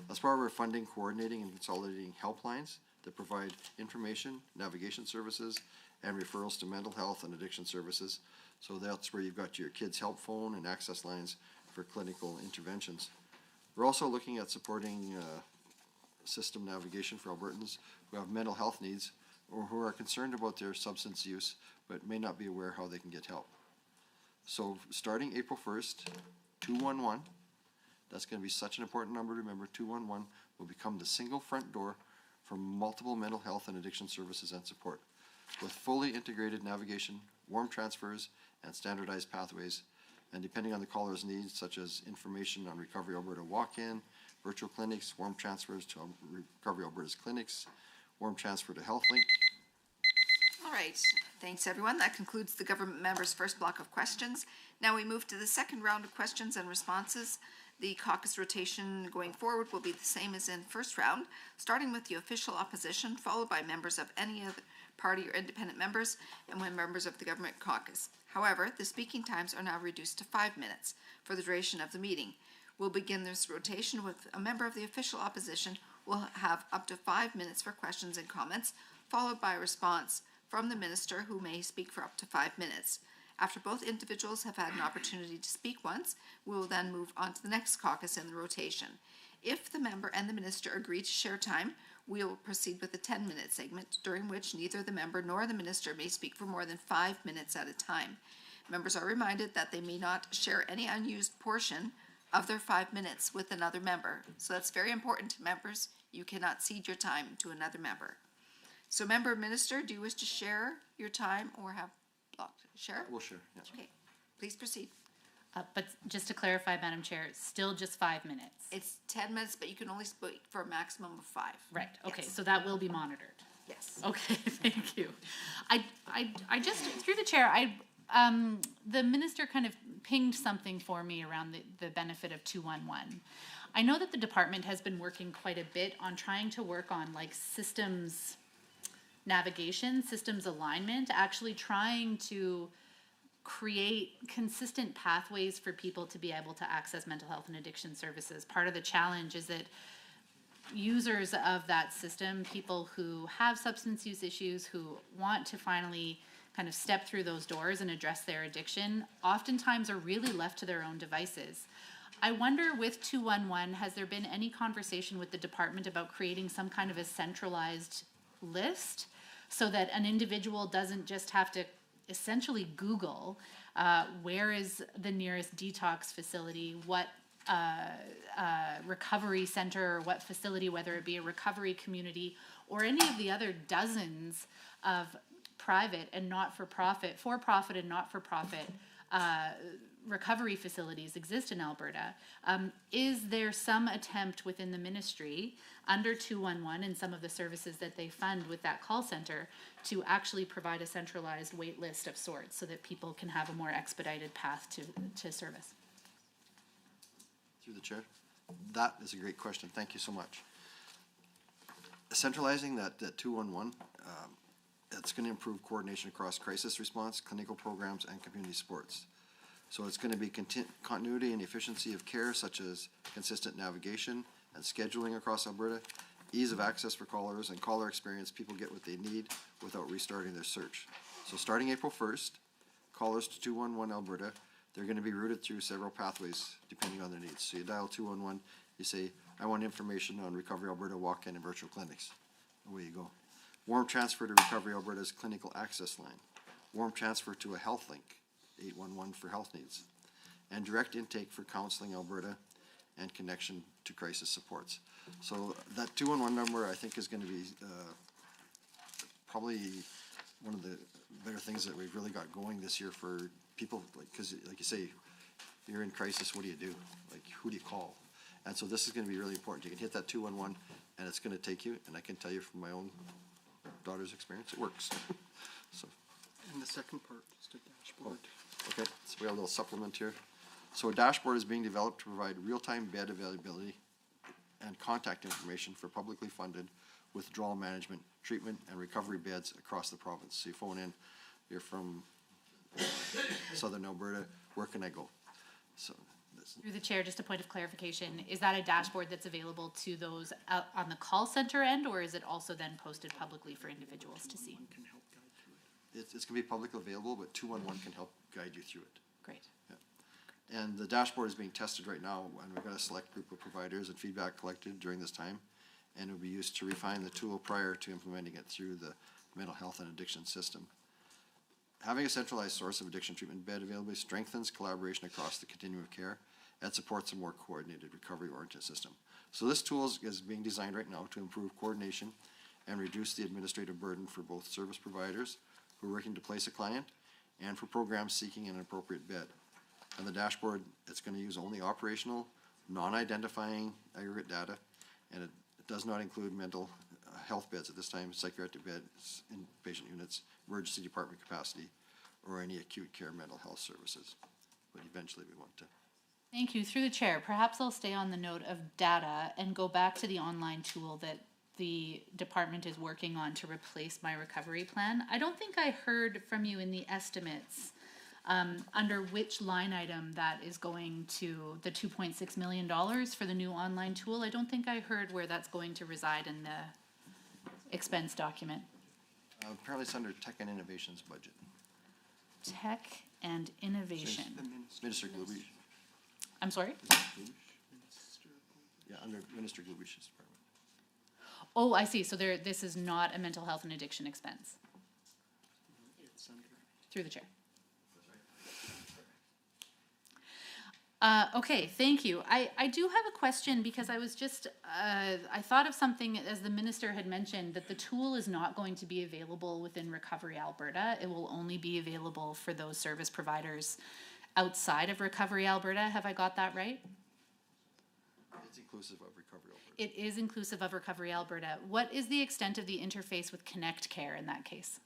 S7: That's why we're funding, coordinating, and consolidating helplines that provide information, navigation services, and referrals to mental health and addiction services. So that's where you've got your kids' help phone and access lines for clinical interventions. We're also looking at supporting system navigation for Albertans who have mental health needs or who are concerned about their substance use but may not be aware how they can get help. So starting April 1st, 211, that's going to be such an important number to remember. 211 will become the single front door for multiple mental health and addiction services and support, with fully integrated navigation, warm transfers, and standardized pathways, and depending on the caller's needs, such as information on Recovery Alberta walk-in, virtual clinics, warm transfers to Recovery Alberta's clinics, warm transfer to HealthLink.
S1: All right, thanks everyone. That concludes the government member's first block of questions. Now we move to the second round of questions and responses. The caucus rotation going forward will be the same as in first round, starting with the official opposition, followed by members of any other party or independent members, and when members of the government caucus. However, the speaking times are now reduced to 5 minutes for the duration of the meeting. We'll begin this rotation with a member of the official opposition will have up to 5 minutes for questions and comments, followed by a response from the minister, who may speak for up to 5 minutes. After both individuals have had an opportunity to speak once, we will then move on to the next caucus in the rotation. If the member and the minister agree to share time, We will proceed with a 10-minute segment, during which neither the member nor the minister may speak for more than 5 minutes at a time. Members are reminded that they may not share any unused portion of their 5 minutes with another member. So that's very important to members. You cannot cede your time to another member. So member minister, do you wish to share your time or have blocked? Share?
S7: We'll share, yes.
S1: Okay, please proceed.
S9: But just to clarify, Madam Chair, it's still just 5 minutes.
S1: It's 10 minutes, but you can only speak for a maximum of 5.
S9: Right, okay,
S1: Yes.
S9: so that will be monitored.
S1: Yes.
S9: Okay, thank you. I just, through the chair, the minister kind of pinged something for me around the benefit of 211. I know that the department has been working quite a bit on trying to work on like systems navigation, systems alignment, actually trying to create consistent pathways for people to be able to access mental health and addiction services. Part of the challenge is that users of that system, people who have substance use issues, who want to finally kind of step through those doors and address their addiction, oftentimes are really left to their own devices. I wonder with 211, has there been any conversation with the department about creating some kind of a centralized list so that an individual doesn't just have to essentially Google where is the nearest detox facility, what recovery center or what facility, whether it be a recovery community or any of the other dozens of private and not-for-profit, for-profit and not-for-profit recovery facilities exist in Alberta. Is there some attempt within the ministry under 211 and some of the services that they fund with that call center to actually provide a centralized wait list of sorts so that people can have a more expedited path to service?
S7: Through the chair. That is a great question. Thank you so much. Centralizing that 211, it's going to improve coordination across crisis response, clinical programs, and community supports. So it's going to be continuity and efficiency of care, such as consistent navigation and scheduling across Alberta, ease of access for callers, and caller experience people get what they need without restarting their search. So starting April 1st, callers to 211 Alberta, they're going to be routed through several pathways depending on their needs. So you dial 211, you say, I want information on Recovery Alberta walk-in and virtual clinics. Away you go. Warm transfer to Recovery Alberta's clinical access line. Warm transfer to a health link, 811 for health needs. And direct intake for Counseling Alberta and connection to crisis supports. So that 211 number, I think, is going to be probably one of the better things that we've really got going this year for people, because like you say, you're in crisis, what do you do? Like, who do you call? And so this is going to be really important. You can hit that 211 and it's going to take you, and I can tell you from my own daughter's experience, it works. So.
S12: And the second part is the dashboard.
S7: Okay, so we have a little supplement here. So a dashboard is being developed to provide real-time bed availability and contact information for publicly funded withdrawal management, treatment, and recovery beds across the province. So you phone in, you're from Southern Alberta, where can I go? So this.
S9: Through the chair, just a point of clarification, is that a dashboard that's available to those out on the call center end, or is it also then posted publicly for individuals to see?
S7: It's going to be publicly available, but 211 can help guide you through it.
S9: Great.
S7: Yeah. And the dashboard is being tested right now, and we've got a select group of providers and feedback collected during this time, and it will be used to refine the tool prior to implementing it through the mental health and addiction system. Having a centralized source of addiction treatment bed availability strengthens collaboration across the continuum of care and supports a more coordinated recovery-oriented system. So this tool is being designed right now to improve coordination and reduce the administrative burden for both service providers who are working to place a client and for programs seeking an appropriate bed. And the dashboard, it's going to use only operational, non-identifying aggregate data, and it does not include mental health beds at this time, psychiatric beds, inpatient units, emergency department capacity, or any acute care mental health services. But eventually we want to.
S9: Thank you. Through the chair, perhaps I'll stay on the note of data and go back to the online tool that the department is working on to replace My Recovery Plan. I don't think I heard from you in the estimates under which line item that is going to the $2.6 million for the new online tool. I don't think I heard where that's going to reside in the expense document.
S7: Apparently it's under Tech and Innovations budget.
S9: Tech and Innovation.
S7: Minister Glubish.
S9: I'm sorry?
S7: Yeah, under Minister Glubish's department.
S9: Oh, I see. So this is not a mental health and addiction expense. Through the chair. Okay, thank you. I do have a question because I was just, I thought of something as the minister had mentioned that the tool is not going to be available within Recovery Alberta. It will only be available for those service providers outside of Recovery Alberta. Have I got that right?
S7: It's inclusive of Recovery Alberta.
S9: It is inclusive of Recovery Alberta. What is the extent of the interface with Connect Care in that case?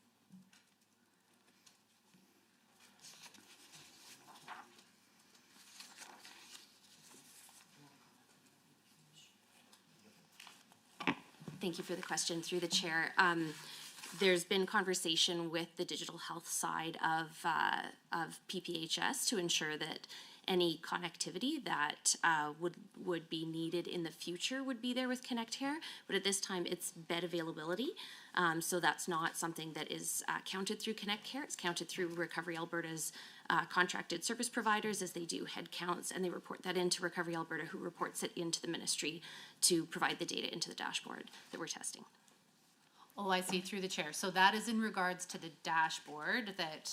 S14: Thank you for the question through the chair. There's been conversation with the digital health side of PPHS to ensure that any connectivity that would be needed in the future would be there with Connect Care, but at this time it's bed availability. So that's not something that is counted through Connect Care. It's counted through Recovery Alberta's contracted service providers as they do head counts, and they report that into Recovery Alberta, who reports it into the ministry to provide the data into the dashboard that we're testing.
S9: Oh, I see, through the chair. So that is in regards to the dashboard that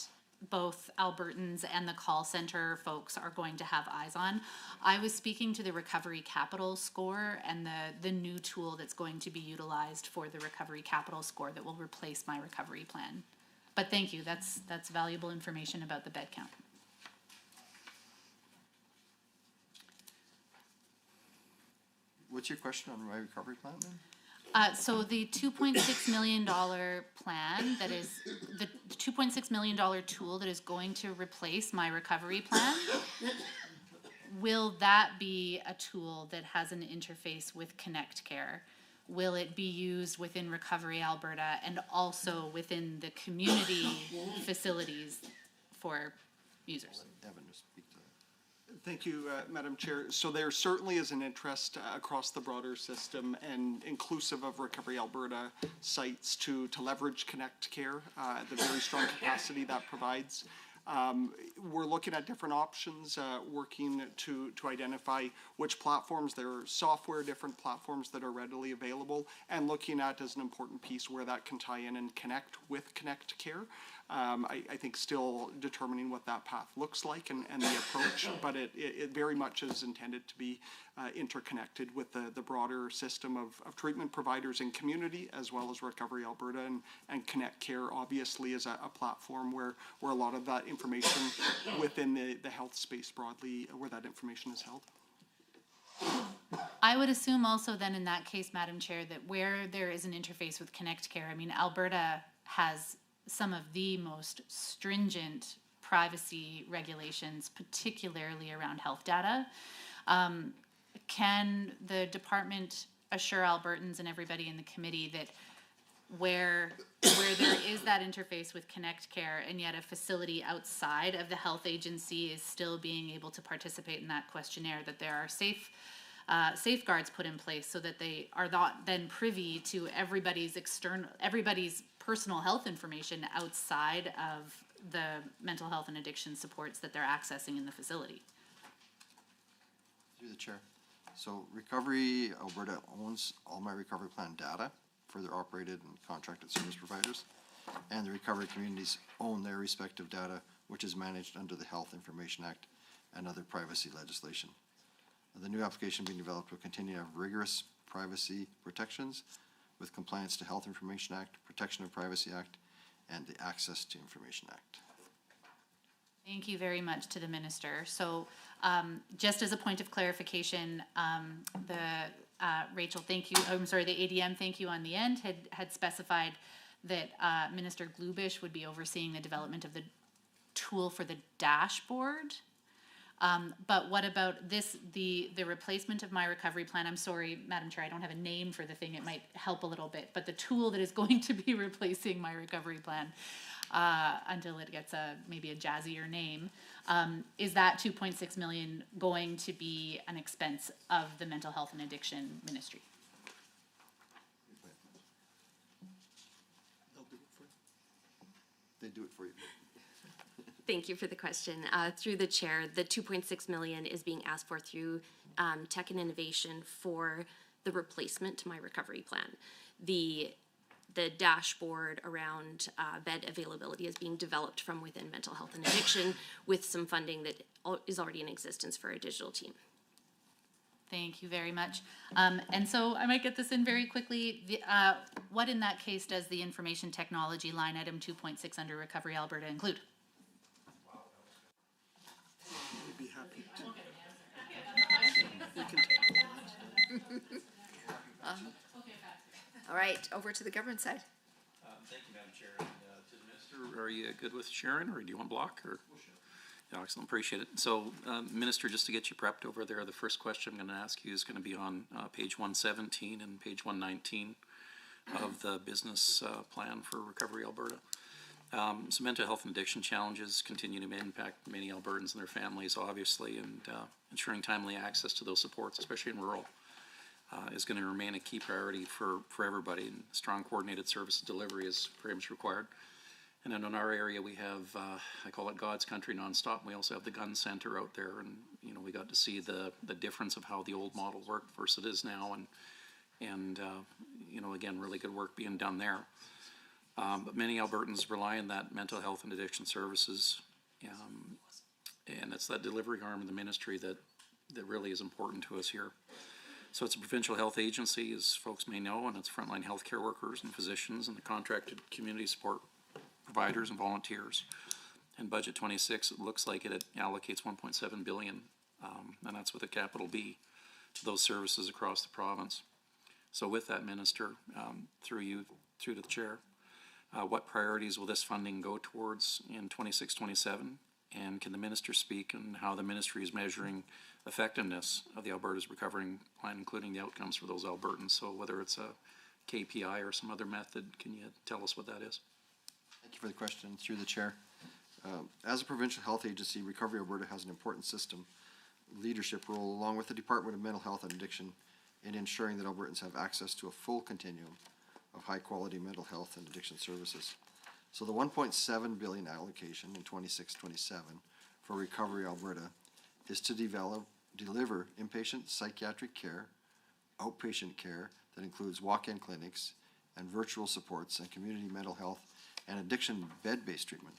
S9: both Albertans and the call center folks are going to have eyes on. I was speaking to the Recovery Capital Score and the new tool that's going to be utilized for the Recovery Capital Score that will replace my recovery plan. But thank you, that's valuable information about the bed count.
S7: What's your question on my recovery plan then?
S9: So the $2.6 million plan that is, the $2.6 million tool that is going to replace my recovery plan, will that be a tool that has an interface with Connect Care? Will it be used within Recovery Alberta and also within the community facilities for users?
S7: Evan, just speak to that.
S12: Thank you, Madam Chair. So there certainly is an interest across the broader system and inclusive of Recovery Alberta sites to leverage Connect Care, the very strong capacity that provides. We're looking at different options, working to identify which platforms, there are software, different platforms that are readily available, and looking at as an important piece where that can tie in and connect with Connect Care. I think still determining what that path looks like and the approach, but it very much is intended to be interconnected with the broader system of treatment providers and community, as well as Recovery Alberta, and Connect Care obviously is a platform where a lot of that information within the health space broadly, where that information is held.
S9: I would assume also then in that case, Madam Chair, that where there is an interface with Connect Care, I mean, Alberta has some of the most stringent privacy regulations, particularly around health data. Can the department assure Albertans and everybody in the committee that where there is that interface with Connect Care and yet a facility outside of the health agency is still being able to participate in that questionnaire, that there are safeguards put in place so that they are not then privy to everybody's personal health information outside of the mental health and addiction supports that they're accessing in the facility?
S7: Through the chair. So Recovery Alberta owns all my recovery plan data for their operated and contracted service providers, and the recovery communities own their respective data, which is managed under the Health Information Act and other privacy legislation. The new application being developed will continue to have rigorous privacy protections with compliance to Health Information Act, Protection of Privacy Act, and the Access to Information Act.
S9: Thank you very much to the minister. So just as a point of clarification, Rachel, thank you, I'm sorry, the ADM, thank you on the end, had specified that Minister Glubish would be overseeing the development of the tool for the dashboard. But what about this, the replacement of my recovery plan? I'm sorry, Madam Chair, I don't have a name for the thing. It might help a little bit, but the tool that is going to be replacing my recovery plan until it gets maybe a jazzier name, is that 2.6 million going to be an expense of the Mental Health and Addiction Ministry?
S7: They do it for you.
S14: Thank you for the question. Through the chair, the 2.6 million is being asked for through tech and innovation for the replacement to my recovery plan. the dashboard around bed availability is being developed from within mental health and addiction with some funding that is already in existence for a digital team.
S9: Thank you very much. And so I might get this in very quickly. What in that case does the information technology line item 2.6 under Recovery Alberta include?
S12: We'd be happy to.
S1: All right, over to the government side.
S3: Thank you, Madam Chair. And to the Minister, are you good with Sharon, or do you want block, or? Yeah, excellent, appreciate it. So, Minister, just to get you prepped over there, the first question I'm gonna ask you is gonna be on page 117 and page 119 of the business plan for Recovery Alberta. So mental health and addiction challenges continue to impact many Albertans and their families, obviously, and ensuring timely access to those supports, especially in rural, is going to remain a key priority for everybody. And strong coordinated service delivery is very much required. And then in our area, we have, I call it God's Country Nonstop. We also have the Gun Center out there, and you know, we got to see the difference of how the old model worked versus it is now, and you know, again, really good work being done there. But many Albertans rely on that mental health and addiction services, and it's that delivery arm of the ministry that really is important to us here. So it's a provincial health agency, as folks may know, and it's frontline healthcare workers and physicians and the contracted community support providers and volunteers. And budget 26, it looks like it allocates 1.7 billion, and that's with a capital B, to those services across the province. So with that, Minister, through to the chair, what priorities will this funding go towards in 26-27? And can the minister speak on how the ministry is measuring effectiveness of the Alberta's Recovering Plan, including the outcomes for those Albertans? So whether it's a KPI or some other method, can you tell us what that is?
S7: Thank you for the question. Through the chair. As a provincial health agency, Recovery Alberta has an important system leadership role along with the Department of Mental Health and Addiction in ensuring that Albertans have access to a full continuum of high-quality mental health and addiction services. So the 1.7 billion allocation in 26-27 for Recovery Alberta is to deliver inpatient psychiatric care, outpatient care that includes walk-in clinics and virtual supports and community mental health and addiction bed-based treatment.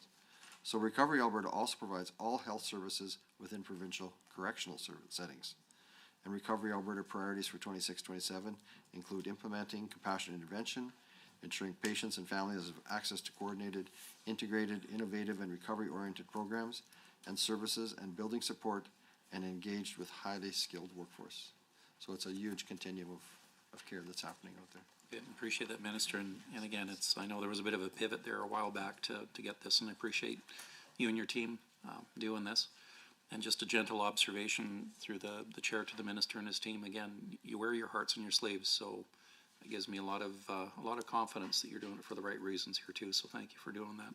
S7: So Recovery Alberta also provides all health services within provincial correctional settings. And Recovery Alberta priorities for 26-27 include implementing compassionate intervention, ensuring patients and families have access to coordinated, integrated, innovative, and recovery-oriented programs and services, and building support and engaged with highly skilled workforce. So it's a huge continuum of care that's happening out there.
S3: Yeah, appreciate that, Minister. And again, I know there was a bit of a pivot there a while back to get this, and I appreciate you and your team doing this. And just a gentle observation through the chair to the minister and his team. Again, you wear your hearts on your sleeves, so it gives me a lot of confidence that you're doing it for the right reasons here too. So thank you for doing that.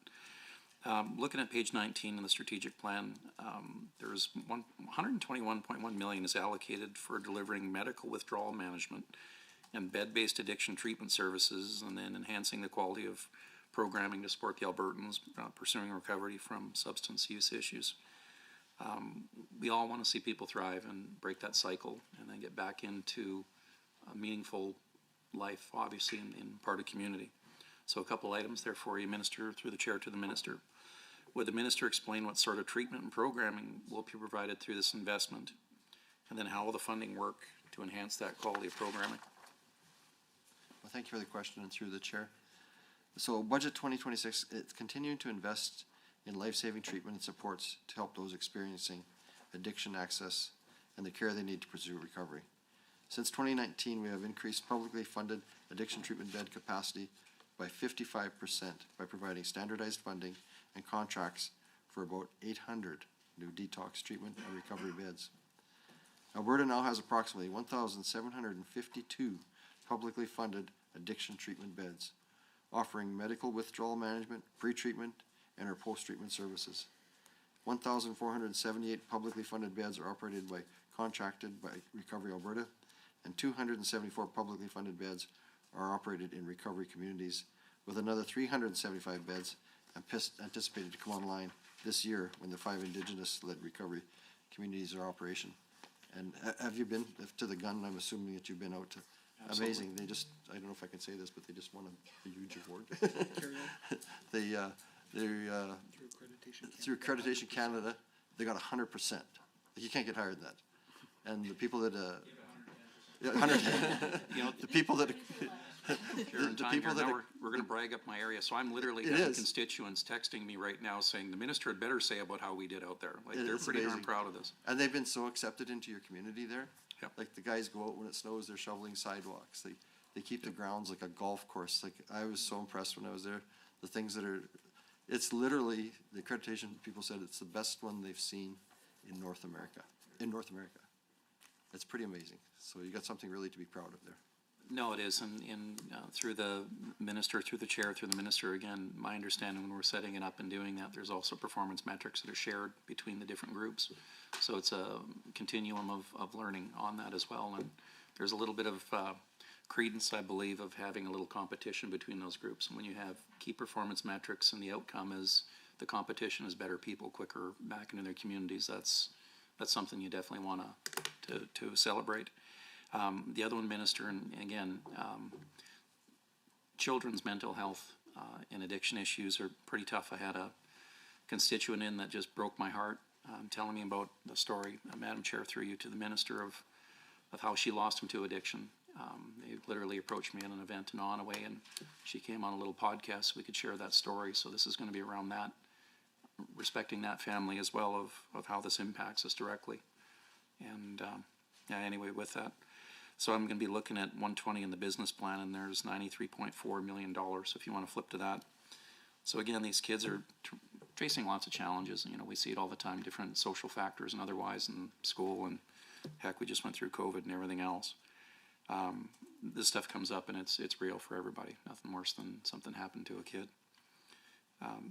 S3: Looking at page 19 in the strategic plan, there's 121.1 million is allocated for delivering medical withdrawal management and bed-based addiction treatment services, and then enhancing the quality of programming to support the Albertans pursuing recovery from substance use issues. We all want to see people thrive and break that cycle and then get back into a meaningful life, obviously, in part of community. So a couple items there for you, Minister, through the chair to the minister. Would the minister explain what sort of treatment and programming will be provided through this investment? And then how will the funding work to enhance that quality of programming?
S7: Well, thank you for the question, and through the chair. So budget 2026, it's continuing to invest in life-saving treatment and supports to help those experiencing addiction access and the care they need to pursue recovery. Since 2019, we have increased publicly funded addiction treatment bed capacity by 55% by providing standardized funding and contracts for about 800 new detox treatment and recovery beds. Alberta now has approximately 1,752 publicly funded addiction treatment beds, offering medical withdrawal management, pre-treatment, and our post-treatment services. 1,478 publicly funded beds are operated by contracted by Recovery Alberta, and 274 publicly funded beds are operated in recovery communities, with another 375 beds anticipated to come online this year when the 5 Indigenous-led recovery communities are operation. And have you been to the gun? I'm assuming that you've been out to amazing. They just, I don't know if I can say this, but they just won a huge award. Through Accreditation Canada, they got 100%. You can't get higher than that. And the people that, yeah, 100,
S3: You know,
S7: the people that,
S3: Sharon,
S7: the
S3: time
S7: people
S3: here,
S7: that,
S3: now we're gonna brag up my area, so I'm literally
S7: It
S3: having
S7: is.
S3: constituents texting me right now saying, the minister had better say about how we did out there. Like, they're
S7: It's
S3: pretty darn
S7: amazing.
S3: proud of this.
S7: and they've been so accepted into your community there.
S3: Yep.
S7: Like the guys go out when it snows, they're shoveling sidewalks. They keep the grounds like a golf course. Like I was so impressed when I was there. The things that are, it's literally, the accreditation people said it's the best one they've seen in North America. It's pretty amazing. So you got something really to be proud of there.
S3: No, it is, and through the minister, through the chair, through the minister, again, my understanding when we're setting it up and doing that, there's also performance metrics that are shared between the different groups. So it's a continuum of learning on that as well, and there's a little bit of credence, I believe, of having a little competition between those groups. And when you have key performance metrics and the outcome is the competition is better people quicker back into their communities, that's something you definitely want to celebrate. The other one, Minister, and again, children's mental health and addiction issues are pretty tough. I had a constituent in that just broke my heart, telling me about the story, Madam Chair, through you to the Minister, of how she lost him to addiction. They literally approached me at an event in Onaway, and she came on a little podcast so we could share that story. So this is going to be around that, respecting that family as well of how this impacts us directly. And yeah, anyway, with that. So I'm going to be looking at 120 in the business plan, and there's $93.4 million, if you want to flip to that. So again, these kids are facing lots of challenges. You know, we see it all the time, different social factors and otherwise in school, and heck, we just went through COVID and everything else. This stuff comes up, and it's real for everybody. Nothing worse than something happened to a kid.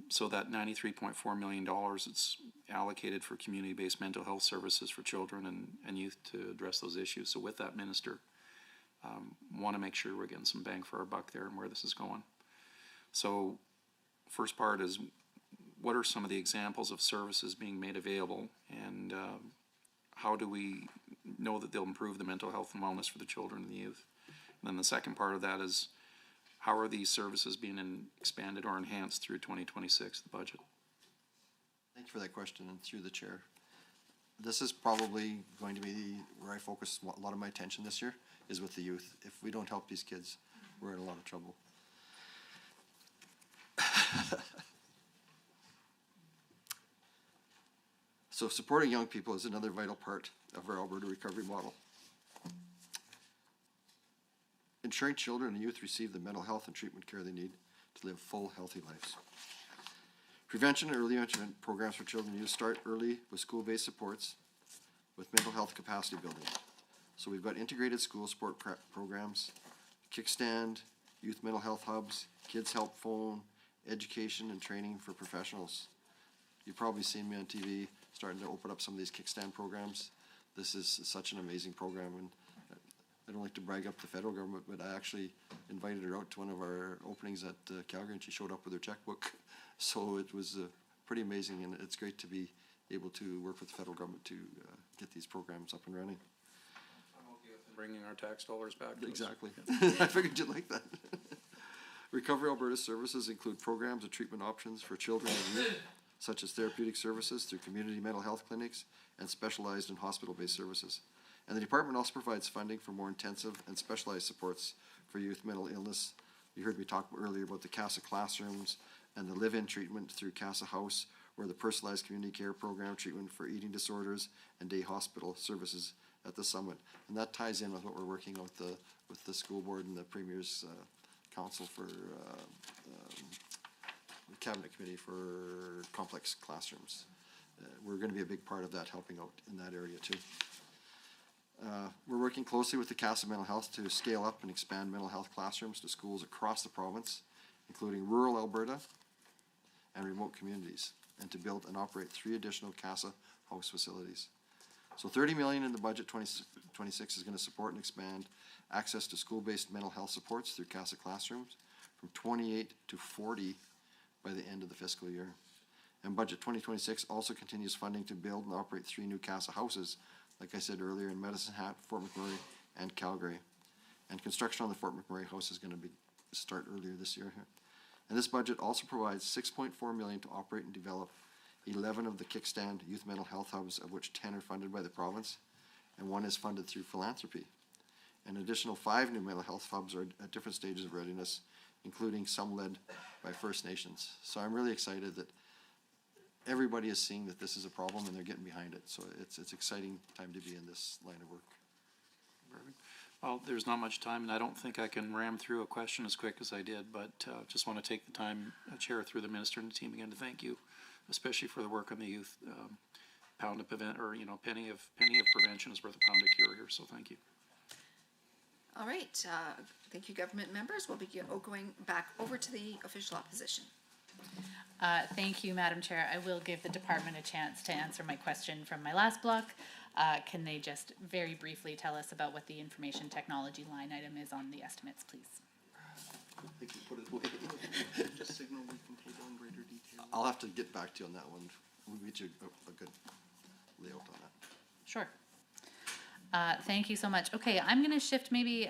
S3: So that $93.4 million, it's allocated for community-based mental health services for children and youth to address those issues. So with that, Minister, want to make sure we're getting some bang for our buck there and where this is going. So first part is, what are some of the examples of services being made available, and how do we know that they'll improve the mental health and wellness for the children and the youth? And then the second part of that is, how are these services being expanded or enhanced through 2026, the budget?
S7: Thank you for that question, and through the chair. This is probably going to be where I focus a lot of my attention this year, is with the youth. If we don't help these kids, we're in a lot of trouble. So supporting young people is another vital part of our Alberta recovery model. Ensuring children and youth receive the mental health and treatment care they need to live full, healthy lives. Prevention and early intervention programs for children and youth start early with school-based supports with mental health capacity building. So we've got integrated school support programs, Kickstand, youth mental health hubs, Kids Help Phone, education and training for professionals. You've probably seen me on TV starting to open up some of these Kickstand programs. This is such an amazing program, and I don't like to brag up the federal government, but I actually invited her out to one of our openings at Calgary, and she showed up with her checkbook. So it was pretty amazing, and it's great to be able to work with the federal government to get these programs up and running.
S3: I'm okay with bringing our tax dollars back to us.
S7: Exactly. I figured you'd like that. Recovery Alberta services include programs and treatment options for children and youth, such as therapeutic services through community mental health clinics and specialized and hospital-based services. And the department also provides funding for more intensive and specialized supports for youth mental illness. You heard me talk earlier about the CASA classrooms and the live-in treatment through CASA House, or the personalized community care program treatment for eating disorders and day hospital services at the summit. And that ties in with what we're working on with the school board and the Premier's Council for the Cabinet Committee for complex classrooms. We're going to be a big part of that, helping out in that area too. We're working closely with the CASA Mental Health to scale up and expand mental health classrooms to schools across the province, including rural Alberta and remote communities, and to build and operate 3 additional CASA House facilities. So $30 million in the budget 2026 is going to support and expand access to school-based mental health supports through CASA classrooms from 28 to 40 by the end of the fiscal year. And budget 2026 also continues funding to build and operate 3 new CASA houses, like I said earlier, in Medicine Hat, Fort McMurray, and Calgary. And construction on the Fort McMurray House is gonna start earlier this year here. And this budget also provides $6.4 million to operate and develop 11 of the Kickstand youth mental health hubs, of which 10 are funded by the province, and 1 is funded through philanthropy. An additional 5 new mental health hubs are at different stages of readiness, including some led by First Nations. So I'm really excited that everybody is seeing that this is a problem and they're getting behind it. So it's exciting time to be in this line of work.
S3: Perfect. Well, there's not much time, and I don't think I can ram through a question as quick as I did, but just want to take the time, Chair, through the minister and the team again to thank you, especially for the work on the youth. Pound of prevent, or penny of prevention is worth a pound of cure here. So thank you.
S1: All right, thank you, government members. We'll be going back over to the official opposition.
S9: Thank you, Madam Chair. I will give the department a chance to answer my question from my last block. Can they just very briefly tell us about what the information technology line item is on the estimates, please?
S7: They can put it away.
S12: Just signal we can table in greater detail.
S7: I'll have to get back to you on that one. We'll get you a good layout on that.
S9: Sure. Thank you so much. Okay, I'm going to shift maybe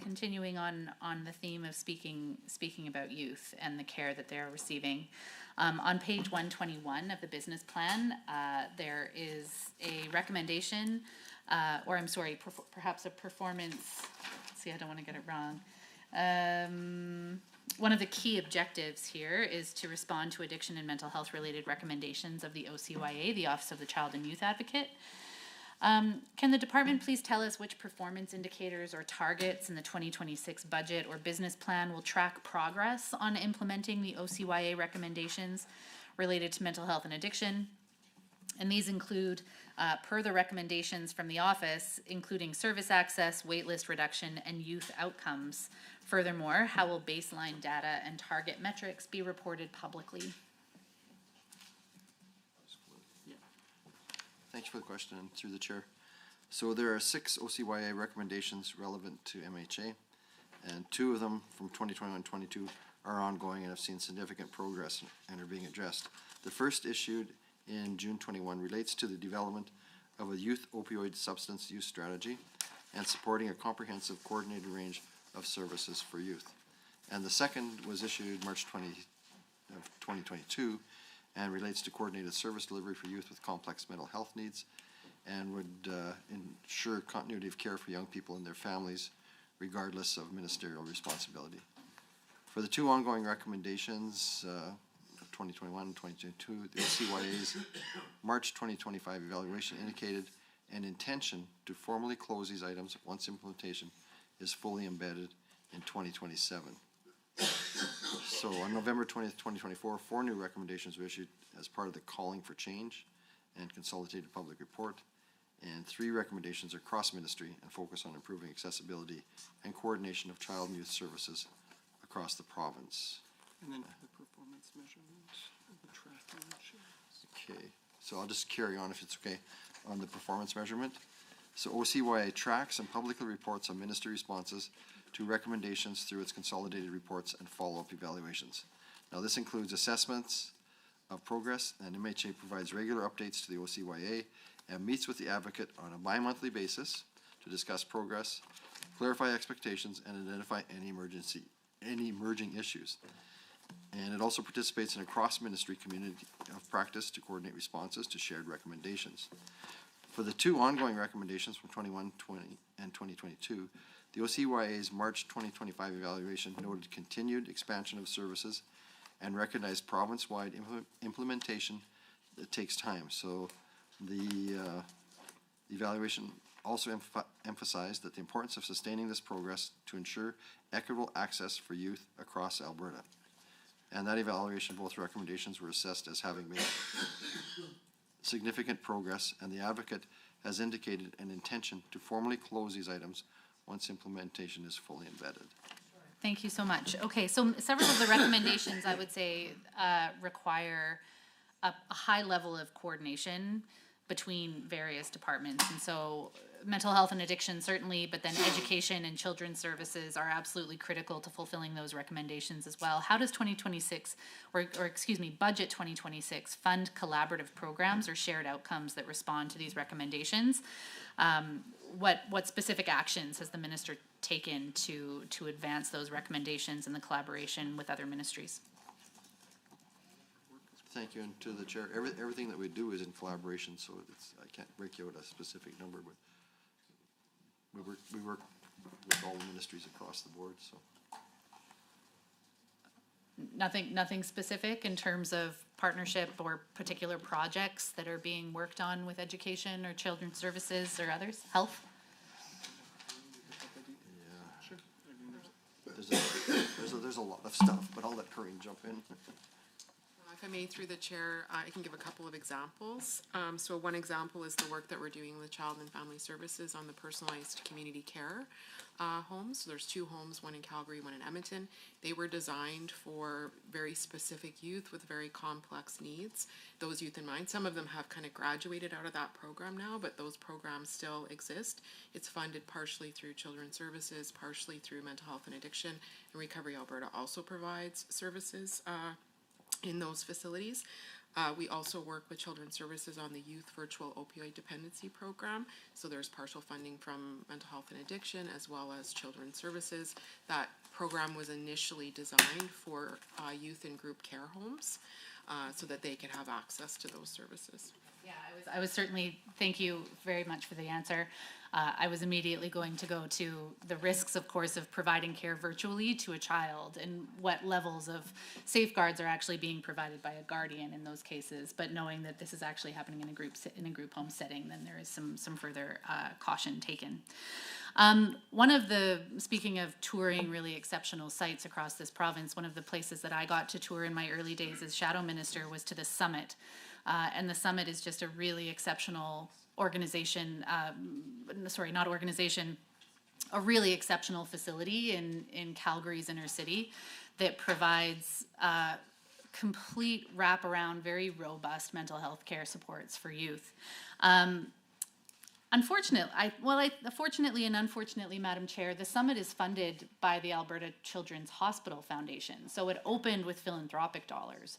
S9: continuing on the theme of speaking about youth and the care that they're receiving. On page 121 of the business plan, there is a recommendation, or I'm sorry, perhaps a performance. See, I don't want to get it wrong. One of the key objectives here is to respond to addiction and mental health related recommendations of the OCYA, the Office of the Child and Youth Advocate. Can the department please tell us which performance indicators or targets in the 2026 budget or business plan will track progress on implementing the OCYA recommendations related to mental health and addiction? And these include, per the recommendations from the office, including service access, waitlist reduction, and youth outcomes. Furthermore, how will baseline data and target metrics be reported publicly?
S7: Thank you for the question, and through the chair. So there are 6 OCYA recommendations relevant to MHA, and 2 of them from 2021-22 are ongoing and have seen significant progress and are being addressed. The first, issued in June 21, relates to the development of a youth opioid substance use strategy and supporting a comprehensive coordinated range of services for youth. And the second was issued March 20 of 2022 and relates to coordinated service delivery for youth with complex mental health needs and would ensure continuity of care for young people and their families regardless of ministerial responsibility. For the 2 ongoing recommendations, 2021 and 2022, the OCYA's March 2025 evaluation indicated an intention to formally close these items once implementation is fully embedded in 2027. So on November 20th, 2024, 4 new recommendations were issued as part of the Calling for Change and Consolidated Public Report, and 3 recommendations are cross-ministry and focus on improving accessibility and coordination of child and youth services across the province.
S12: And then the performance measurement of the tracking issues.
S7: Okay, so I'll just carry on if it's okay on the performance measurement. So OCYA tracks and publicly reports on ministry responses to recommendations through its consolidated reports and follow-up evaluations. Now this includes assessments of progress, and MHA provides regular updates to the OCYA and meets with the advocate on a bi-monthly basis to discuss progress, clarify expectations, and identify any emerging issues. And it also participates in a cross-ministry community of practice to coordinate responses to shared recommendations. For the 2 ongoing recommendations from 21-20 and 2022, the OCYA's March 2025 evaluation noted continued expansion of services and recognized province-wide implementation that takes time. So the evaluation also emphasized that the importance of sustaining this progress to ensure equitable access for youth across Alberta. And that evaluation, both recommendations were assessed as having made significant progress, and the advocate has indicated an intention to formally close these items once implementation is fully embedded.
S9: Thank you so much. Okay, so several of the recommendations, I would say, require a high level of coordination between various departments. And so mental health and addiction certainly, but then education and children's services are absolutely critical to fulfilling those recommendations as well. How does 2026, or excuse me, budget 2026 fund collaborative programs or shared outcomes that respond to these recommendations? What specific actions has the minister taken to advance those recommendations and the collaboration with other ministries?
S7: Thank you, and to the chair, everything that we do is in collaboration, so I can't break you out a specific number, but we work with all the ministries across the board, so.
S9: Nothing specific in terms of partnership or particular projects that are being worked on with education or children's services or others, health?
S7: There's a lot of stuff, but I'll let Corinne jump in.
S13: If I may, through the chair, I can give a couple of examples. So one example is the work that we're doing with Child and Family Services on the personalized community care homes. So there's 2 homes, one in Calgary, one in Edmonton. They were designed for very specific youth with very complex needs, those youth in mind. Some of them have kind of graduated out of that program now, but those programs still exist. It's funded partially through Children's Services, partially through Mental Health and Addiction, and Recovery Alberta also provides services in those facilities. We also work with Children's Services on the Youth Virtual Opioid Dependency Program. So there's partial funding from Mental Health and Addiction as well as Children's Services. That program was initially designed for youth in group care homes so that they could have access to those services.
S9: Yeah, I was certainly, thank you very much for the answer. I was immediately going to go to the risks, of course, of providing care virtually to a child and what levels of safeguards are actually being provided by a guardian in those cases. But knowing that this is actually happening in a group home setting, then there is some further caution taken. Speaking of touring really exceptional sites across this province, one of the places that I got to tour in my early days as shadow minister was to the Summit. And the Summit is just a really exceptional organization, a really exceptional facility in Calgary's inner city that provides complete wraparound, very robust mental health care supports for youth. Fortunately and unfortunately, Madam Chair, the Summit is funded by the Alberta Children's Hospital Foundation. So it opened with philanthropic dollars,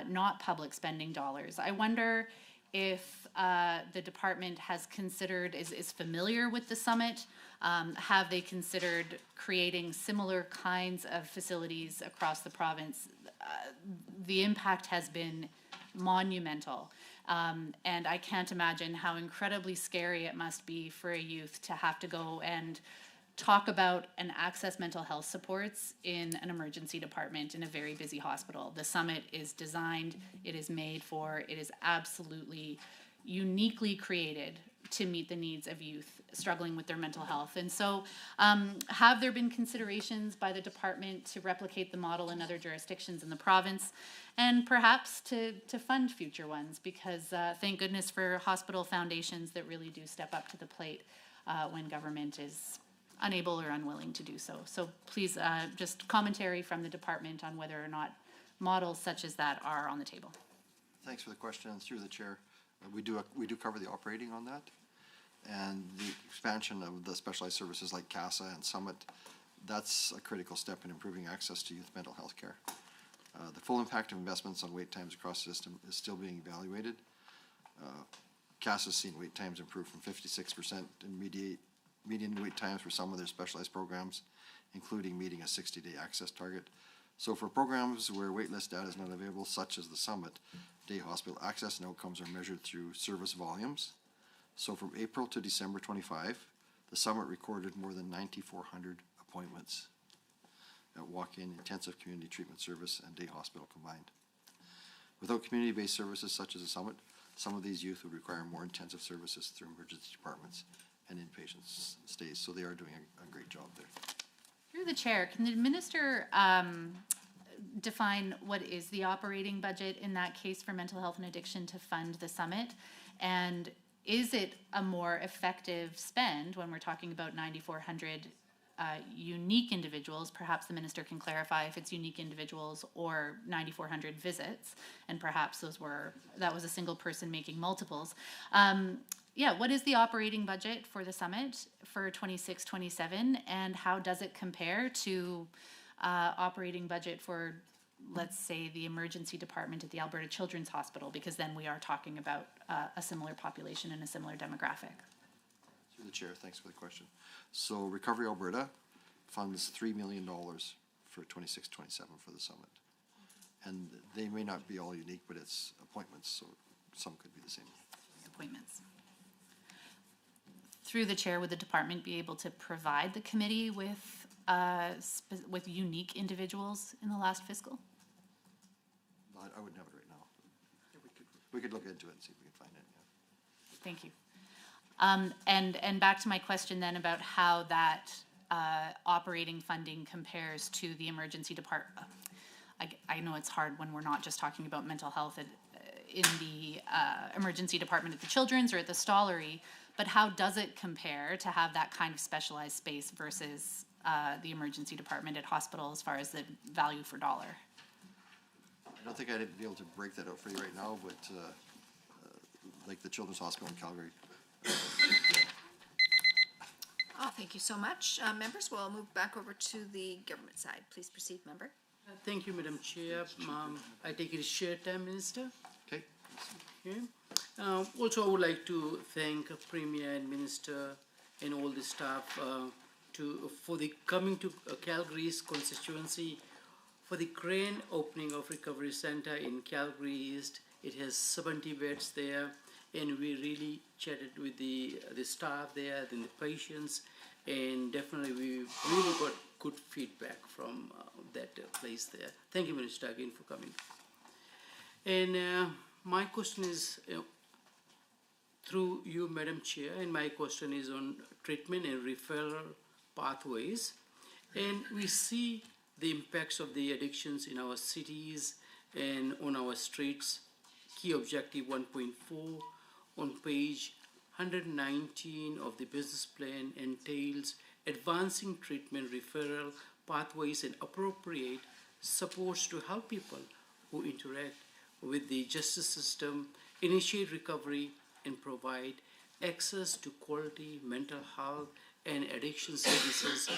S9: not public spending dollars. I wonder if the department has considered, is familiar with the Summit. Have they considered creating similar kinds of facilities across the province? The impact has been monumental. And I can't imagine how incredibly scary it must be for a youth to have to go and talk about and access mental health supports in an emergency department in a very busy hospital. The Summit is designed, it is made for, it is absolutely uniquely created to meet the needs of youth struggling with their mental health. And so have there been considerations by the department to replicate the model in other jurisdictions in the province and perhaps to fund future ones? Because thank goodness for hospital foundations that really do step up to the plate when government is unable or unwilling to do so. So please, just commentary from the department on whether or not models such as that are on the table.
S7: Thanks for the question, and through the chair. We do cover the operating on that, and the expansion of the specialized services like CASA and Summit, that's a critical step in improving access to youth mental health care. The full impact of investments on wait times across the system is still being evaluated. CASA's seen wait times improve from 56% in median wait times for some of their specialized programs, including meeting a 60-day access target. So for programs where waitlist data is not available, such as the Summit, day hospital access and outcomes are measured through service volumes. So from April to December 25, the Summit recorded more than 9,400 appointments at walk-in, intensive community treatment service, and day hospital combined. Without community-based services such as the Summit, some of these youth would require more intensive services through emergency departments and inpatient stays, so they are doing a great job there.
S9: Through the chair, can the minister define what is the operating budget in that case for mental health and addiction to fund the Summit? And is it a more effective spend when we're talking about 9,400 unique individuals, perhaps the minister can clarify if it's unique individuals or 9,400 visits, and perhaps that was a single person making multiples. Yeah, what is the operating budget for the summit for 26-27, and how does it compare to operating budget for, let's say, the emergency department at the Alberta Children's Hospital, because then we are talking about a similar population and a similar demographic?
S7: Through the chair, thanks for the question. So Recovery Alberta funds $3 million for 26-27 for the summit. And they may not be all unique, but it's appointments, so some could be the same.
S9: Appointments. Through the chair, would the department be able to provide the committee with unique individuals in the last fiscal?
S7: I wouldn't have it right now. We could look into it and see if we can find it, yeah.
S9: Thank you. And back to my question then about how that operating funding compares to the emergency department. I know it's hard when we're not just talking about mental health in the emergency department at the Children's or at the Stollery, but how does it compare to have that kind of specialized space versus the emergency department at hospital as far as the value for dollar?
S7: I don't think I'd be able to break that out for you right now, but like the Children's Hospital in Calgary.
S1: Oh, thank you so much. Members, we'll move back over to the government side. Please proceed, member.
S6: Thank you, Madam Chair. I take it as share time, Minister.
S7: Okay.
S6: Okay. Also, I would like to thank Premier and Minister and all the staff for the coming to Calgary's constituency for the grand opening of Recovery Center in Calgary East. It has 70 beds there, and we really chatted with the staff there and the patients, and definitely we really got good feedback from that place there. Thank you, Minister, again for coming. And my question is, through you, Madam Chair, and my question is on treatment and referral pathways. And we see the impacts of the addictions in our cities and on our streets. Key objective 1.4 on page 119 of the business plan entails advancing treatment referral pathways and appropriate supports to help people who interact with the justice system initiate recovery and provide access to quality mental health and addiction services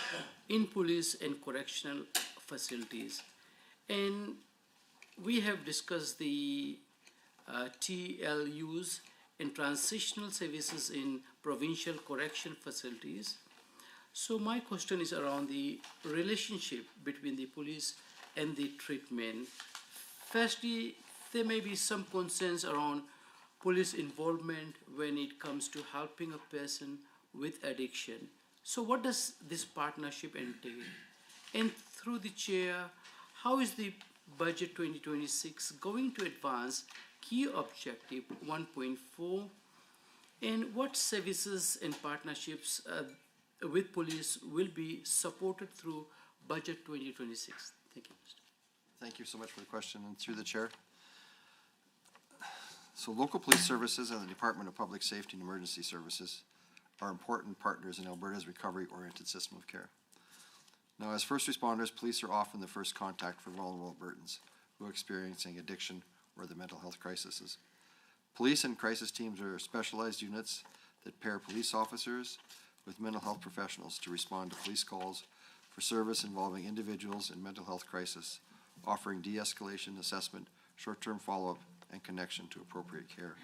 S6: in police and correctional facilities. And we have discussed the TLUs and transitional services in provincial correction facilities. So my question is around the relationship between the police and the treatment. Firstly, there may be some concerns around police involvement when it comes to helping a person with addiction. So what does this partnership entail? And through the chair, how is the budget 2026 going to advance key objective 1.4, and what services and partnerships with police will be supported through budget 2026? Thank you, Mr.
S7: Thank you so much for the question, and through the chair. So local police services and the Department of Public Safety and Emergency Services are important partners in Alberta's recovery-oriented system of care. Now, as first responders, police are often the first contact for vulnerable Albertans who are experiencing addiction or the mental health crises. Police and crisis teams are specialized units that pair police officers with mental health professionals to respond to police calls for service involving individuals in mental health crisis, offering de-escalation, assessment, short-term follow-up, and connection to appropriate care.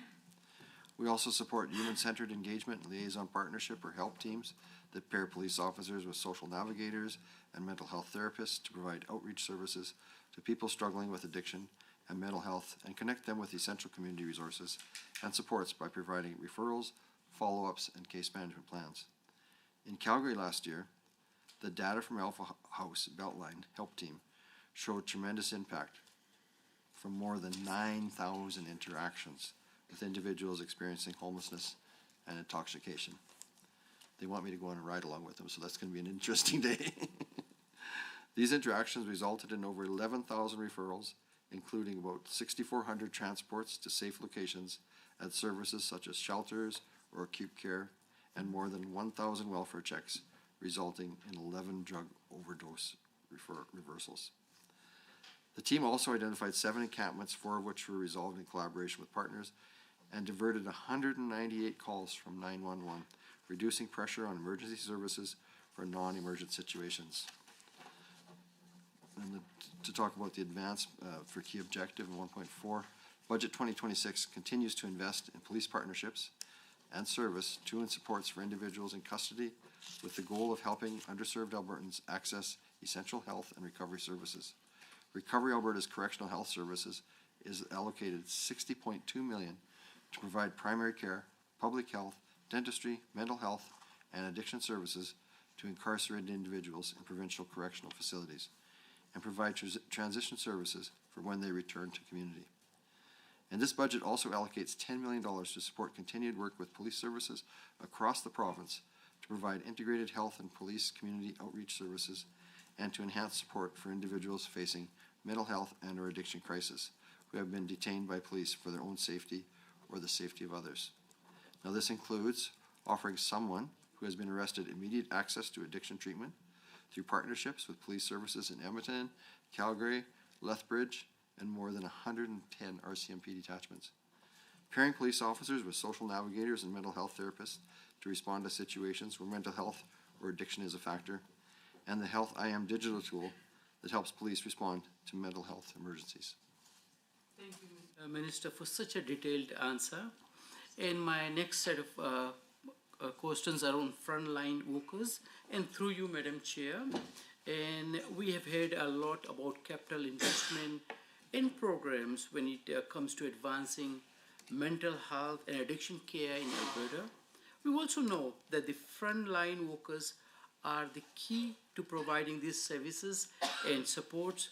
S7: We also support human-centered engagement and liaison partnership or HELP teams that pair police officers with social navigators and mental health therapists to provide outreach services to people struggling with addiction and mental health and connect them with essential community resources and supports by providing referrals, follow-ups, and case management plans. In Calgary last year, the data from Alpha House Beltline Help Team showed tremendous impact from more than 9,000 interactions with individuals experiencing homelessness and intoxication. They want me to go on a ride along with them, so that's going to be an interesting day. These interactions resulted in over 11,000 referrals, including about 6,400 transports to safe locations at services such as shelters or acute care, and more than 1,000 welfare checks resulting in 11 drug overdose reversals. The team also identified 7 encampments, 4 of which were resolved in collaboration with partners, and diverted 198 calls from 911, reducing pressure on emergency services for non-emergent situations. And to talk about the advance for key objective in 1.4, Budget 2026 continues to invest in police partnerships and service to and supports for individuals in custody with the goal of helping underserved Albertans access essential health and recovery services. Recovery Alberta's Correctional Health Services is allocated $60.2 million to provide primary care, public health, dentistry, mental health, and addiction services to incarcerated individuals in provincial correctional facilities, and provide transition services for when they return to community. And this budget also allocates $10 million to support continued work with police services across the province to provide integrated health and police community outreach services and to enhance support for individuals facing mental health and or addiction crisis who have been detained by police for their own safety or the safety of others. Now this includes offering someone who has been arrested immediate access to addiction treatment through partnerships with police services in Edmonton, Calgary, Lethbridge, and more than 110 RCMP detachments. Pairing police officers with social navigators and mental health therapists to respond to situations where mental health or addiction is a factor, and the Health IM digital tool that helps police respond to mental health emergencies.
S6: Thank you, Minister, for such a detailed answer. And my next set of questions are on frontline workers, and through you, Madam Chair. And we have heard a lot about capital investment in programs when it comes to advancing mental health and addiction care in Alberta. We also know that the frontline workers are the key to providing these services and supports.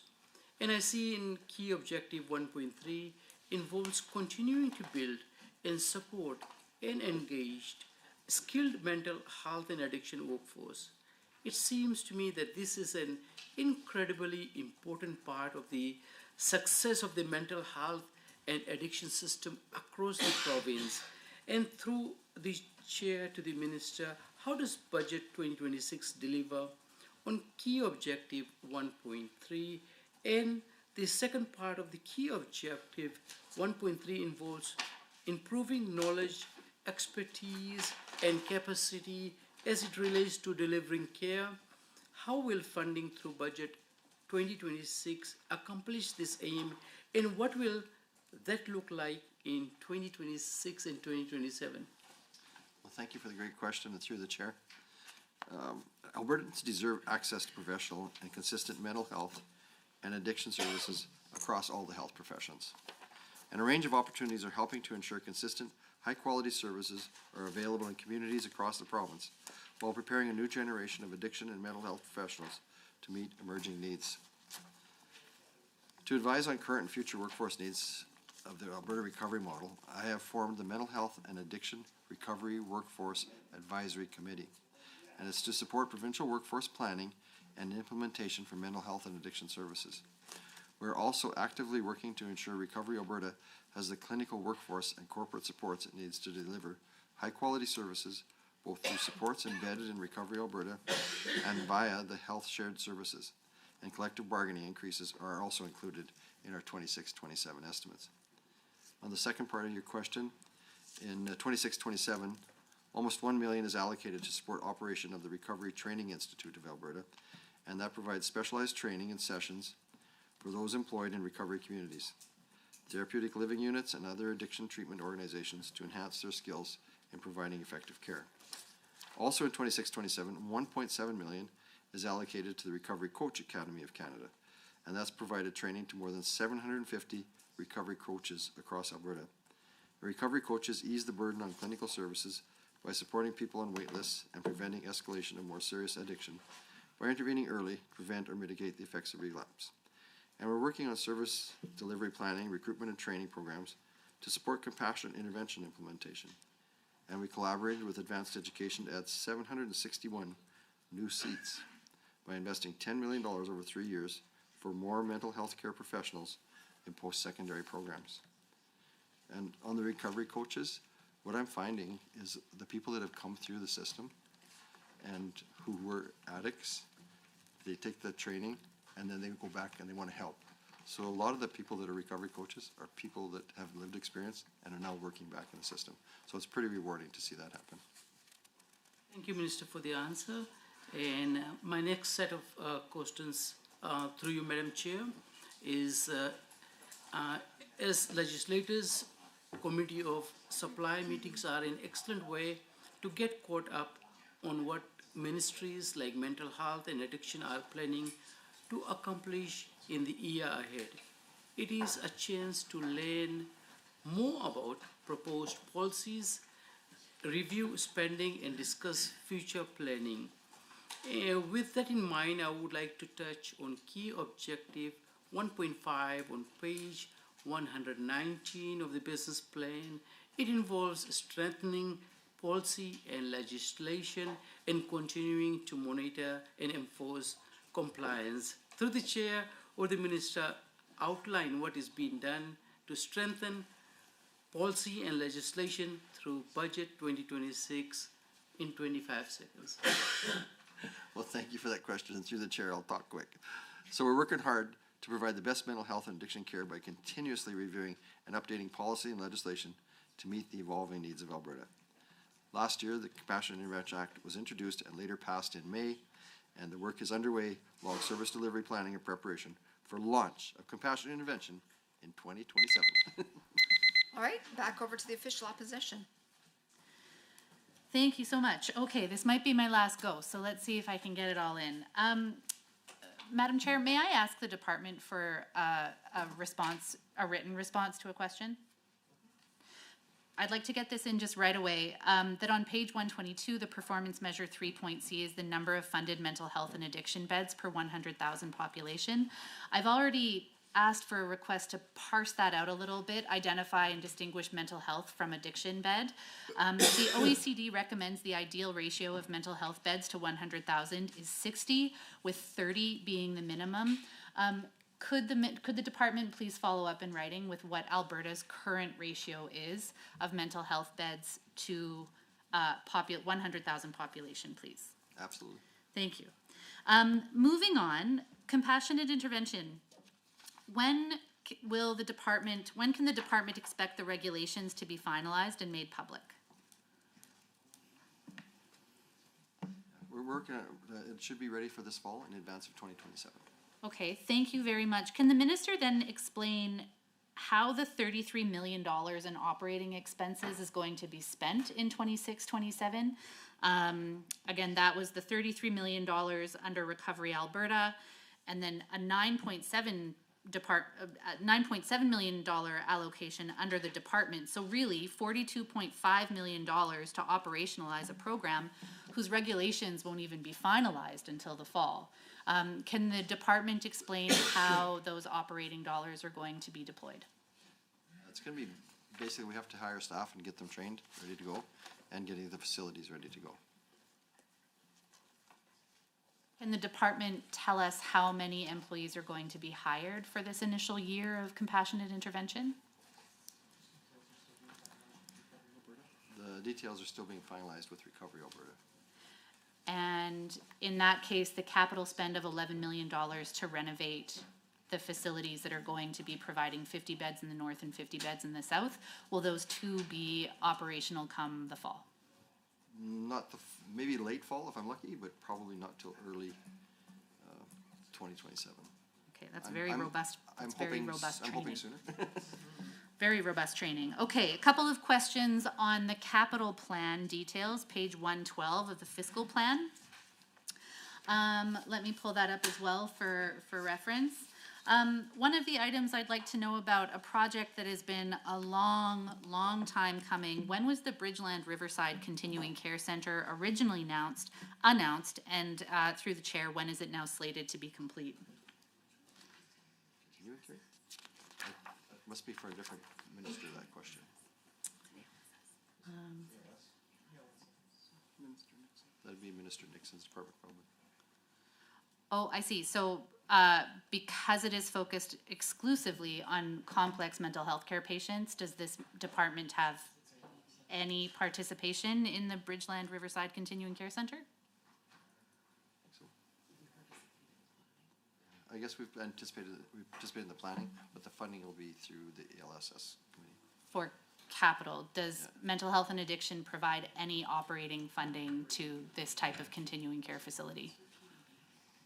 S6: And I see in key objective 1.3 involves continuing to build and support an engaged, skilled mental health and addiction workforce. It seems to me that this is an incredibly important part of the success of the mental health and addiction system across the province. And through the chair to the minister, how does Budget 2026 deliver on key objective 1.3? And the second part of the key objective 1.3 involves improving knowledge, expertise, and capacity as it relates to delivering care. How will funding through Budget 2026 accomplish this aim, and what will that look like in 2026 and 2027?
S7: Well, thank you for the great question, and through the chair. Albertans deserve access to professional and consistent mental health and addiction services across all the health professions. And a range of opportunities are helping to ensure consistent, high-quality services are available in communities across the province while preparing a new generation of addiction and mental health professionals to meet emerging needs. To advise on current and future workforce needs of the Alberta Recovery Model, I have formed the Mental Health and Addiction Recovery Workforce Advisory Committee, and it's to support provincial workforce planning and implementation for mental health and addiction services. We're also actively working to ensure Recovery Alberta has the clinical workforce and corporate supports it needs to deliver high-quality services, both through supports embedded in Recovery Alberta and via the health shared services. And collective bargaining increases are also included in our 26-27 estimates. On the second part of your question, in 26-27, almost $1 million is allocated to support operation of the Recovery Training Institute of Alberta, and that provides specialized training and sessions for those employed in recovery communities, therapeutic living units, and other addiction treatment organizations to enhance their skills in providing effective care. Also in 26-27, $1.7 million is allocated to the Recovery Coach Academy of Canada, and that's provided training to more than 750 recovery coaches across Alberta. The recovery coaches ease the burden on clinical services by supporting people on wait lists and preventing escalation of more serious addiction by intervening early to prevent or mitigate the effects of relapse. And we're working on service delivery planning, recruitment, and training programs to support compassionate intervention implementation. And we collaborated with Advanced Education to add 761 new seats by investing $10 million over 3 years for more mental health care professionals in post-secondary programs. And on the recovery coaches, what I'm finding is the people that have come through the system, and who were addicts. They take the training and then they go back and they want to help. So a lot of the people that are recovery coaches are people that have lived experience and are now working back in the system. So it's pretty rewarding to see that happen.
S6: Thank you, Minister, for the answer. And my next set of questions through you, Madam Chair, is as legislators, Committee of Supply meetings are an excellent way to get caught up on what ministries like mental health and addiction are planning to accomplish in the year ahead. It is a chance to learn more about proposed policies, review spending, and discuss future planning. With that in mind, I would like to touch on key objective 1.5 on page 119 of the business plan. It involves strengthening policy and legislation and continuing to monitor and enforce compliance. Through the chair or the minister, outline what is being done to strengthen policy and legislation through budget 2026 in 25 seconds.
S7: Well, thank you for that question, and through the chair, I'll talk quick. So we're working hard to provide the best mental health and addiction care by continuously reviewing and updating policy and legislation to meet the evolving needs of Alberta. Last year, the Compassionate Intervention Act was introduced and later passed in May, and the work is underway along service delivery planning and preparation for launch of Compassionate Intervention in 2027.
S1: All right, back over to the official opposition.
S9: Thank you so much. Okay, this might be my last go, so let's see if I can get it all in. Madam Chair, may I ask the department for a written response to a question? I'd like to get this in just right away, that on page 122, the performance measure 3.C is the number of funded mental health and addiction beds per 100,000 population. I've already asked for a request to parse that out a little bit, identify and distinguish mental health from addiction bed. The OECD recommends the ideal ratio of mental health beds to 100,000 is 60, with 30 being the minimum. Could the department please follow up in writing with what Alberta's current ratio is of mental health beds to 100,000 population, please?
S7: Absolutely.
S9: Thank you. Moving on, compassionate intervention. When can the department expect the regulations to be finalized and made public?
S7: We're working on it should be ready for this fall in advance of 2027.
S9: Okay, thank you very much. Can the minister then explain how the $33 million in operating expenses is going to be spent in 26-27? Again, that was the $33 million under Recovery Alberta, and then a $9.7 million allocation under the department. So really, $42.5 million to operationalize a program whose regulations won't even be finalized until the fall. Can the department explain how those operating dollars are going to be deployed?
S7: It's going to be, basically we have to hire staff and get them trained, ready to go, and getting the facilities ready to go.
S9: Can the department tell us how many employees are going to be hired for this initial year of compassionate intervention?
S7: The details are still being finalized with Recovery Alberta.
S9: And in that case, the capital spend of $11 million to renovate the facilities that are going to be providing 50 beds in the north and 50 beds in the south, will those two be operational come the fall?
S7: Not maybe late fall if I'm lucky, but probably not till early 2027.
S9: Okay, that's very robust. That's very robust
S7: I'm
S9: training.
S7: hoping sooner.
S9: Very robust training. Okay, a couple of questions on the capital plan details, page 112 of the fiscal plan. Let me pull that up as well for reference. One of the items I'd like to know about, a project that has been a long time coming. When was the Bridgeland Riverside Continuing Care Center originally announced, and through the chair, when is it now slated to be complete?
S7: That must be for a different minister, that question. That'd be Minister Nixon's department probably.
S9: Oh, I see. So because it is focused exclusively on complex mental health care patients, does this department have any participation in the Bridgeland Riverside Continuing Care Center?
S7: I guess we've participated in the planning, but the funding will be through the ALSS committee.
S9: For capital, does mental health and addiction provide any operating funding to this type of continuing care facility?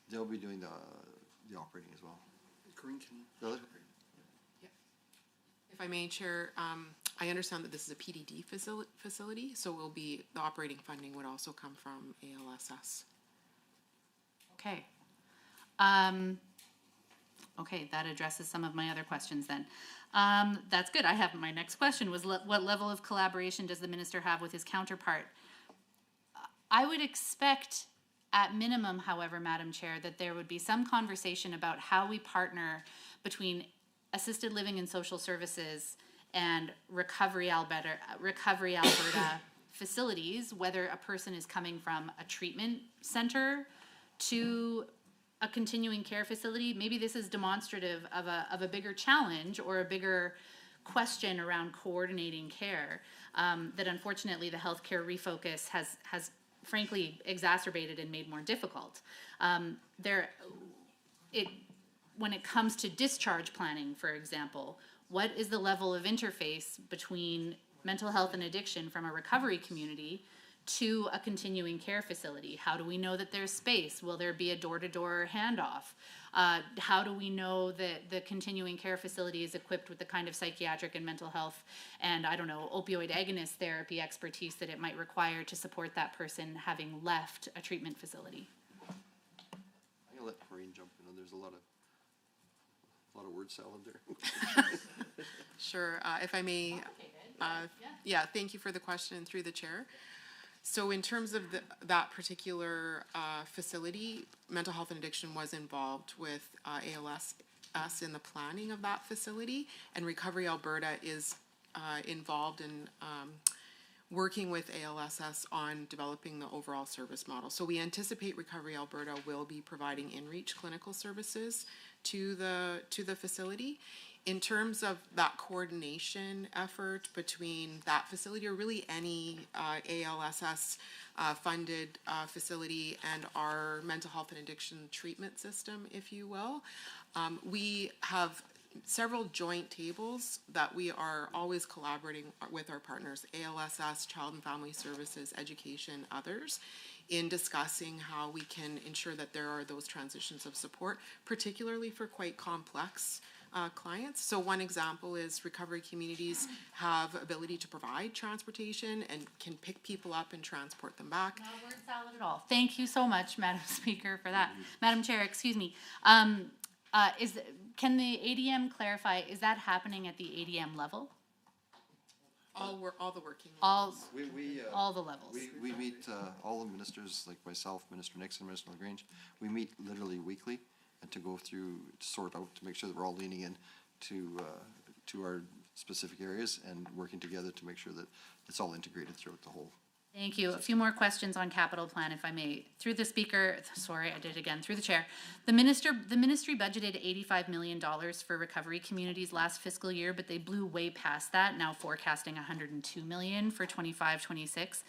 S7: They'll be doing the operating as well.
S12: Corinne, can
S13: If I may, Chair, I understand that this is a PDD facility, so the operating funding would also come from ALSS.
S9: Okay. Okay, that addresses some of my other questions then. That's good. I have, my next question was what level of collaboration does the minister have with his counterpart? I would expect at minimum, however, Madam Chair, that there would be some conversation about how we partner between assisted living and social services and Recovery Alberta facilities, whether a person is coming from a treatment center to a continuing care facility. Maybe this is demonstrative of a bigger challenge or a bigger question around coordinating care that unfortunately the healthcare refocus has frankly exacerbated and made more difficult. When it comes to discharge planning, for example, what is the level of interface between mental health and addiction from a recovery community to a continuing care facility? How do we know that there's space? Will there be a door-to-door handoff? How do we know that the continuing care facility is equipped with the kind of psychiatric and mental health and, I don't know, opioid agonist therapy expertise that it might require to support that person having left a treatment facility?
S7: I'm gonna let Corinne jump in. There's a lot of word salad there.
S13: Sure, if I may, thank you for the question through the chair. So in terms of that particular facility, mental health and addiction was involved with ALS in the planning of that facility, and Recovery Alberta is involved in working with ALSS on developing the overall service model. So we anticipate Recovery Alberta will be providing in-reach clinical services to the facility. In terms of that coordination effort between that facility or really any ALSS funded facility and our mental health and addiction treatment system, if you will, we have several joint tables that we are always collaborating with our partners, ALSS, Child and Family Services, Education, others, in discussing how we can ensure that there are those transitions of support, particularly for quite complex clients. So one example is recovery communities have ability to provide transportation and can pick people up and transport them back.
S9: Not a word salad at all. Thank you so much, Madam Speaker, for that. Madam Chair, excuse me. Can the ADM clarify, is that happening at the ADM level?
S13: All the working
S9: All,
S13: levels.
S9: all the levels.
S7: We meet, all the ministers, like myself, Minister Nixon, Minister LaGrange, we meet literally weekly and to go through, sort out, to make sure that we're all leaning in to our specific areas and working together to make sure that it's all integrated throughout the whole.
S9: Thank you. A few more questions on capital plan, if I may. Through the speaker, sorry, I did it again, through the chair. The ministry budgeted $85 million for recovery communities last fiscal year, but they blew way past that, now forecasting $102 million for 25-26.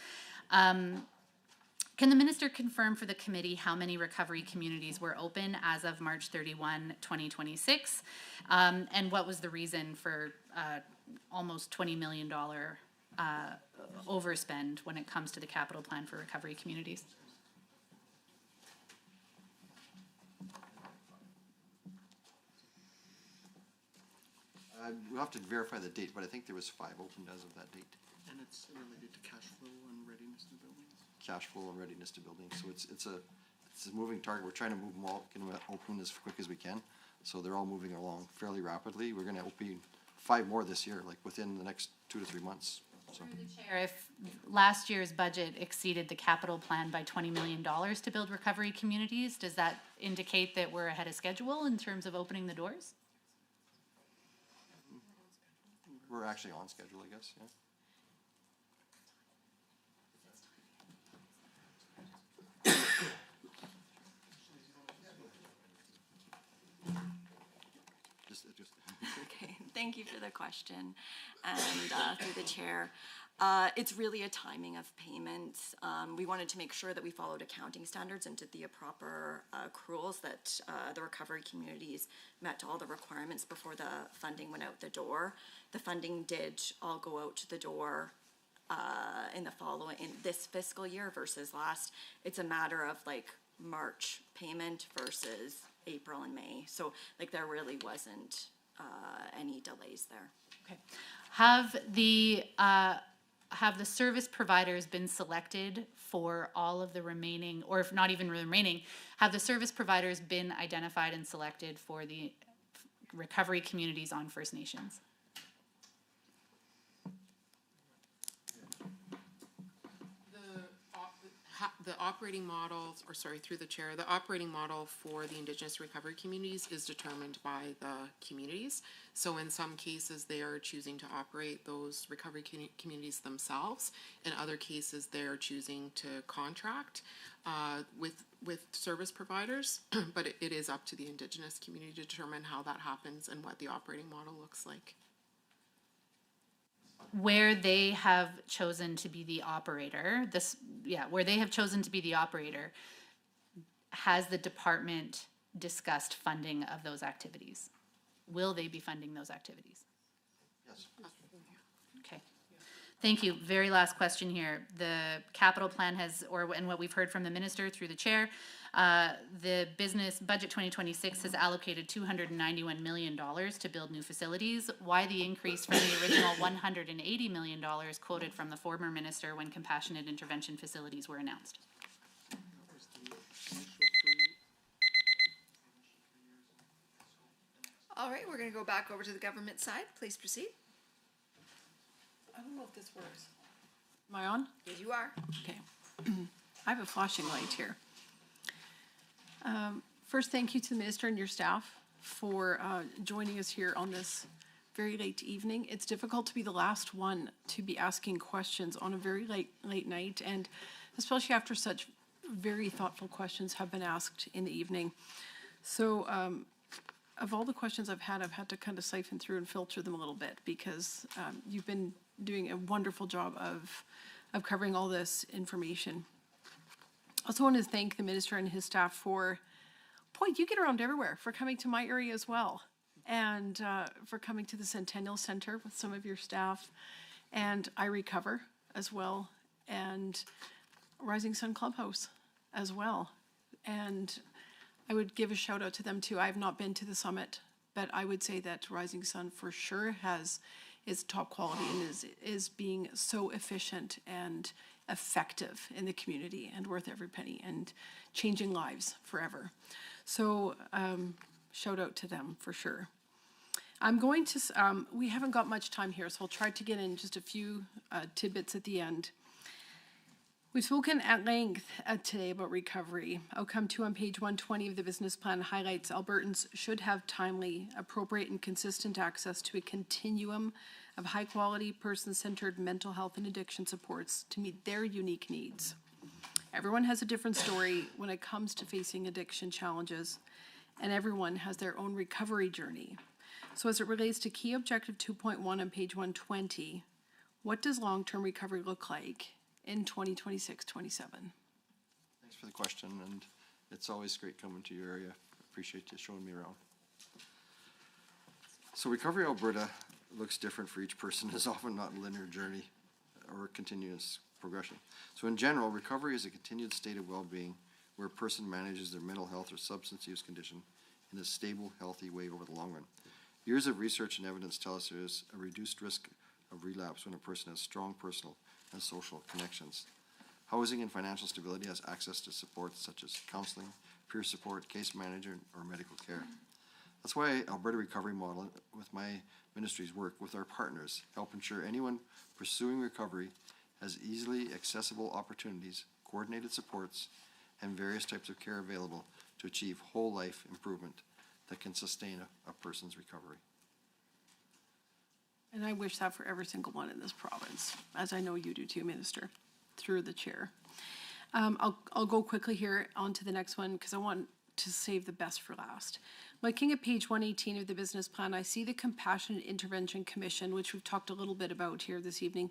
S9: Can the minister confirm for the committee how many recovery communities were open as of March 31, 2026? And what was the reason for almost $20 million overspend when it comes to the capital plan for recovery communities?
S7: We'll have to verify the date, but I think there was 5 opened as of that date.
S12: And it's related to cash flow and readiness to buildings.
S7: Cash flow and readiness to building. So it's a moving target. We're trying to move them all, get them open as quick as we can. So they're all moving along fairly rapidly. We're going to open 5 more this year, like within the next 2 to 3 months. So.
S9: Through the chair, if last year's budget exceeded the capital plan by $20 million to build recovery communities, does that indicate that we're ahead of schedule in terms of opening the doors?
S7: We're actually on schedule, I guess, yeah.
S15: Okay, Thank you for the question, and through the chair. It's really a timing of payments. We wanted to make sure that we followed accounting standards and did the proper accruals, that the recovery communities met all the requirements before the funding went out the door. The funding did all go out to the door in this fiscal year versus last. It's a matter of like March payment versus April and May. So like there really wasn't any delays there.
S9: Okay. Have the service providers been selected for all of the remaining, or if not even remaining, have the service providers been identified and selected for the recovery communities on First Nations?
S13: The operating models, through the chair, the operating model for the Indigenous recovery communities is determined by the communities. So in some cases, they are choosing to operate those recovery communities themselves. In other cases, they are choosing to contract with service providers, but it is up to the Indigenous community to determine how that happens and what the operating model looks like.
S9: Where they have chosen to be the operator, has the department discussed funding of those activities? Will they be funding those activities?
S7: Yes.
S9: Okay. Thank you. Very last question here. The capital plan and what we've heard from the minister through the chair, the business budget 2026 has allocated $291 million to build new facilities. Why the increase from the original $180 million quoted from the former minister when compassionate intervention facilities were announced?
S1: All right, we're gonna go back over to the government side. Please proceed.
S16: I don't know if this works. Am I on?
S1: Yes, you are.
S16: Okay. I have a flashing light here. First, thank you to the minister and your staff for joining us here on this very late evening. It's difficult to be the last one to be asking questions on a very late night, and especially after such very thoughtful questions have been asked in the evening. So of all the questions I've had to kind of siphon through and filter them a little bit, because you've been doing a wonderful job of covering all this information. I also want to thank the minister and his staff for, boy, you get around everywhere, for coming to my area as well, and for coming to the Centennial Center with some of your staff, and I Recover as well, and Rising Sun Clubhouse as well. And I would give a shout out to them too. I have not been to the summit, but I would say that Rising Sun for sure is top quality and is being so efficient and effective in the community and worth every penny and changing lives forever. So shout out to them for sure. I'm going to, we haven't got much time here, so I'll try to get in just a few tidbits at the end. We've spoken at length today about recovery. Outcome 2 on page 120 of the business plan highlights Albertans should have timely, appropriate, and consistent access to a continuum of high-quality, person-centered mental health and addiction supports to meet their unique needs. Everyone has a different story when it comes to facing addiction challenges, and everyone has their own recovery journey. So as it relates to key objective 2.1 on page 120, what does long-term recovery look like in 2026-27?
S7: Thanks for the question, and it's always great coming to your area. Appreciate you showing me around. So Recovery Alberta looks different for each person. It's often not a linear journey or continuous progression. So in general, recovery is a continued state of well-being where a person manages their mental health or substance use condition in a stable, healthy way over the long run. Years of research and evidence tell us there is a reduced risk of relapse when a person has strong personal and social connections. Housing and financial stability has access to supports such as counseling, peer support, case management, or medical care. That's why Alberta Recovery Model, with my ministry's work with our partners, help ensure anyone pursuing recovery has easily accessible opportunities, coordinated supports, and various types of care available to achieve whole life improvement that can sustain a person's recovery.
S16: And I wish that for every single one in this province, as I know you do too, Minister, through the chair. I'll go quickly here on to the next one because I want to save the best for last. Looking at page 118 of the business plan, I see the Compassionate Intervention Commission, which we've talked a little bit about here this evening.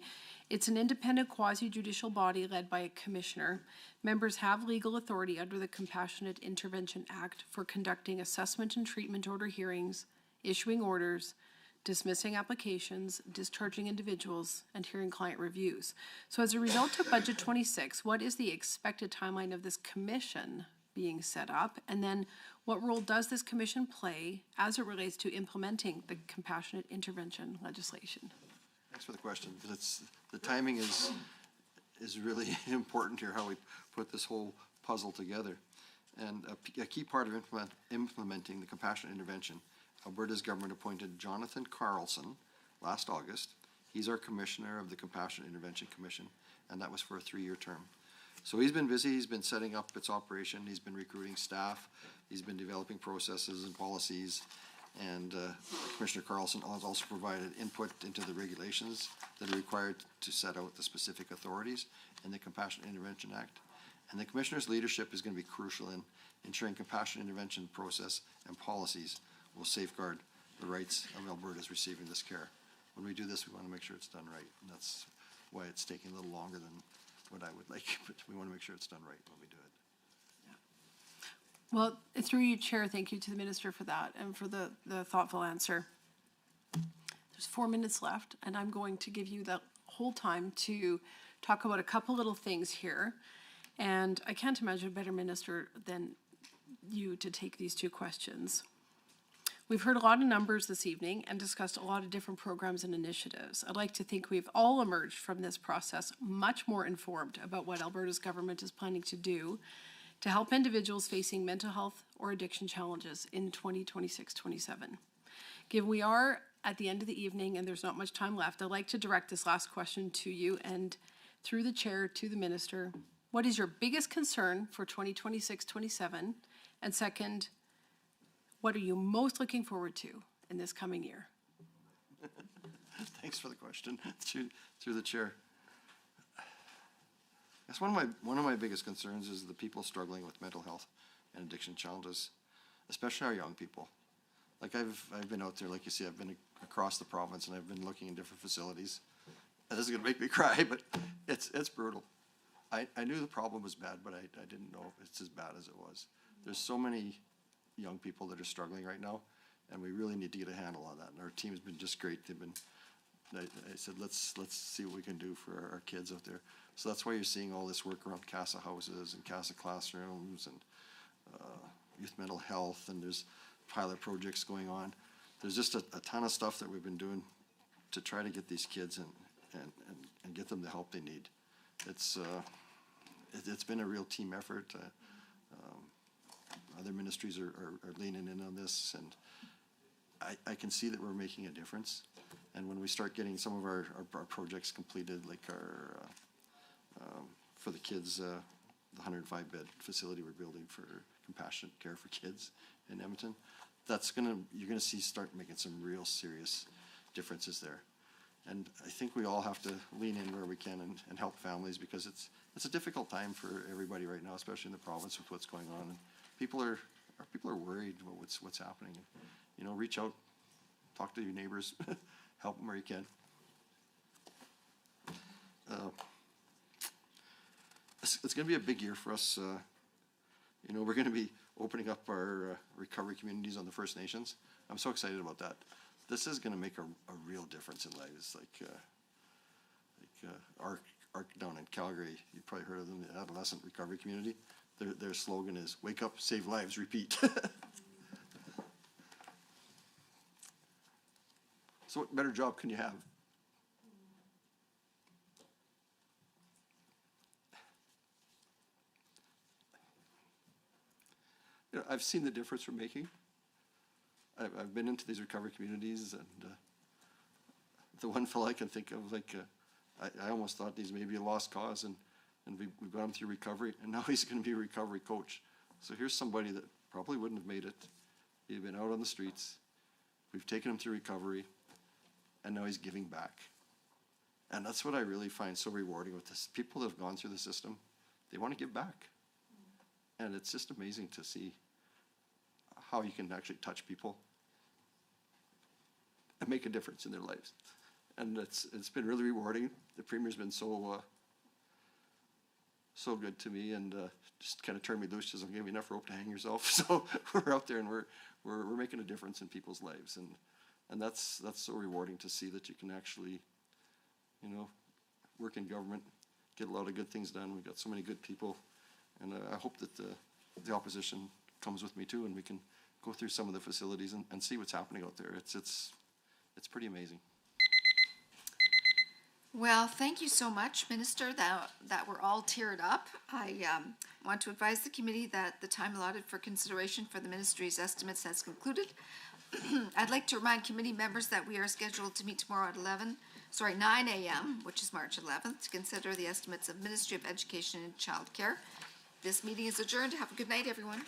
S16: It's an independent quasi-judicial body led by a commissioner. Members have legal authority under the Compassionate Intervention Act for conducting assessment and treatment order hearings, issuing orders, dismissing applications, discharging individuals, and hearing client reviews. So as a result of Budget 26, what is the expected timeline of this commission being set up? And then what role does this commission play as it relates to implementing the compassionate intervention legislation?
S7: Thanks for the question, because the timing is really important here, how we put this whole puzzle together. And a key part of implementing the compassionate intervention, Alberta's government appointed Jonathan Carlson last August. He's our commissioner of the Compassionate Intervention Commission, and that was for a 3-year term. So he's been busy, he's been setting up its operation, he's been recruiting staff, he's been developing processes and policies, and Commissioner Carlson has also provided input into the regulations that are required to set out the specific authorities in the Compassionate Intervention Act. And the Commissioner's leadership is going to be crucial in ensuring compassionate intervention process and policies will safeguard the rights of Albertans receiving this care. When we do this, we want to make sure it's done right, and that's why it's taking a little longer than what I would like, but we want to make sure it's done right when we do it.
S16: Well, through you, Chair, thank you to the Minister for that and for the thoughtful answer. There's 4 minutes left, and I'm going to give you the whole time to talk about a couple little things here. And I can't imagine a better minister than you to take these 2 questions. We've heard a lot of numbers this evening and discussed a lot of different programs and initiatives. I'd like to think we've all emerged from this process much more informed about what Alberta's government is planning to do to help individuals facing mental health or addiction challenges in 2026-27. Given we are at the end of the evening and there's not much time left, I'd like to direct this last question to you and through the chair to the minister. What is your biggest concern for 2026-27? And second, what are you most looking forward to in this coming year?
S7: Thanks for the question, through the chair. That's one of my biggest concerns is the people struggling with mental health and addiction challenges, especially our young people. Like I've been out there, like you see, I've been across the province and I've been looking in different facilities. And this is gonna make me cry, but it's brutal. I knew the problem was bad, but I didn't know it's as bad as it was. There's so many young people that are struggling right now, and we really need to get a handle on that. And our team has been just great. I said, let's see what we can do for our kids out there. So that's why you're seeing all this work around CASA houses and CASA classrooms and youth mental health, and there's pilot projects going on. There's just a ton of stuff that we've been doing to try to get these kids and get them the help they need. It's been a real team effort. Other ministries are leaning in on this, and I can see that we're making a difference. And when we start getting some of our projects completed, like our for the kids, the 105-bed facility we're building for compassionate care for kids in Edmonton, you're gonna start making some real serious differences there. And I think we all have to lean in where we can and help families, because it's a difficult time for everybody right now, especially in the province with what's going on. And people are worried about what's happening. You know, reach out, talk to your neighbors, help them where you can. It's going to be a big year for us. You know, we're going to be opening up our recovery communities on the First Nations. I'm so excited about that. This is going to make a real difference in lives. Like ARC down in Calgary, you've probably heard of them, the Adolescent Recovery Community. Their slogan is, wake up, save lives, repeat. So what better job can you have? You know, I've seen the difference we're making. I've been into these recovery communities, and the one fellow I can think of, like, I almost thought these may be a lost cause, and we've got him through recovery, and now he's going to be a recovery coach. So here's somebody that probably wouldn't have made it. He'd been out on the streets. We've taken him through recovery, and now he's giving back. And that's what I really find so rewarding with this. People that have gone through the system, they want to give back. And it's just amazing to see. how you can actually touch people and make a difference in their lives. And it's been really rewarding. The Premier's been so good to me, and just kind of turned me loose, just I'll give you enough rope to hang yourself. So we're out there and we're making a difference in people's lives, and that's so rewarding to see that you can actually, work in government, get a lot of good things done. We've got so many good people, and I hope that the opposition comes with me too, and we can go through some of the facilities and see what's happening out there. It's pretty amazing.
S1: Well, thank you so much, Minister, that we're all teared up. I want to advise the committee that the time allotted for consideration for the ministry's estimates has concluded. I'd like to remind committee members that we are scheduled to meet tomorrow at 9 a.m., which is March 11th, to consider the estimates of Ministry of Education and Child Care. This meeting is adjourned. Have a good night, everyone.